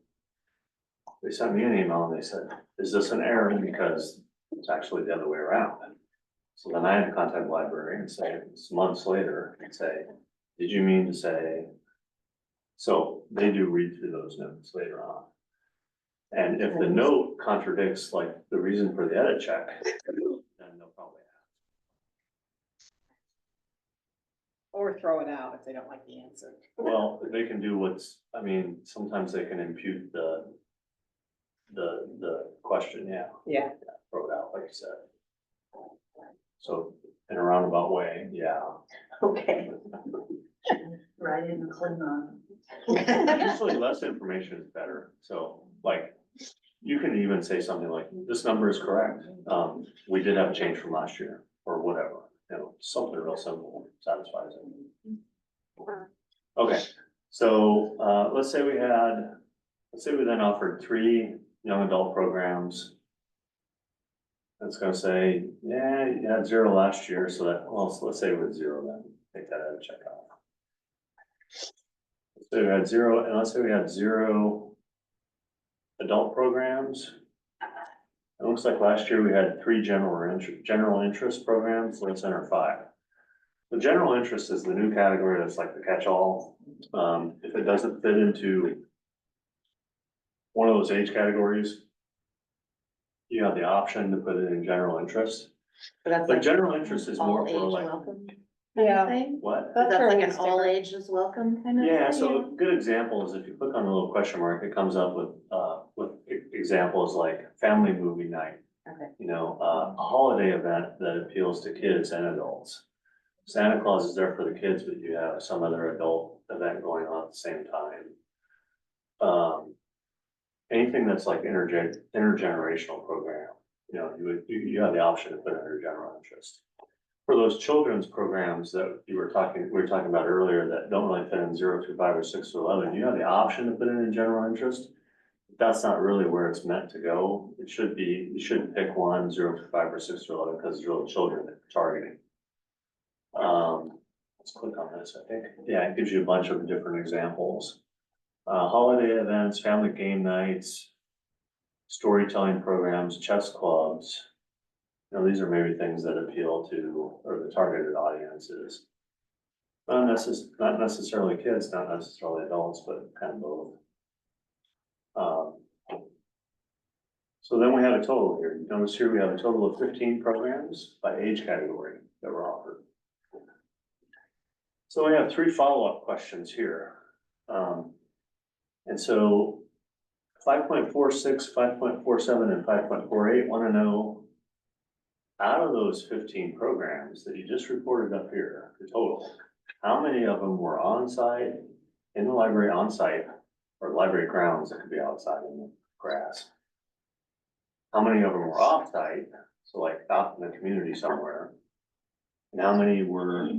A: They sent me an email and they said, is this an error? Because it's actually the other way around. So then I had to contact the library and say, it's months later, and say, did you mean to say? So they do read through those notes later on. And if the note contradicts like the reason for the edit check, then they'll probably
B: Or throw it out if they don't like the answer.
A: well, they can do what's, I mean, sometimes they can impute the question, yeah.
B: Yeah.
A: Throw it out, like you said. So in a roundabout way, yeah.
E: Okay.
J: Right in the Klingon.
A: Usually less information is better, so like, you can even say something like, this number is correct. We did have a change from last year, or whatever, you know, something real simple satisfies it. Okay, so, let's say we then offered 3 young adult programs. That's gonna say, yeah, you had 0 last year, so that, well, so let's say with 0 then, take that out of check off. So we had 0, and let's say we had 0 adult programs. It looks like last year we had 3 general interest programs, so let's enter 5. The general interest is the new category that's like the catch-all. If it doesn't fit into one of those age categories, you have the option to put it in general interest.
K: That's
A: But
K: like
A: general interest is more
K: all
A: for
K: age
A: like,
K: welcome.
B: Yeah.
K: Thing?
A: what?
K: That's like an all ages welcome kind of thing.
A: Yeah, so a good example is if you click on the little question mark, it comes up with examples like family movie night.
K: Okay.
A: You know, a holiday event that appeals to kids and adults. Santa Claus is there for the kids, but you have some other adult event going on at the same time. Anything that's like intergenerational program, you know, you have the option to put under general interest. For those children's programs that we were talking about earlier that don't really fit in 0 through 5 or 6 through 11, you have the option to put it in general interest. That's not really where it's meant to go. It should be, you shouldn't pick 1, 0 through 5 or 6 through 11 because it's really children that you're targeting. Let's click on this, I think. Yeah, it gives you a bunch of different examples. Holiday events, family game nights, storytelling programs, chess clubs. You know, these are maybe things that appeal to, or the targeted audiences. Not necessarily kids, not necessarily adults, but kind of both. So then we have a total here. You notice here we have a total of 15 programs by age category that were offered. So we have 3 follow-up questions here. And so 5.46, 5.47, and 5.48 want to know, out of those 15 programs that you just reported up here, the total, how many of them were on-site, in the library on-site, or library grounds that could be outside in the grass? How many of them were off-site, so like out in the community somewhere? And how many were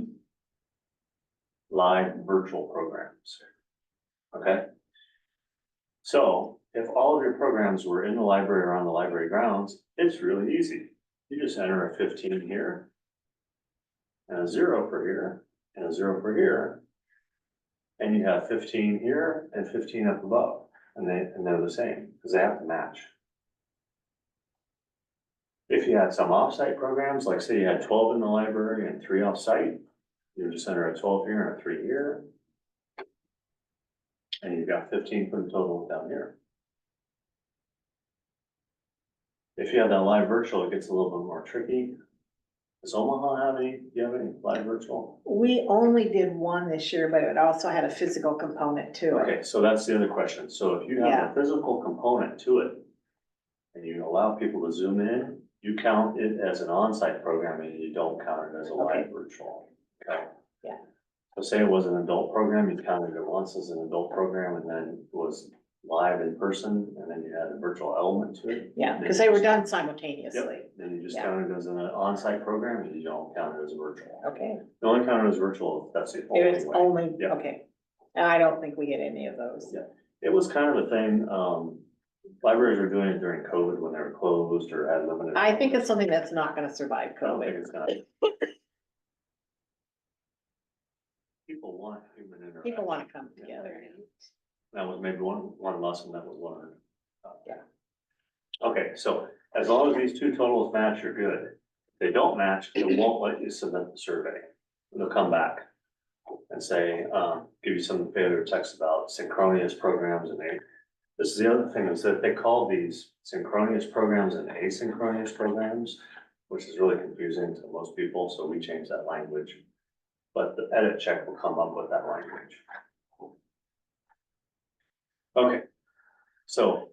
A: live virtual programs? Okay? So if all of your programs were in the library or on the library grounds, it's really easy. You just enter a 15 here, and a 0 for here, and a 0 for here. And you have 15 here and 15 up above, and they're the same, because they have to match. If you had some offsite programs, like say you had 12 in the library and 3 offsite, you would just enter a 12 here and a 3 here. And you've got 15 for the total down here. If you have that live virtual, it gets a little bit more tricky. Does Omaha have any, do you have any live virtual?
B: We only did one this year, but it also had a physical component to it.
A: Okay, so that's the other question. So if you have a physical component to it, and you allow people to zoom in, you count it as an on-site program and you don't count it as a live virtual. Okay.
B: Yeah.
A: So say it was an adult program, you counted it once as an adult program and then it was live in person and then you had a virtual element to it.
B: Yeah, because they were done
A: Yep,
B: simultaneously.
A: then you just
B: Yeah.
A: count it as an on-site program and you don't count it as a virtual.
B: Okay,
A: The only count it as virtual, if that's the
B: it
A: only
B: was
A: way.
B: only,
A: Yeah.
B: okay. And I don't think we get any of those.
A: Yeah. It was kind of a thing, libraries were doing it during COVID when they were closed or had limited.
B: I think it's something that's not gonna survive
A: I don't think
B: COVID.
A: it's gonna. People want human interaction.
B: People wanna come together.
A: That was maybe one lesson that was learned.
B: Yeah.
A: Okay, so as long as these two totals match, you're good. If they don't match, it won't let you submit the survey. They'll come back and say, give you some failure text about synchronous programs and this is the other thing is that they call these synchronous programs and asynchronous programs, which is really confusing to most people, so we changed that language. But the edit check will come up with that language. Okay, so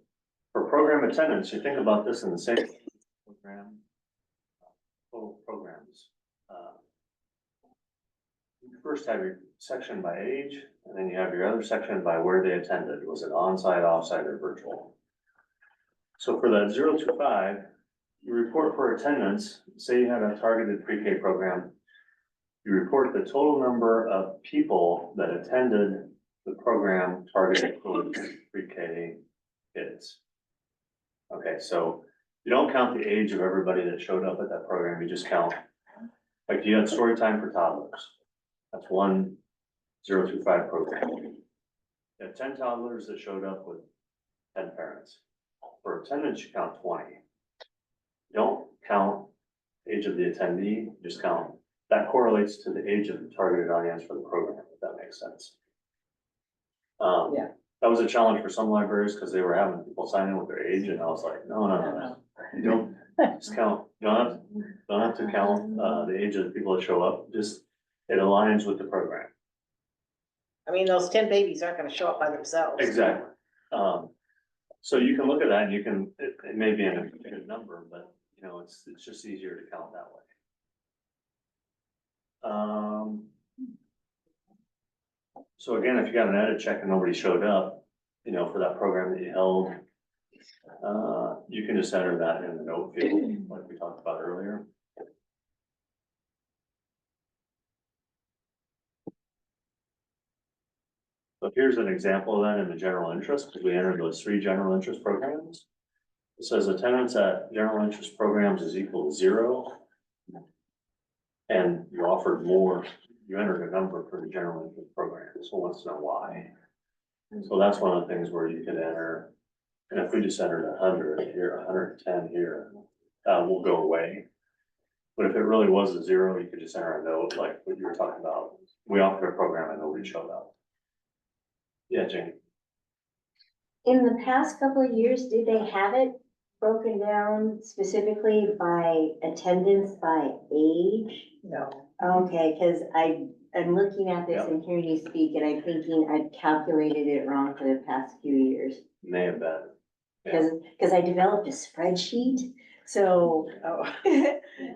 A: for program attendance, you think about this in the same program, total programs. You first have your section by age, and then you have your other section by where they attended. Was it on-site, off-site, or virtual? So for that 0 to 5, you report for attendance, say you had a targeted pre-K program, you report the total number of people that attended the program targeted for pre-K kids. Okay, so you don't count the age of everybody that showed up at that program, you just count, like you had story time for toddlers. That's one 0 to 5 program. You had 10 toddlers that showed up with 10 parents. For attendance, you count 20. You don't count age of the attendee, you just count, that correlates to the age of the targeted audience for the program, if that makes sense.
B: Yeah.
A: That was a challenge for some libraries because they were having people sign in with their age and I was like, no. You don't just count, you don't have to count, the age of the people that show up, just, it aligns with the program.
B: I mean, those 10 babies aren't gonna show up by themselves.
A: Exactly. So you can look at that and you can, it may be a good number, but you know, it's just easier to count that way. So again, if you got an edit check and nobody showed up, you know, for that program that you held, you can just enter that in the note field, like we talked about earlier. So here's an example of that in the general interest, because we entered those 3 general interest programs. It says attendance at general interest programs is equal to 0. And you offered more, you entered a number for the general interest program, so wants to know why. So that's one of the things where you could enter, and if we just entered 100 here, 110 here, will go away. But if it really was a 0, you could just enter a note like what you were talking about. We offered a program and nobody showed up. Yeah, Jane.
E: In the past couple of years, did they have it broken down specifically by attendance by age?
B: No.
E: Okay, because I'm looking at this and hearing you speak and I'm thinking I've calculated it wrong for the past few years.
A: May have been. Yeah.
E: Because I developed a spreadsheet, so,
B: Oh.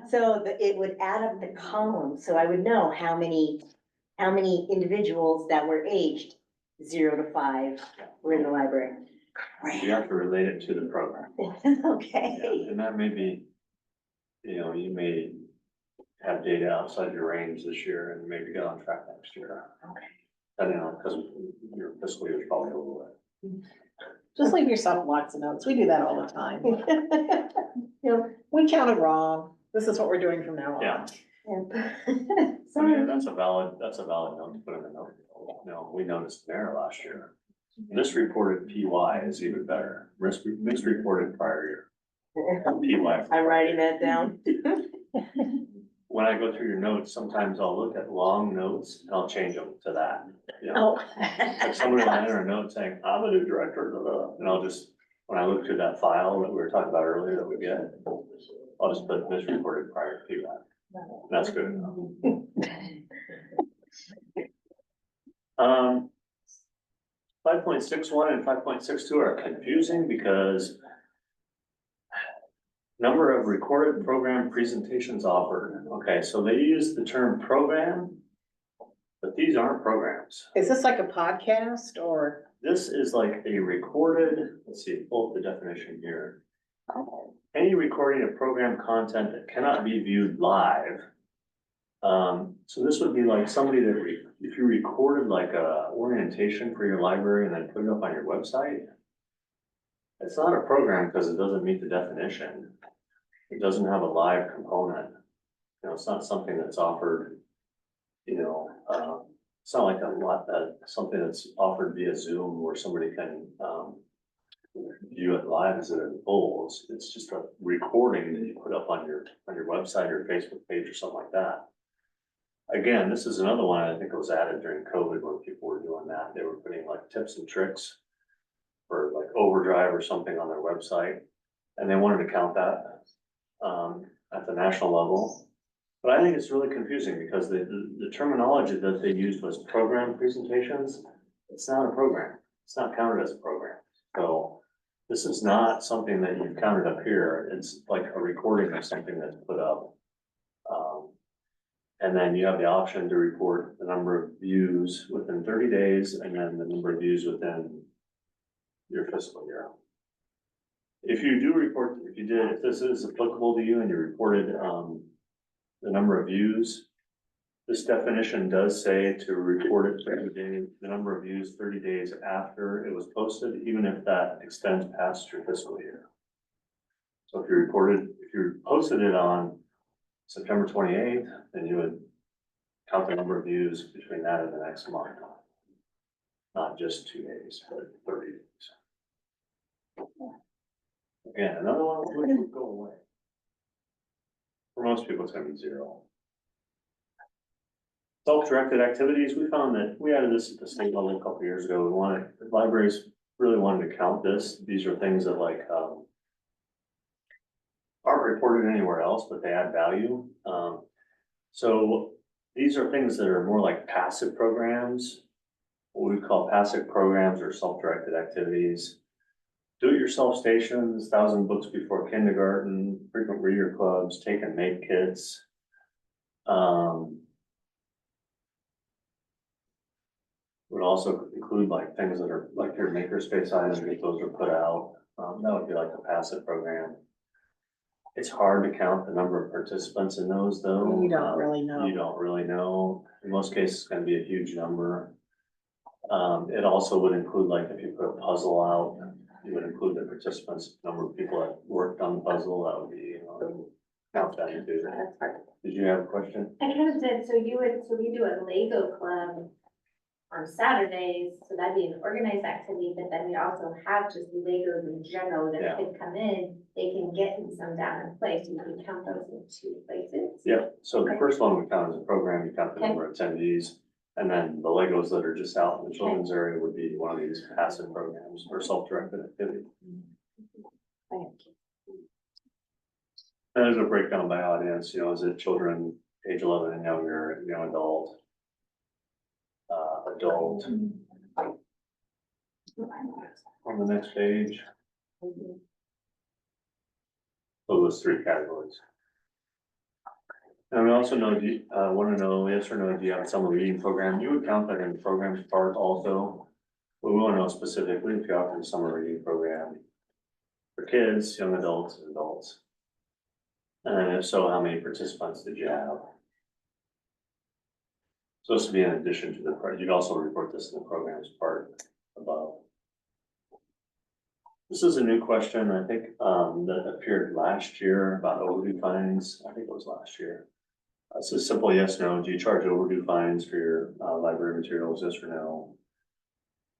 E: so that it would add up the columns, so I would know how many individuals that were aged 0 to 5 were in the library.
A: You have to relate it to the program.
E: Okay.
A: Yeah, and that may be, you know, you may have data outside your range this year and maybe get on track next year.
E: Okay.
A: Depending on, because your fiscal year is probably a little bit.
B: Just leave yourself lots of notes. We do that all the time.
E: Yep.
B: We counted wrong. This is what we're doing from now on.
A: Yeah. I mean,
E: Sorry.
A: that's a valid note to put in the note. You know, we noticed an error last year. Misreported PY is even better. Misreported prior year. PY.
E: I'm writing that down.
A: When I go through your notes, sometimes I'll look at long notes and I'll change them to that. You know,
E: Oh.
A: like somebody will enter a note saying, I'm a new director, and I'll just, when I look through that file that we were talking about earlier that we get, I'll just put misreported prior to that. That's good enough. 5.61 and 5.62 are confusing because number of recorded program presentations offered. Okay, so they use the term program, but but these aren't programs.
B: Is this like a podcast or?
A: This is like a recorded, let's see, pull up the definition here. Any recording of program content that cannot be viewed live. So this would be like somebody that, if you recorded like a orientation for your library and then put it up on your website. It's not a program because it doesn't meet the definition. It doesn't have a live component. You know, it's not something that's offered, you know, it's not like something that's offered via Zoom where somebody can, view it live as it unfolds. It's just a recording that you put up on your website or Facebook page or something like that. Again, this is another one, I think it was added during COVID when people were doing that. They were putting like tips and tricks for like overdrive or something on their website. And they wanted to count that, at the national level. But I think it's really confusing because the terminology that they used was program presentations. It's not a program. It's not counted as a program. So this is not something that you've counted up here. It's like a recording of something that's put up. And then you have the option to report the number of views within 30 days and then the number of views within your fiscal year. If you do report, if this is applicable to you and you reported, the number of views, this definition does say to report it 30 days, the number of views 30 days after it was posted, even if that extends past your fiscal year. So if you posted it on September 28th, then you would count the number of views between that and the next month. Not just 2 days, but 30 days. Again, another one would go away. For most people, it's gonna be 0. Self-directed activities, we found that we added this at the state level a couple of years ago. The libraries really wanted to count this. These are things that like, aren't reported anywhere else, but they add value. So these are things that are more like passive programs, what we call passive programs or self-directed activities. Do-it-yourself stations, 1,000 books before kindergarten, frequent reader clubs, take and make kits. Would also include like things that are like your makerspace items, if those are put out. That would be like a passive program. It's hard to count the number of participants in those though.
B: You don't really know.
A: You don't really know. In most cases, it's gonna be a huge number. It also would include like if you put a puzzle out, you would include the participants, number of people that worked on the puzzle, that would be, count that into that.
H: That's part.
A: Did you have a question?
H: I kind of did, so we do a Lego club on Saturdays, so that'd be an organized activity, but then we also have just Legos in general that
A: Yeah.
H: could come in, they can get some down and play, so you can count those in 2 places.
A: Yeah, so the first one we count as a program, you count the
H: Okay.
A: number of attendees. And then the Legos that are just out in the children's area would be one of these passive programs or self-directed activity. And there's a breakdown by audience, is it children age 11 and younger, young adult? Adult. On the next page. So those 3 categories. And we also know, want to know, yes or no, do you have a summer reading program? You would count that in the programs part also. But we want to know specifically if you offer a summer reading program for kids, young adults, and adults. And if so, how many participants did you have? So this would be in addition to the part, you'd also report this in the programs part above. This is a new question, I think, that appeared last year about overdue fines. I think it was last year. It's a simple yes, no. Do you charge overdue fines for your library materials, yes or no?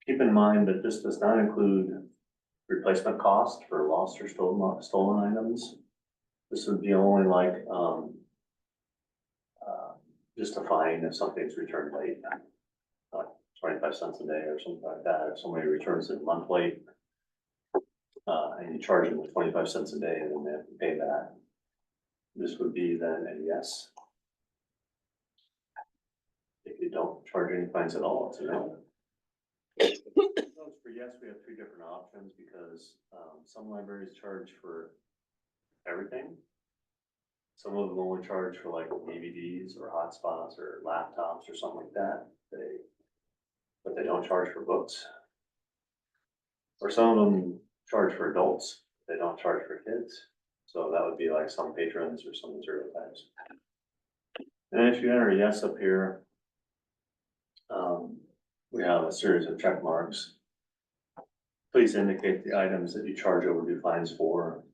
A: Keep in mind that this does not include replacement cost for lost or stolen items. This would be only like, just a fine if something's returned late. Like 25 cents a day or something like that. If somebody returns it a month late, and you charge them 25 cents a day and then they have to pay that. This would be then a yes. If you don't charge any fines at all, it's a no. For yes, we have 3 different options because some libraries charge for everything. Some of them only charge for like DVDs or hotspots or laptops or something like that. but they don't charge for books. Or some of them charge for adults, they don't charge for kids. So that would be like some patrons or some material types. And if you enter a yes up here, we have a series of check marks. Please indicate the items that you charge overdue fines for.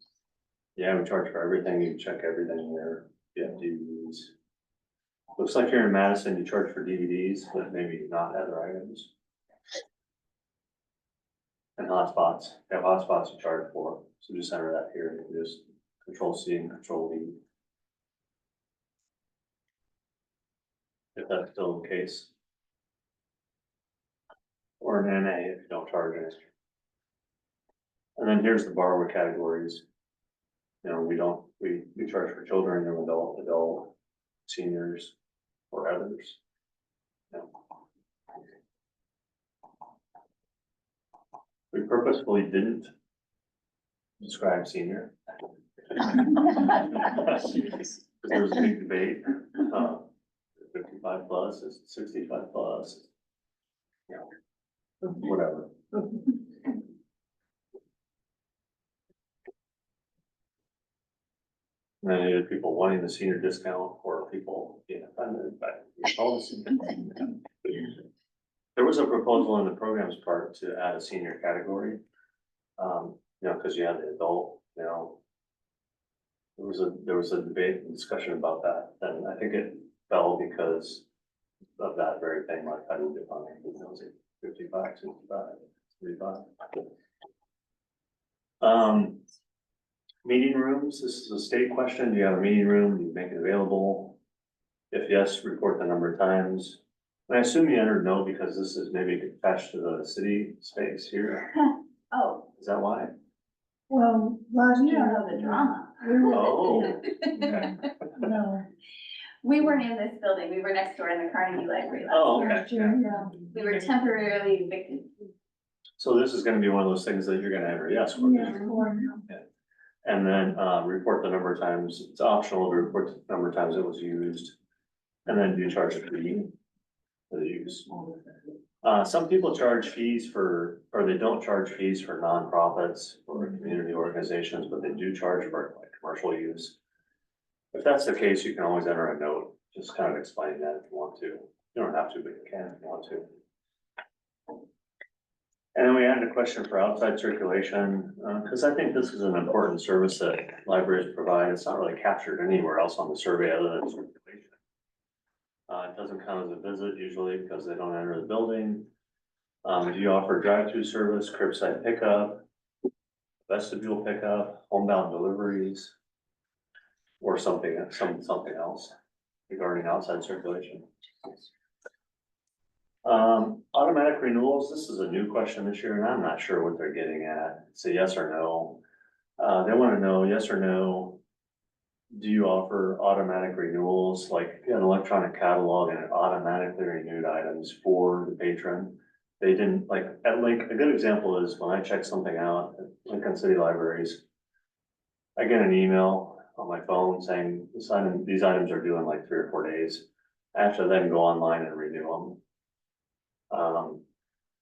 A: Yeah, we charge for everything, you check everything here, you have DVDs. Looks like here in Madison, you charge for DVDs, but maybe not other items. And hotspots, you have hotspots you charge for, so just enter that here, you can just Control C and Control V. If that's still the case. Or an NA if you don't charge it. And then here's the borrower categories. You know, we charge for children, and adult, seniors, or others. Yeah. We purposefully didn't describe senior. There was a big debate, 55 plus, is 65 plus. Yeah, whatever. And then you had people wanting the senior discount or people being offended by the policy. There was a proposal in the program's part to add a senior category. You know, because you had the adult, you know. There was a debate and discussion about that, and I think it fell because of that very thing, like how do you define it, you know, is it 55, 65, 35? Meeting rooms, this is a state question. Do you have a meeting room? Do you make it available? If yes, report the number of times. And I assume you entered no because this is maybe attached to the city space here.
H: Oh,
A: Is that why?
F: Well, last
H: you don't
F: year.
H: know the drama.
F: we were-
A: Oh,
F: yeah,
A: okay.
F: No,
H: We weren't in this building, we were next door in the Carnegie Library
A: Oh,
H: last
A: okay.
H: year.
F: last year, yeah.
H: We were temporarily evicted.
A: So this is gonna be one of those things that you're gonna enter yes for.
F: Yeah, for now.
A: And then, report the number of times. It's optional to report the number of times it was used. And then do you charge a fee for the use? Some people charge fees for, or they don't charge fees for nonprofits or community organizations, but they do charge for like commercial use. If that's the case, you can always enter a note, just kind of explaining that if you want to. You don't have to, but you can if you want to. And then we added a question for outside circulation, because I think this is an important service that libraries provide. It's not really captured anywhere else on the survey other than circulation. It doesn't count as a visit usually because they don't enter the building. Do you offer drive-through service, curbside pickup, vestibule pickup, homebound deliveries? Or something else regarding outside circulation? Automatic renewals, this is a new question this year, and I'm not sure what they're getting at. It's a yes or no. They want to know, yes or no, do you offer automatic renewals, like an electronic catalog and it automatically renewed items for the patron? They didn't, like, at Link, a good example is when I check something out at Lincoln City Libraries, I get an email on my phone saying these items are due in like 3 or 4 days. I have to then go online and renew them.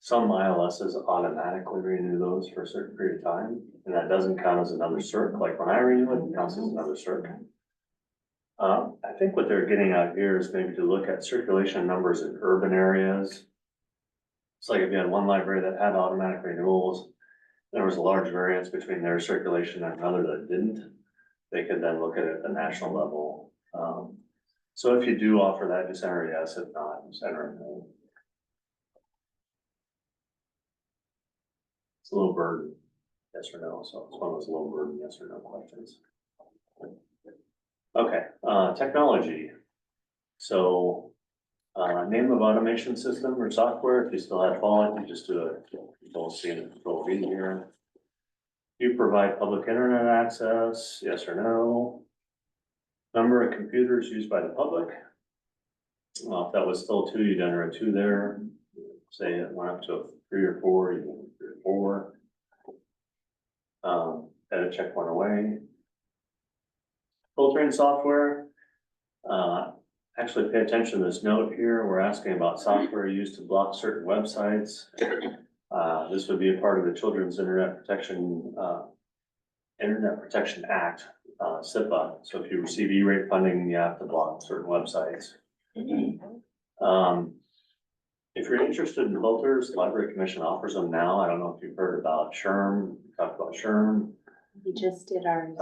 A: Some ILSs automatically renew those for a certain period of time, and that doesn't count as another cert. Like when I renew it, it counts as another cert. I think what they're getting at here is maybe to look at circulation numbers in urban areas. It's like if you had one library that had automatic renewals, there was a large variance between their circulation and another that didn't. They could then look at it at the national level. So if you do offer that, just enter yes. If not, just enter no. It's a little burden, yes or no. So it's one of those low burden yes or no questions. Okay, technology. So name of automation system or software. If you still have Fallout, you just do a Control C and Control V here. Do you provide public internet access? Yes or no? Number of computers used by the public. Well, if that was still 2, you'd enter a 2 there. Say it went up to a 3 or 4, you do 3 or 4. Edit check went away. Filtering software. actually pay attention to this note here. We're asking about software used to block certain websites. This would be a part of the Children's Internet Protection Act, SIPA. So if you receive E-rate funding, you have to block certain websites. If you're interested in filters, the Library Commission offers them now. I don't know if you've heard about SHRM, we talked about SHRM,
K: We just did ours.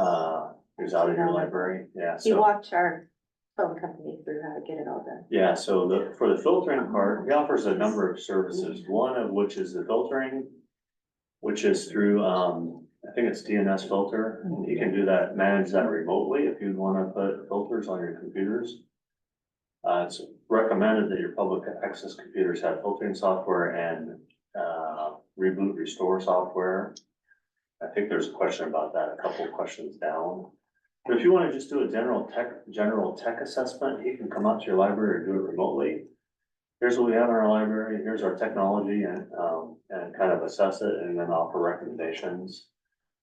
A: here's out of your library, yeah.
K: He
A: So,
K: walked our phone company through how to get it all done.
A: yeah, so for the filtering part, he offers a number of services, one of which is the filtering, which is through, I think it's DNS filter. And you can do that, manage that remotely if you'd wanna put filters on your computers. It's recommended that your public access computers have filtering software and, reboot restore software. I think there's a question about that, a couple of questions down. But if you wanna just do a general tech assessment, you can come out to your library or do it remotely. Here's what we have in our library, here's our technology and kind of assess it and then offer recommendations.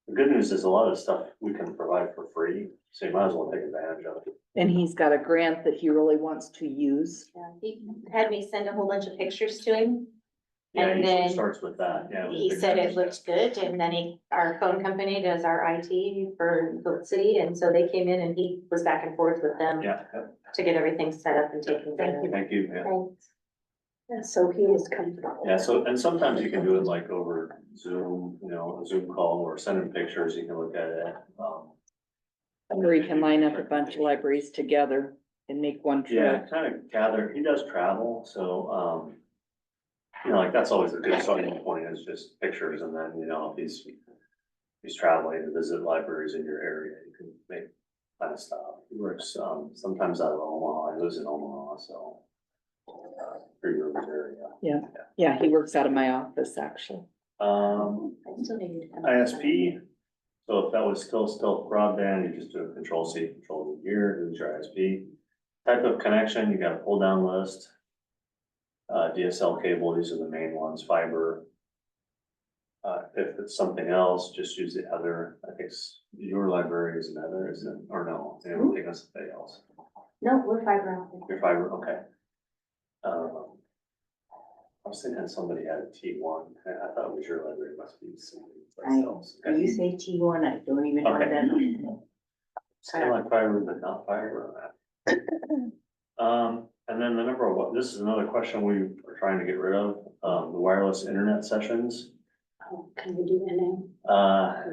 A: The good news is a lot of stuff we can provide for free, so you might as well take advantage of it.
L: And he's got a grant that he really wants to use.
K: Yeah, he had me send a whole bunch of pictures to him.
A: Yeah,
K: And
A: it usually
K: then
A: starts with that, yeah. with
K: He
A: the
K: said it
A: pictures.
K: looked good, and then our phone company does our IT for the city, and so they came in and he was back and forth with them
A: Yeah,
K: to get everything set up and taken care of.
A: thank you, yeah.
K: Thanks.
D: So he is comfortable.
A: Yeah, so, and sometimes you can do it like over Zoom, a Zoom call or send him pictures, you can look at it.
L: Or he can line up a bunch of libraries together and make one
A: Yeah,
L: trip.
A: kind of gather, he does travel, so, like, that's always a good starting point is just pictures, and then, if he's traveling to visit libraries in your area, you can make kind of stuff. He works, sometimes out of Omaha, he lives in Omaha, so. Pretty urban area.
L: Yeah, he works out of my office, actually.
K: I still need to come.
A: ISP, so if that was still broadband, you just do a control C, control V here, here's your ISP. Type of connection, you got a pull down list. DSL cable, these are the main ones, fiber. If it's something else, just use the other, I think your library is another, isn't it, or no, they don't think it's something else.
K: No, we're fiber optic.
A: Your fiber, okay. I was thinking somebody had a T1, I thought it was your library, must be somebody else.
E: When you say T1, I don't even know what
A: Okay.
E: that means.
A: It's kind of like fiber, but not fiber. And then the number of, this is another question we are trying to get rid of, the wireless internet sessions.
D: Can we do NA?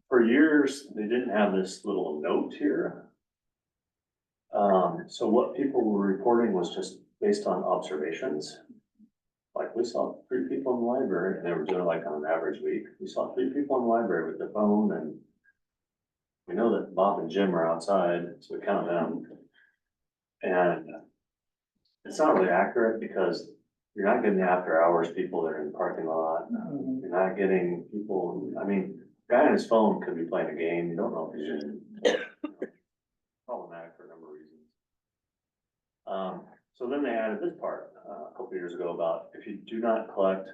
A: For years, they didn't have this little note here. So what people were reporting was just based on observations. Like we saw 3 people in the library, and they were doing like on an average week, we saw 3 people in the library with their phone, and we know that Bob and Jim are outside, so we count them. And it's not really accurate because you're not getting the after hours people that are in the parking lot. You're not getting people, I mean, guy on his phone could be playing a game, you don't know if he's using. Problematic for a number of reasons. So then they added this part, a couple years ago about if you do not collect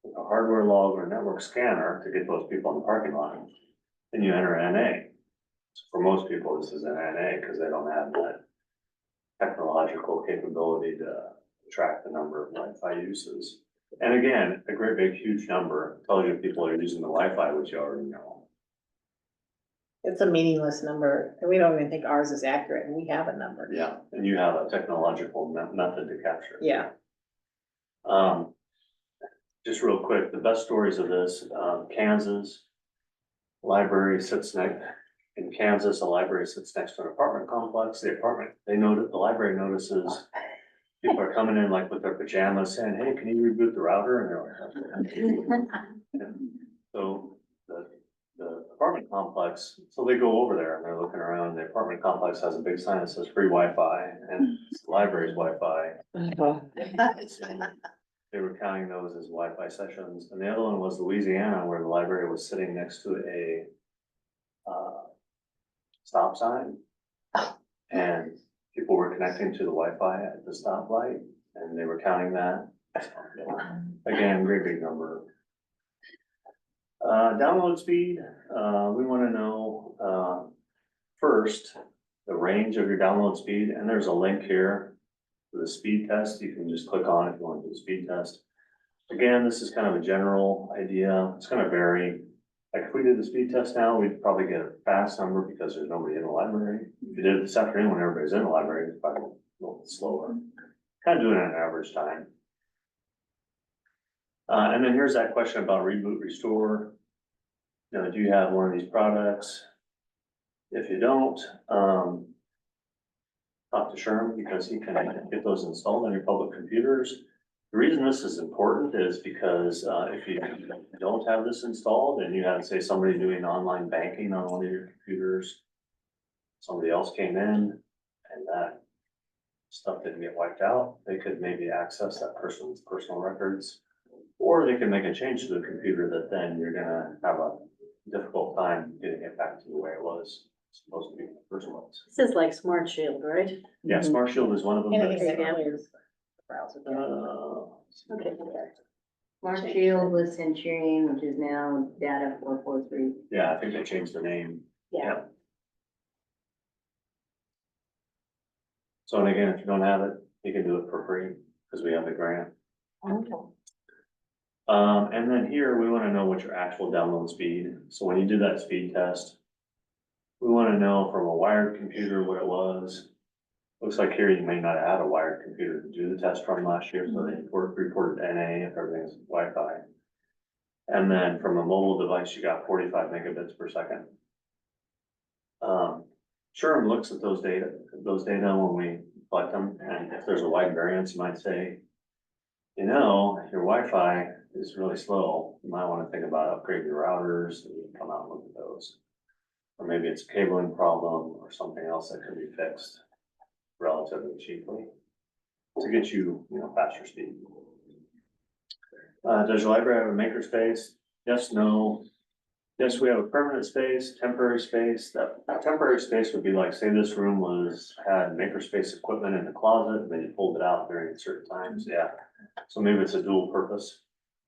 A: a hardware log or network scanner to get those people in the parking lot, then you enter NA. For most people, this is an NA because they don't have that technological capability to track the number of Wi-Fi uses. And again, a great big huge number tells you people are using the Wi-Fi, which you already know.
B: It's a meaningless number, and we don't even think ours is accurate, and we have a number.
A: Yeah, and you have a technological method to capture.
B: Yeah.
A: Just real quick, the best stories of this, Kansas. Library sits in Kansas, a library sits next to an apartment complex. The library notices people are coming in like with their pajamas saying, hey, can you reboot the router? And they're like, so the apartment complex, so they go over there and they're looking around. The apartment complex has a big sign that says free Wi-Fi, and it's the library's Wi-Fi. They were counting those as Wi-Fi sessions. And the other one was Louisiana, where the library was sitting next to a stop sign. And people were connecting to the Wi-Fi at the stoplight, and they were counting that. Again, great big number. Download speed, we wanna know, first, the range of your download speed, and there's a link here for the speed test. You can just click on if you want to do the speed test. Again, this is kind of a general idea. It's gonna vary. Like if we did the speed test now, we'd probably get a fast number because there's nobody in the library. If you did it this afternoon when everybody's in the library, it's probably a little bit slower. Kind of doing it at an average time. And then here's that question about reboot, restore. You know, do you have one of these products? If you don't, talk to Sherm because he can get those installed on your public computers. The reason this is important is because, if you don't have this installed and you have, say, somebody doing online banking on one of your computers, somebody else came in and that stuff didn't get wiped out, they could maybe access that person's personal records. Or they can make a change to the computer that then you're gonna have a difficult time getting it back to the way it was supposed to be in the first place.
D: This is like Smart Shield, right?
A: Yeah, Smart Shield is one of them.
B: Anything
A: that's-
B: that is browser.
D: Okay.
E: Smart Shield was Centurion, which is now Data 443.
A: Yeah, I think they changed the name.
D: Yeah.
A: So, and again, if you don't have it, you can do it for free, because we have the grant. And then here, we wanna know what your actual download speed, so when you do that speed test, we wanna know from a wired computer what it was. Looks like here you may not have had a wired computer to do the test from last year, so they reported NA if everything's Wi-Fi. And then from a mobile device, you got 45 megabits per second. Sherm looks at those data when we collect them, and if there's a wide variance, you might say, you know, your Wi-Fi is really slow. You might wanna think about upgrading your routers and come out and look at those. Or maybe it's a cabling problem or something else that could be fixed relatively cheaply to get you, faster speed. Does your library have a makerspace? Yes, no. Yes, we have a permanent space, temporary space. That temporary space would be like, say this room had makerspace equipment in the closet, and then you pulled it out during certain times, yeah. So maybe it's a dual purpose.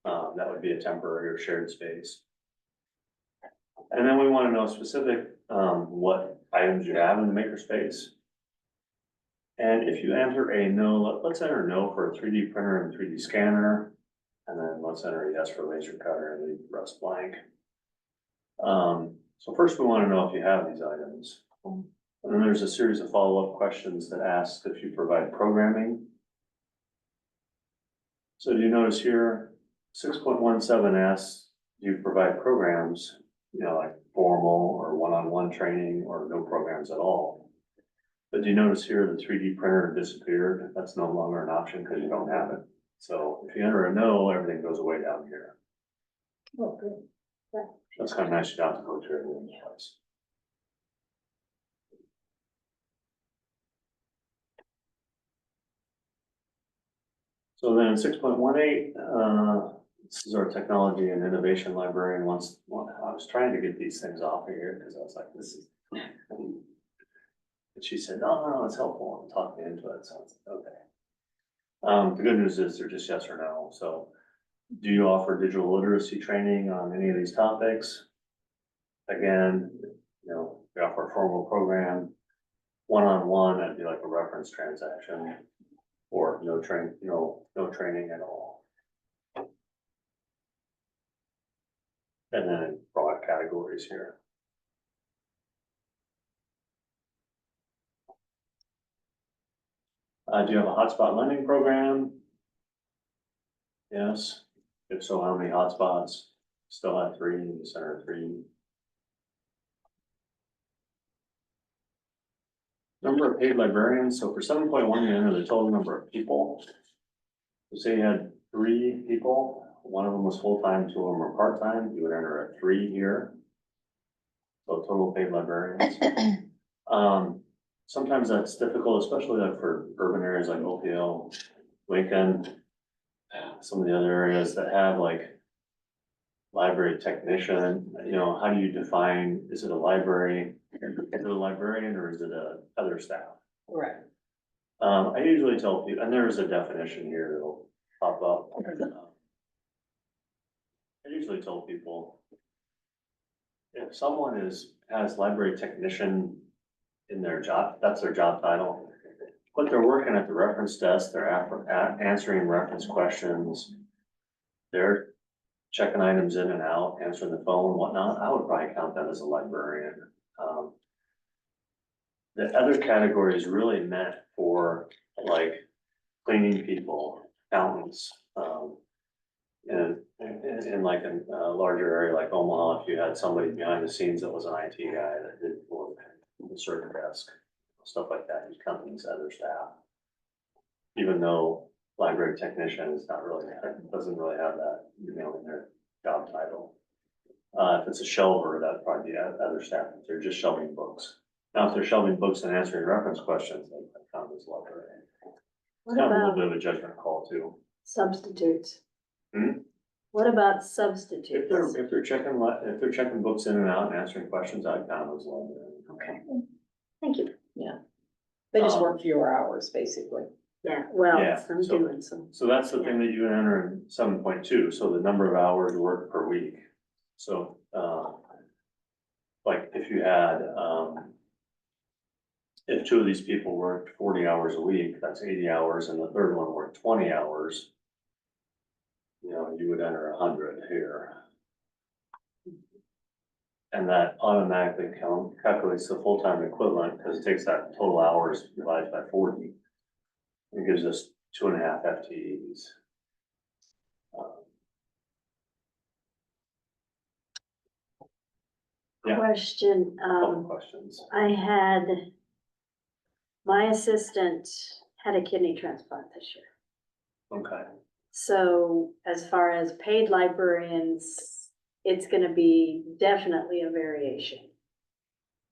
A: That would be a temporary or shared space. And then we wanna know specific, what items you have in the makerspace. And if you enter a no, let's enter no for a 3D printer and 3D scanner. And then let's enter a yes for laser cutter and leave the rest blank. So first we wanna know if you have these items. And then there's a series of follow-up questions that ask if you provide programming. So do you notice here, 6.17 asks, do you provide programs, like formal or one-on-one training or no programs at all? But do you notice here the 3D printer disappeared? That's no longer an option because you don't have it. So if you enter a no, everything goes away down here.
D: Oh, good.
A: That's kind of nice, you don't have to go through everything twice. So then 6.18, this is our technology and innovation library. And I was trying to get these things off of here because I was like, this is. And she said, no, it's helpful, and talked me into it, so I was like, okay. The good news is they're just yes or no, so. Do you offer digital literacy training on any of these topics? Again, we offer a formal program. One-on-one, that'd be like a reference transaction, or no training at all. And then broad categories here. Do you have a hotspot lending program? Yes. If so, how many hotspots? Still have 3 in the center, 3. Number of paid librarians. So for 7.1, you enter the total number of people. So say you had 3 people, one of them was full-time, 2 of them were part-time, you would enter a 3 here. So total paid librarians. Sometimes that's difficult, especially like for urban areas like OPL, Lincoln, some of the other areas that have like library technician, how do you define, is it a librarian or is it a other staff?
B: Right.
A: I usually tell people, and there's a definition here that'll pop up. I usually tell people, if someone has library technician in their job, that's their job title. But they're working at the reference desk, they're answering reference questions. They're checking items in and out, answering the phone and whatnot. I would probably count that as a librarian. The other category is really meant for like cleaning people, accountants, and in like a larger area like Omaha, if you had somebody behind the scenes that was an IT guy that did work the circuit desk, stuff like that, these companies, other staff. Even though library technician is not really, doesn't really have that, in their job title. If it's a shelver, that'd probably be other staff, if they're just shelving books. Now, if they're shelving books and answering reference questions, they count as librarian.
D: What
A: Kind of a little
D: about
A: bit of a judgment call too.
D: substitutes?
A: Hmm?
D: What about
A: If
D: substitutes?
A: they're checking books in and out and answering questions, I'd count them as librarian.
D: Okay, thank you.
J: They just work fewer hours, basically.
D: Yeah, well,
A: Yeah,
D: I'm
A: so-
D: doing some.
A: So that's the thing that you enter in 7.2, so the number of hours worked per week. So, like if you had, if two of these people worked 40 hours a week, that's 80 hours, and the third one worked 20 hours. You would enter 100 here. And that automatically calculates the full-time equivalent, because it takes that total hours divided by 40. It gives us 2.5 FTEs. Yeah.
D: Question,
A: Couple questions.
D: I had, my assistant had a kidney transplant this year.
A: Okay,
D: So as far as paid librarians, it's gonna be definitely a variation.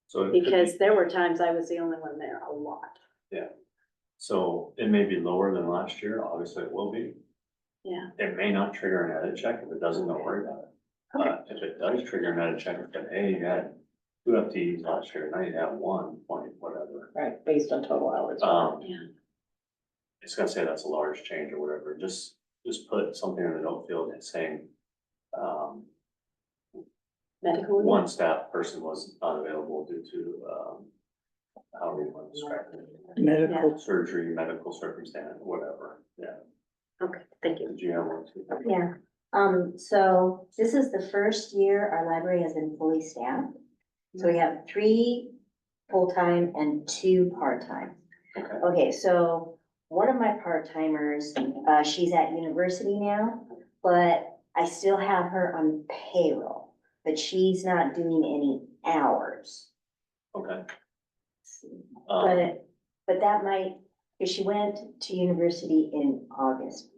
A: so it could
D: Because
A: be,
D: there were times I was the only one there a lot.
A: so it may be lower than last year, obviously it will be.
D: Yeah.
A: It may not trigger an edit check. If it doesn't, don't worry about it. If it does trigger an edit check, then hey, you had 2 FTEs last year, now you have 1 point, whatever.
J: Right, based on total hours.
D: Yeah.
A: It's gonna say that's a large change or whatever, just put something in the note field that's saying,
D: Medical. leave?
A: one staff person was not available due to, how do you want to describe it?
L: Medical.
A: Surgery, medical circumstance, whatever, yeah.
D: Okay, thank you.
A: Did you have one too?
E: Yeah, so this is the first year our library has been fully staffed. So we have 3 full-time and 2 part-time.
A: Okay,
E: Okay, so one of my part-timers, she's at university now, but I still have her on payroll, but she's not doing any hours.
A: okay.
E: But that might, if she went to university in August.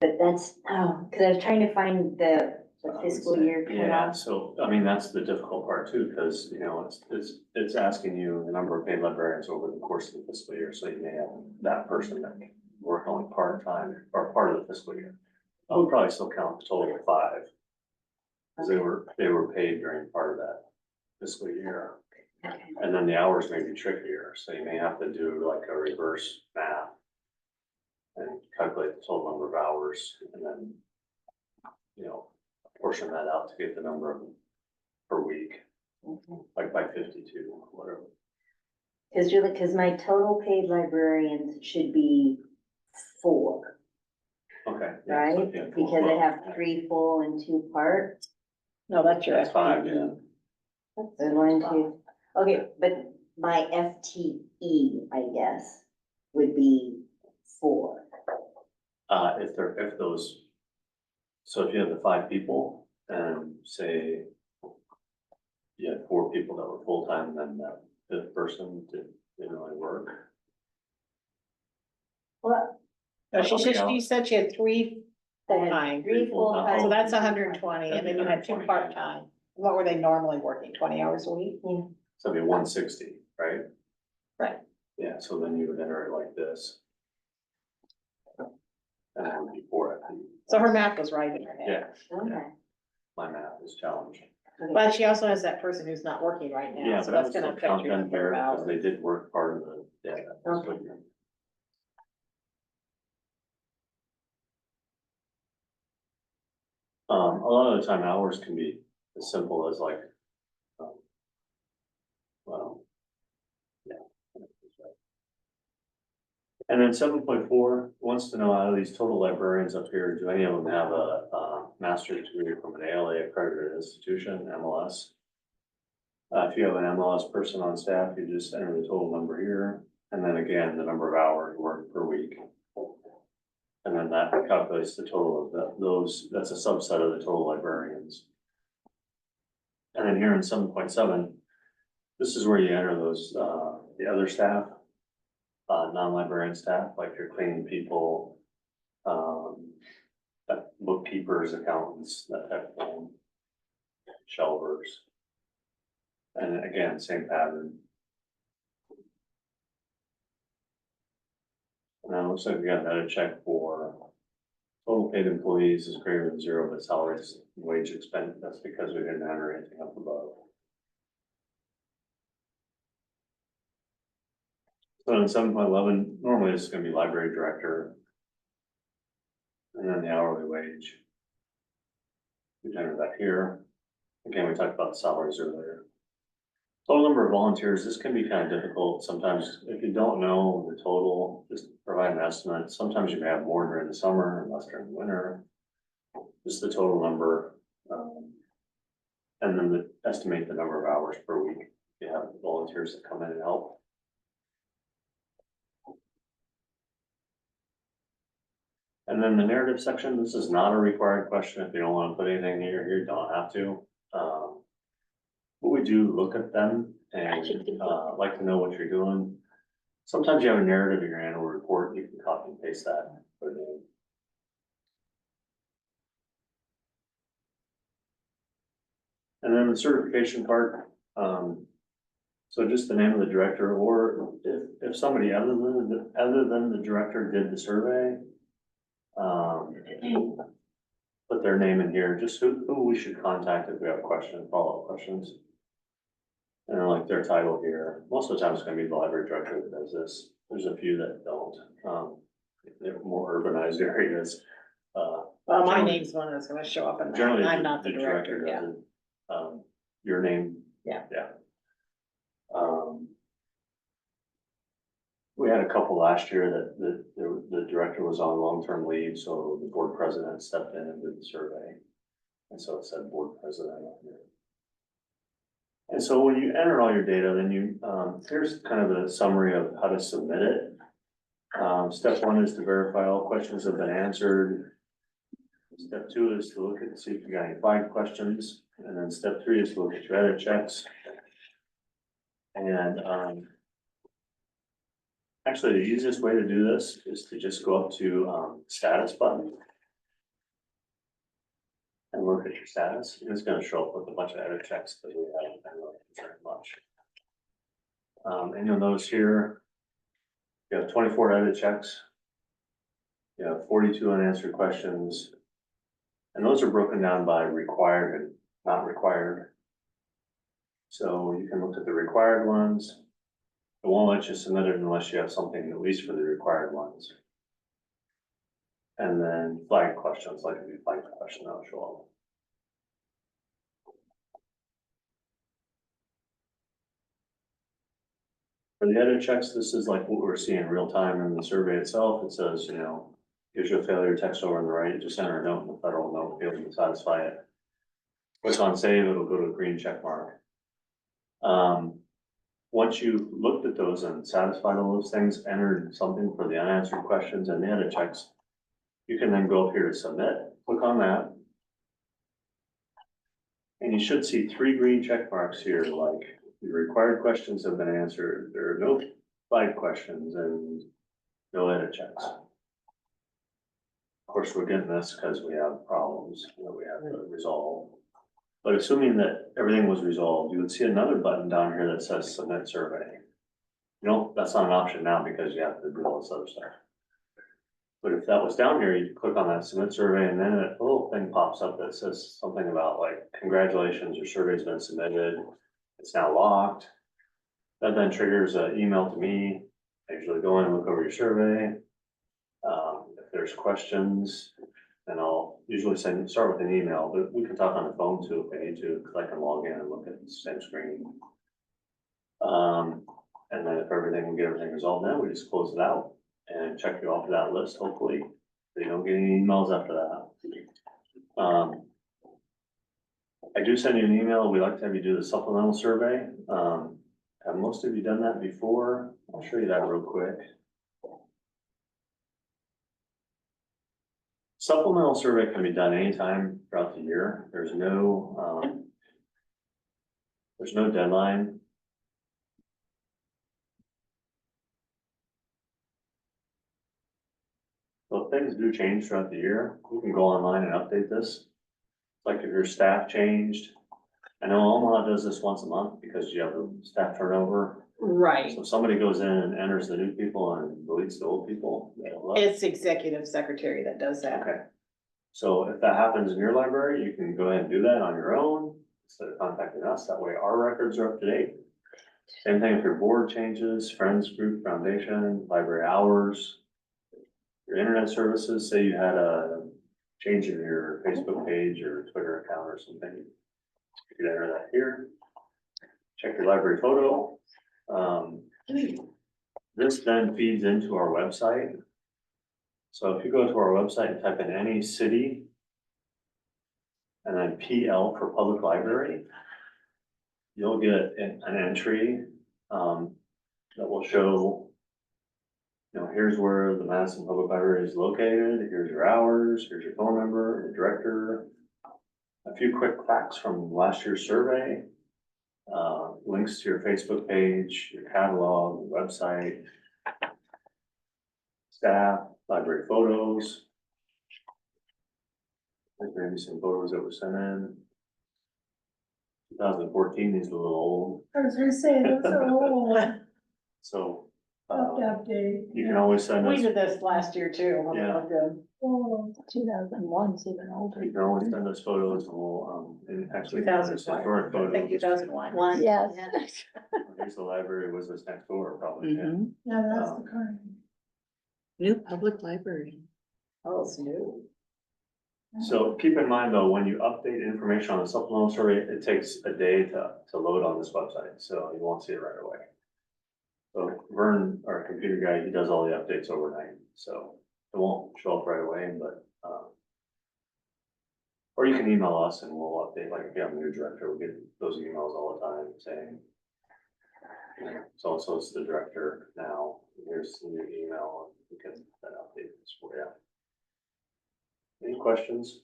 E: But that's, cause I was trying to find the fiscal year
A: Yeah,
E: cutoff.
A: so, I mean, that's the difficult part too, because, it's asking you the number of paid librarians over the course of the fiscal year, so you may have that person that can work only part-time or part of the fiscal year. I would probably still count the total of 5. Cause they were paid during part of that fiscal year.
E: Okay.
A: And then the hours may be trickier, so you may have to do like a reverse math. And calculate the total number of hours and then, portion that out to get the number of per week,
E: Okay.
A: like by 52, whatever.
E: Cause really, cause my total paid librarians should be 4,
A: Okay. yeah, so
E: right?
A: if you had
E: Because I
A: 12,
E: have
A: yeah.
E: 3 full and 2 part.
J: No, that's your
A: That's 5, yeah.
J: FTE.
E: So 1, 2, okay, but my FTE, I guess, would be 4.
A: So if you have the 5 people and say you had 4 people that were full-time, then that 5th person didn't really work.
E: Well,
J: No, she said she had 3
E: I had
J: full-time,
E: 3 full-time.
J: so that's 120, and then you had 2
A: 120.
J: part-time. What were they normally working, 20 hours a week?
A: So it'd be 160, right?
J: Right.
A: Yeah, so then you would enter it like this. And that would be 4 FTE.
J: So her math was right in her head.
A: Yeah,
E: Okay.
A: my math is challenging.
J: But she also has that person who's not working right now,
A: Yeah,
J: so
A: but I
J: that's
A: would
J: gonna
A: still
J: affect
A: count
J: your
A: them
J: number
A: here
J: of
A: because
J: hours.
A: they did work part of the, yeah. that's what you're- A lot of the time hours can be as simple as like, well, And then 7.4 wants to know out of these total librarians up here, do any of them have a master's degree from an ALA accredited institution, MLS? If you have an MLS person on staff, you just enter the total number here, and then again, the number of hours worked per week. And then that calculates the total of those, that's a subset of the total librarians. And then here in 7.7, this is where you enter those, the other staff, non-librarian staff, like your cleaning people, bookkeepers, accountants, that type of thing, shelvers. And again, same pattern. Now it looks like we got that a check for total paid employees is greater than 0, but salaries, wage expense, that's because we didn't enter anything up above. So in 7.11, normally this is gonna be library director. And then the hourly wage. We enter that here. Again, we talked about the salaries earlier. Total number of volunteers, this can be kind of difficult. Sometimes if you don't know the total, just provide an estimate. Sometimes you may have more during the summer and less during the winter. Just the total number. And then estimate the number of hours per week. You have volunteers that come in and help. And then the narrative section, this is not a required question. If you don't want to put anything here, you don't have to. But we do look at them and like to know what you're doing. Sometimes you have a narrative in your annual report, you can copy and paste that, put it in. And then the certification part, so just the name of the director, or if somebody other than the director did the survey, put their name in here, just who we should contact if we have questions, follow-up questions. And then like their title here, most of the time it's gonna be the library director that does this. There's a few that don't, they're more urbanized areas.
B: Well, my name's one that's gonna show up in that,
A: Generally,
B: I'm not the director, yeah.
A: does it. Your name.
B: Yeah.
A: Yeah. We had a couple last year that the director was on long-term leave, so the board president stepped in and did the survey. And so it said board president on here. And so when you enter all your data, then you, here's kind of a summary of how to submit it. Step 1 is to verify all questions have been answered. Step 2 is to look at, see if you got any flagged questions. And then step 3 is to look at your edit checks. And, actually, the easiest way to do this is to just go up to, status button. And look at your status, and it's gonna show up with a bunch of edit checks that we haven't been really very much. And you'll notice here, you have 24 edit checks. You have 42 unanswered questions. And those are broken down by required and not required. So you can look at the required ones. It won't let you submit it unless you have something at least for the required ones. And then flagged questions, like if you flag the question, that'll show up. For the edit checks, this is like what we're seeing real time in the survey itself. It says, you know, gives you a failure text over on the right, just enter a note in the federal note field to satisfy it. Click on save, it'll go to a green check mark. Once you've looked at those and satisfied all those things, entered something for the unanswered questions and the edit checks, you can then go up here to submit, click on that. And you should see 3 green check marks here, like the required questions have been answered, there are no flagged questions and no edit checks. Of course, we're getting this because we have problems that we have to resolve. But assuming that everything was resolved, you would see another button down here that says submit survey. You know, that's not an option now because you have to do all this other stuff. But if that was down here, you click on that submit survey and then a little thing pops up that says something about like, congratulations, your survey's been submitted. It's now locked. That then triggers an email to me. I usually go in and look over your survey. If there's questions, then I'll usually start with an email, but we can talk on the phone too if we need to, because I can log in and look at the same screen. And then if we get everything resolved now, we just close it out. and check you off that list, hopefully. So you don't get any emails after that. I do send you an email. We'd like to have you do the supplemental survey. Have most of you done that before? I'll show you that real quick. Supplemental survey can be done anytime throughout the year. There's no deadline. So if things do change throughout the year, you can go online and update this. Like if your staff changed, I know Omaha does this once a month because you have the staff turnover.
B: Right.
A: So if somebody goes in and enters the new people and deletes the old people, they'll look.
B: It's executive secretary that does that.
A: Okay. So if that happens in your library, you can go ahead and do that on your own instead of contacting us. That way our records are up to date. Same thing if your board changes, friends group, foundation, library hours. Your internet services, say you had a change in your Facebook page or Twitter account or something. You could enter that here. Check your library photo. This then feeds into our website. So if you go to our website and type in any city and then PL for public library, you'll get an entry that will show, you know, here's where the Madison Public Library is located, here's your hours, here's your phone number, the director, a few quick facts from last year's survey, links to your Facebook page, your catalog, website, staff, library photos. There's maybe some photos that were sent in. 2014, these are a little old,
F: I was gonna say, those are old,
A: so
F: have to update.
A: you can always send
B: We
A: us,
B: did this last year too.
A: Yeah.
F: Oh,
G: 2001's even older.
A: you can always send us photos and we'll, and actually. there's
B: 2001.
A: historic
B: I think
A: photos.
B: 2001.
G: Yes.
A: Here's the library, was this next door, probably, yeah.
L: Mhm.
F: yeah, that's the current.
L: New public library.
B: Oh, it's new.
A: So keep in mind though, when you update information on the supplemental survey, it takes a day to load on this website, so you won't see it right away. So Vern, our computer guy, he does all the updates overnight, so it won't show up right away, but, or you can email us and we'll update, like if you have a new director, we'll get those emails all the time saying, you know, so it's the director now, here's the new email, and we can then update this for you. Any questions?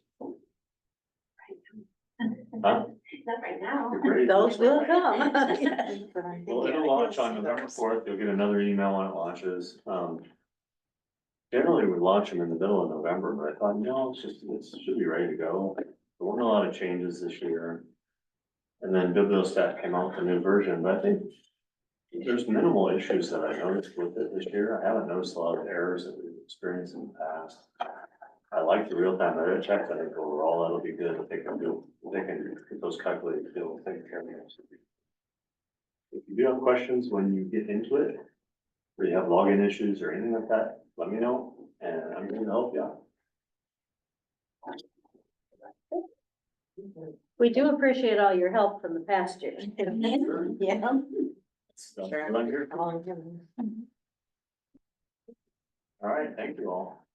A: Huh?
H: Not right now.
A: You're great.
K: Those will come.
A: Well, it'll launch on November 4th. You'll get another email when it launches. Generally, we launch them in the middle of November, but I thought, no, it should be ready to go. There weren't a lot of changes this year. And then Bibliostat came out with a new version, but I think there's minimal issues that I noticed with it this year. I haven't noticed a lot of errors that we've experienced in the past. I like the real-time edit checks. I think overall that'll be good. If they can get those calculated, they'll take care of it. If you do have questions when you get into it, or you have login issues or anything like that, let me know and I'm going to help you out.
D: We do appreciate all your help from the past year.
E: Yeah.
A: So, I'm here. All right, thank you all.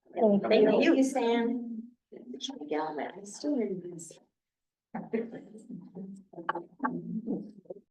E: Thank you, Sam. Yeah, I'm still in this.